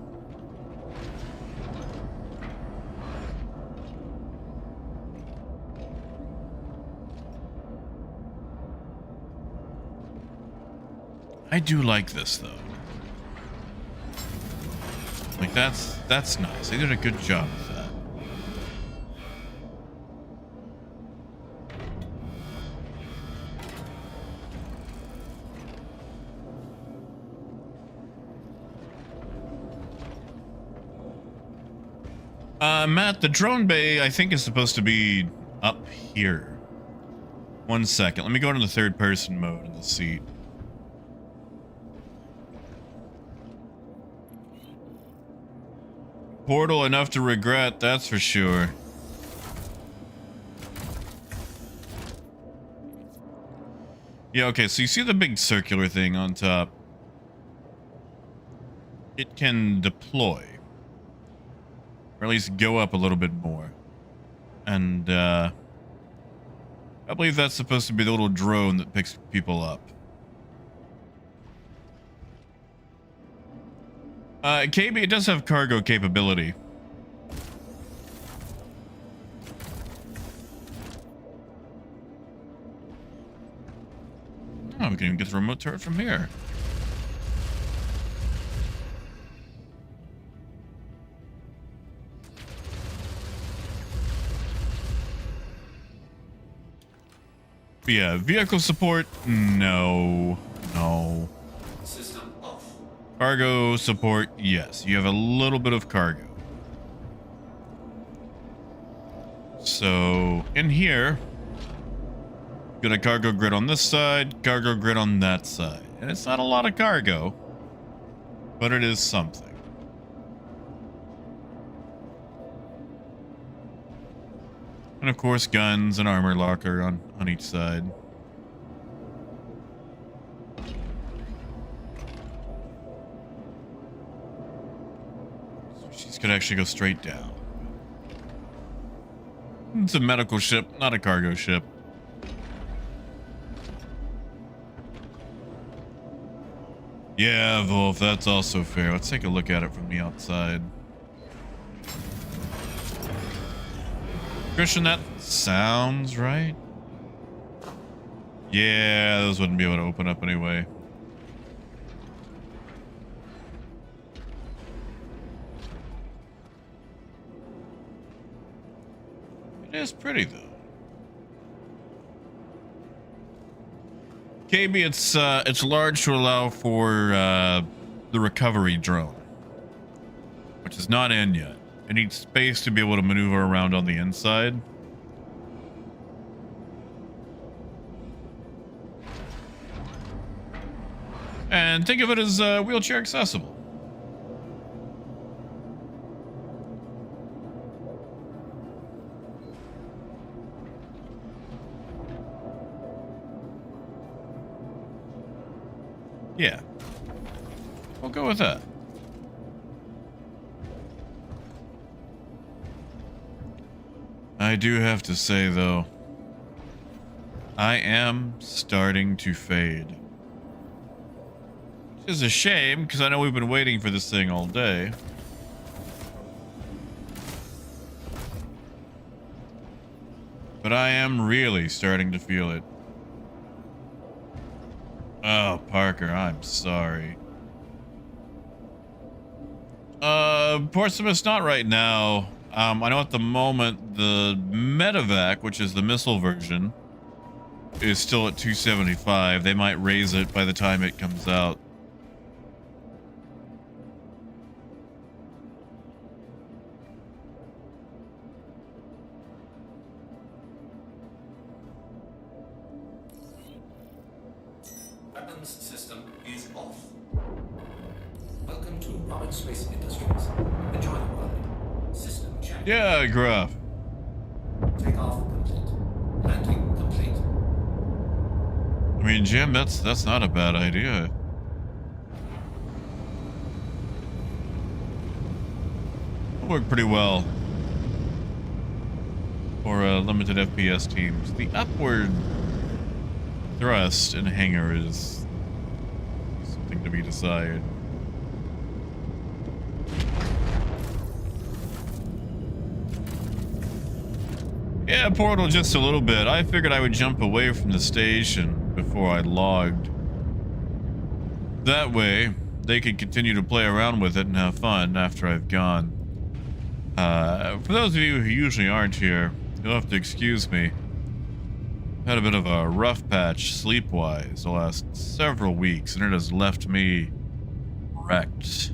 I do like this though. Like that's nice. They did a good job with that. Matt, the drone bay I think is supposed to be up here. 1 second. Let me go into the third person mode in the seat. Portal enough to regret, that's for sure. Yeah, okay, so you see the big circular thing on top? It can deploy. Or at least go up a little bit more. And, I believe that's supposed to be the little drone that picks people up. KB, it does have cargo capability. Oh, we can even get the remote turret from here. But yeah, vehicle support, no. System off. Cargo support, yes. You have a little bit of cargo. So, in here, got a cargo grid on this side, cargo grid on that side. And it's not a lot of cargo, but it is something. And of course, guns and armor locker on each side. So she's gonna actually go straight down. It's a medical ship, not a cargo ship. Yeah, Wolf, that's also fair. Let's take a look at it from the outside. Christian, that sounds right. Yeah, those wouldn't be able to open up anyway. It is pretty though. KB, it's large to allow for the recovery drone, which is not in yet. It needs space to be able to maneuver around on the inside. And think of it as wheelchair accessible. Yeah. We'll go with that. I do have to say, though, I am starting to fade. Which is a shame, because I know we've been waiting for this thing all day. But I am really starting to feel it. Oh, Parker, I'm sorry. Portsmouth's not right now. I know at the moment the medevac, which is the missile version, is still at 275. They might raise it by the time it comes out. Weapons system is off. Welcome to Roberts Space Industries. Enjoy the ride. System check. Yeah, Gruff. Takeoff complete. Landing complete. I mean, Jim, that's not a bad idea. It'll work pretty well for limited FPS teams. The upward thrust in hangar is something to be desired. Yeah, Portal just a little bit. I figured I would jump away from the station before I logged. That way, they could continue to play around with it and have fun after I've gone. For those of you who usually aren't here, you'll have to excuse me. I've had a bit of a rough patch sleep-wise the last several weeks, and it has left me wrecked.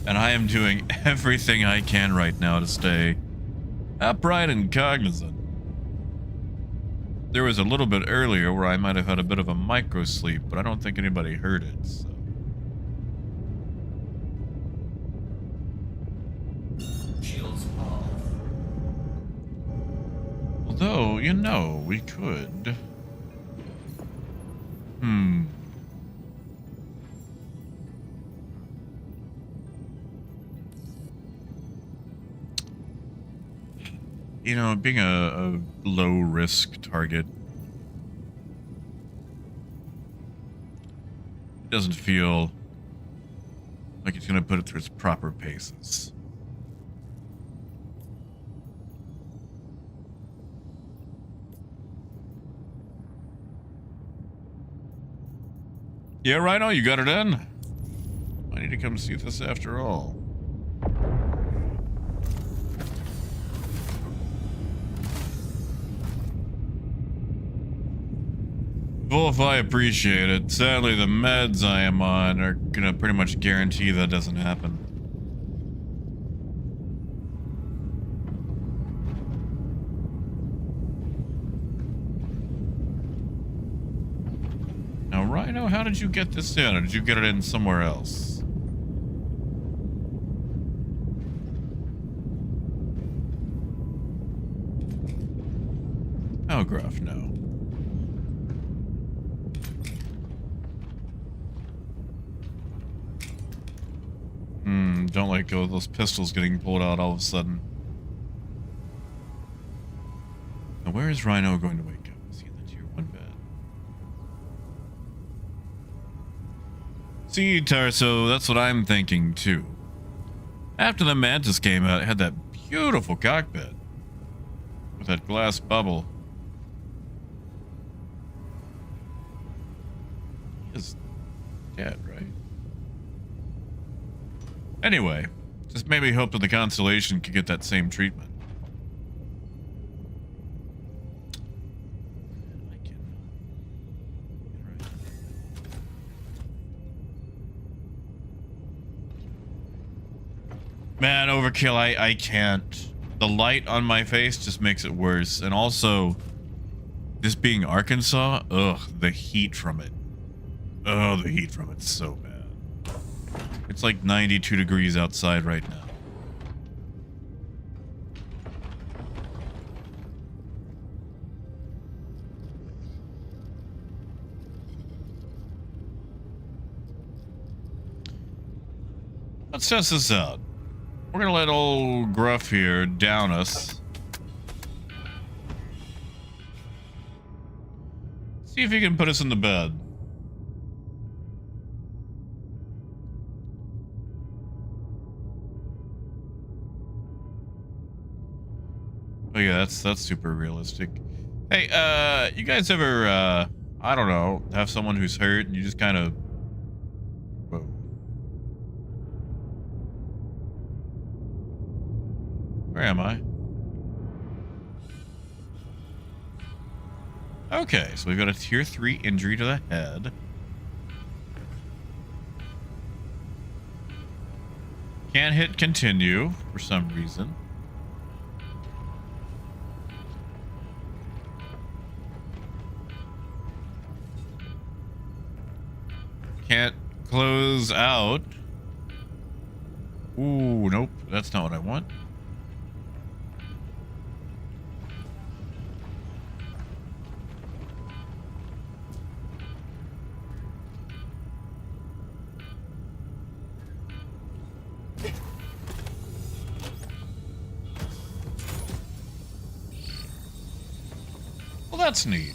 And I am doing everything I can right now to stay upright and cognizant. There was a little bit earlier where I might have had a bit of a micro sleep, but I don't think anybody heard it, so. Shields off. Although, you know, we could. You know, being a low-risk target, it doesn't feel like it's going to put it through its proper paces. Yeah, Rhino, you got it in? I need to come see this after all. Wolf, I appreciate it. Sadly, the meds I am on are gonna pretty much guarantee that doesn't happen. Now, Rhino, how did you get this in? Or did you get it in somewhere else? Oh, Gruff, no. Don't let go of those pistols getting pulled out all of a sudden. Now, where is Rhino going to wake up? Is he in the tier 1 bed? See, Tarso, that's what I'm thinking too. After the Mantis came out, it had that beautiful cockpit with that glass bubble. He is dead, right? Anyway, just maybe hope that the Constellation could get that same treatment. I can. Right. Man, overkill, I can't. The light on my face just makes it worse. And also, this being Arkansas, ugh, the heat from it. Oh, the heat from it's so bad. It's like 92 degrees outside right now. Let's test this out. We're gonna let old Gruff here down us. See if he can put us in the bed. Oh yeah, that's super realistic. Hey, you guys ever, I don't know, have someone who's hurt and you just kind of... Whoa. Where am I? Okay, so we've got a tier 3 injury to the head. Can't hit continue for some reason. Can't close out. Ooh, nope, that's not what I want. Well, that's neat.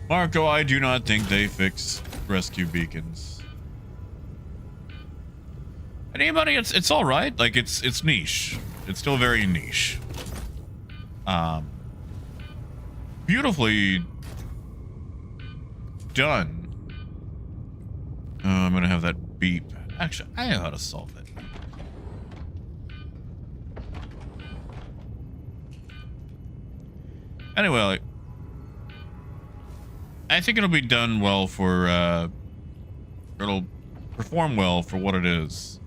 Marco, I do not think they fix rescue beacons. Anybody, it's all right. Like it's niche. It's still very niche. Beautifully done. I'm gonna have that beep. Actually, I know how to solve that. Anyway, I think it'll be done well for, it'll perform well for what it is.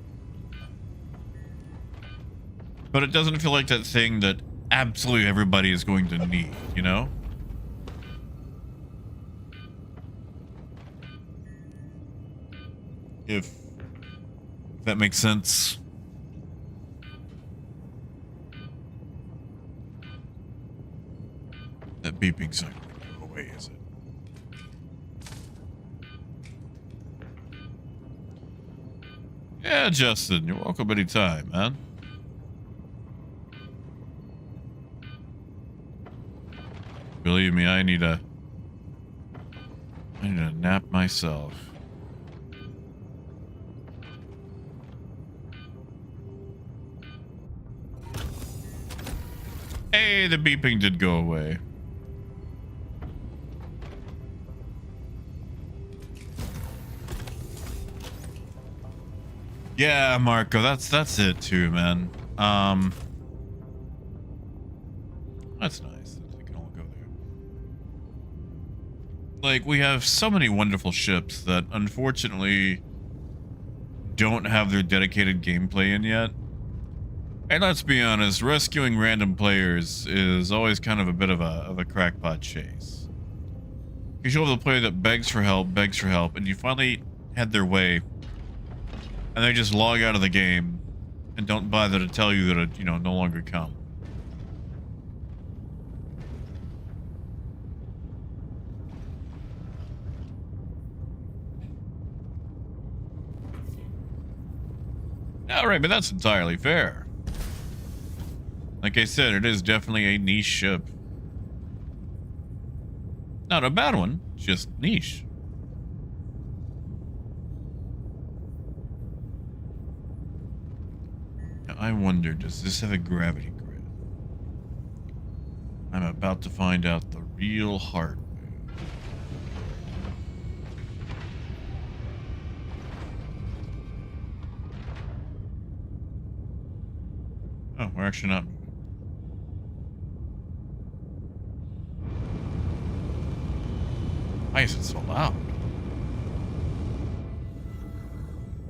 But it doesn't feel like that thing that absolutely everybody is going to need, you know? If that makes sense. That beeping's not going to go away, is it? Yeah, Justin, you're welcome anytime, man. Believe me, I need a nap myself. Hey, the beeping did go away. Yeah, Marco, that's it too, man. That's nice that they can all go there. Like, we have so many wonderful ships that unfortunately don't have their dedicated gameplay in yet. And let's be honest, rescuing random players is always kind of a bit of a crackpot chase. Because you'll have the player that begs for help, and you finally head their way, and they just log out of the game and don't bother to tell you that it, you know, no longer come. Alright, but that's entirely fair. Like I said, it is definitely a niche ship. Not a bad one, just niche. I wonder, does this have a gravity grid? I'm about to find out the real hard way. Oh, we're actually not moving. Why is it so loud?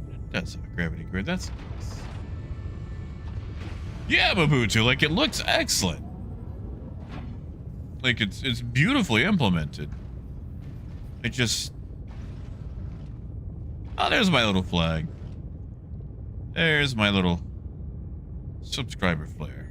What the does have a gravity grid. That's nice. Yeah, Mabutu, like it looks excellent. Like it's beautifully implemented. It just... Oh, there's my little flag. There's my little subscriber flare.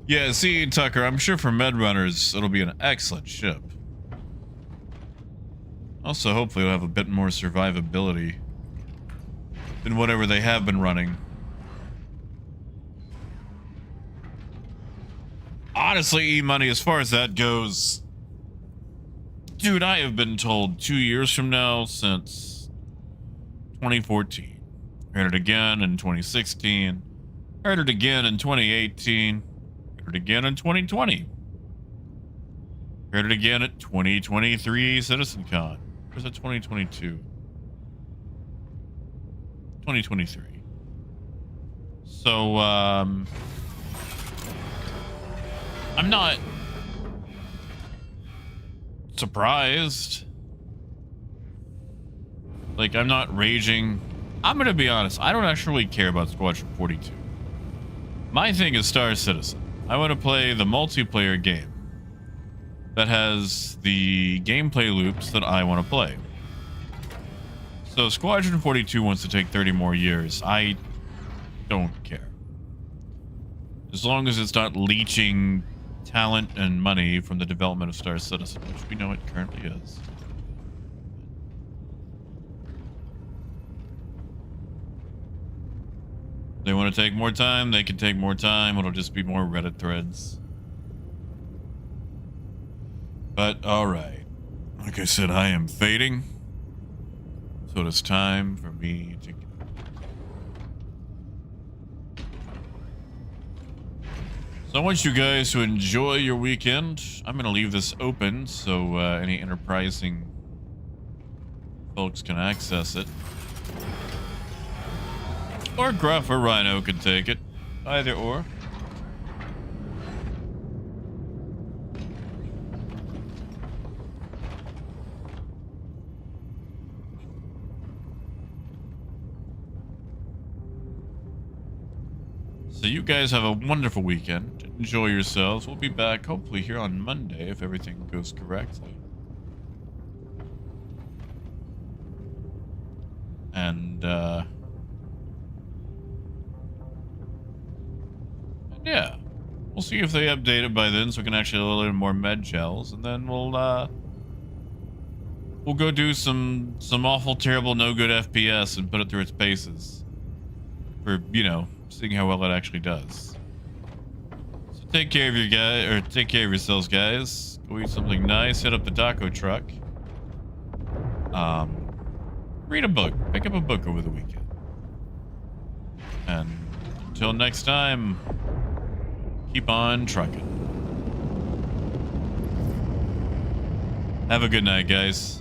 Yeah, see, Tucker, I'm sure for med runners, it'll be an excellent ship. Also, hopefully it'll have a bit more survivability than whatever they have been running. Honestly, E-Money, as far as that goes, dude, I have been told 2 years from now since 2014. Heard it again in 2016. Heard it again in 2018. Heard it again in 2020. Heard it again at 2023 CitizenCon. Or is it 2022? 2023. So, I'm not surprised. Like, I'm not raging. I'm gonna be honest, I don't actually care about Squadron 42. My thing is Star Citizen. I want to play the multiplayer game that has the gameplay loops that I want to play. So Squadron 42 wants to take 30 more years. I don't care. As long as it's not leeching talent and money from the development of Star Citizen, which we know it currently is. They want to take more time, they can take more time. It'll just be more Reddit threads. But alright. Like I said, I am fading. So it's time for me to... So I want you guys to enjoy your weekend. I'm going to leave this open so any enterprising folks can access it. Or Gruff or Rhino can take it. Either or. So you guys have a wonderful weekend. Enjoy yourselves. We'll be back hopefully here on Monday if everything goes correctly. And yeah, we'll see if they update it by then so we can actually load in more med gels, and then we'll go do some awful, terrible, no good FPS and put it through its paces for, you know, seeing how well it actually does. So take care of your guy, or take care of yourselves, guys. Go eat something nice. Hit up the taco truck. Read a book. Pick up a book over the weekend. And until next time, keep on trucking. Have a good night, guys.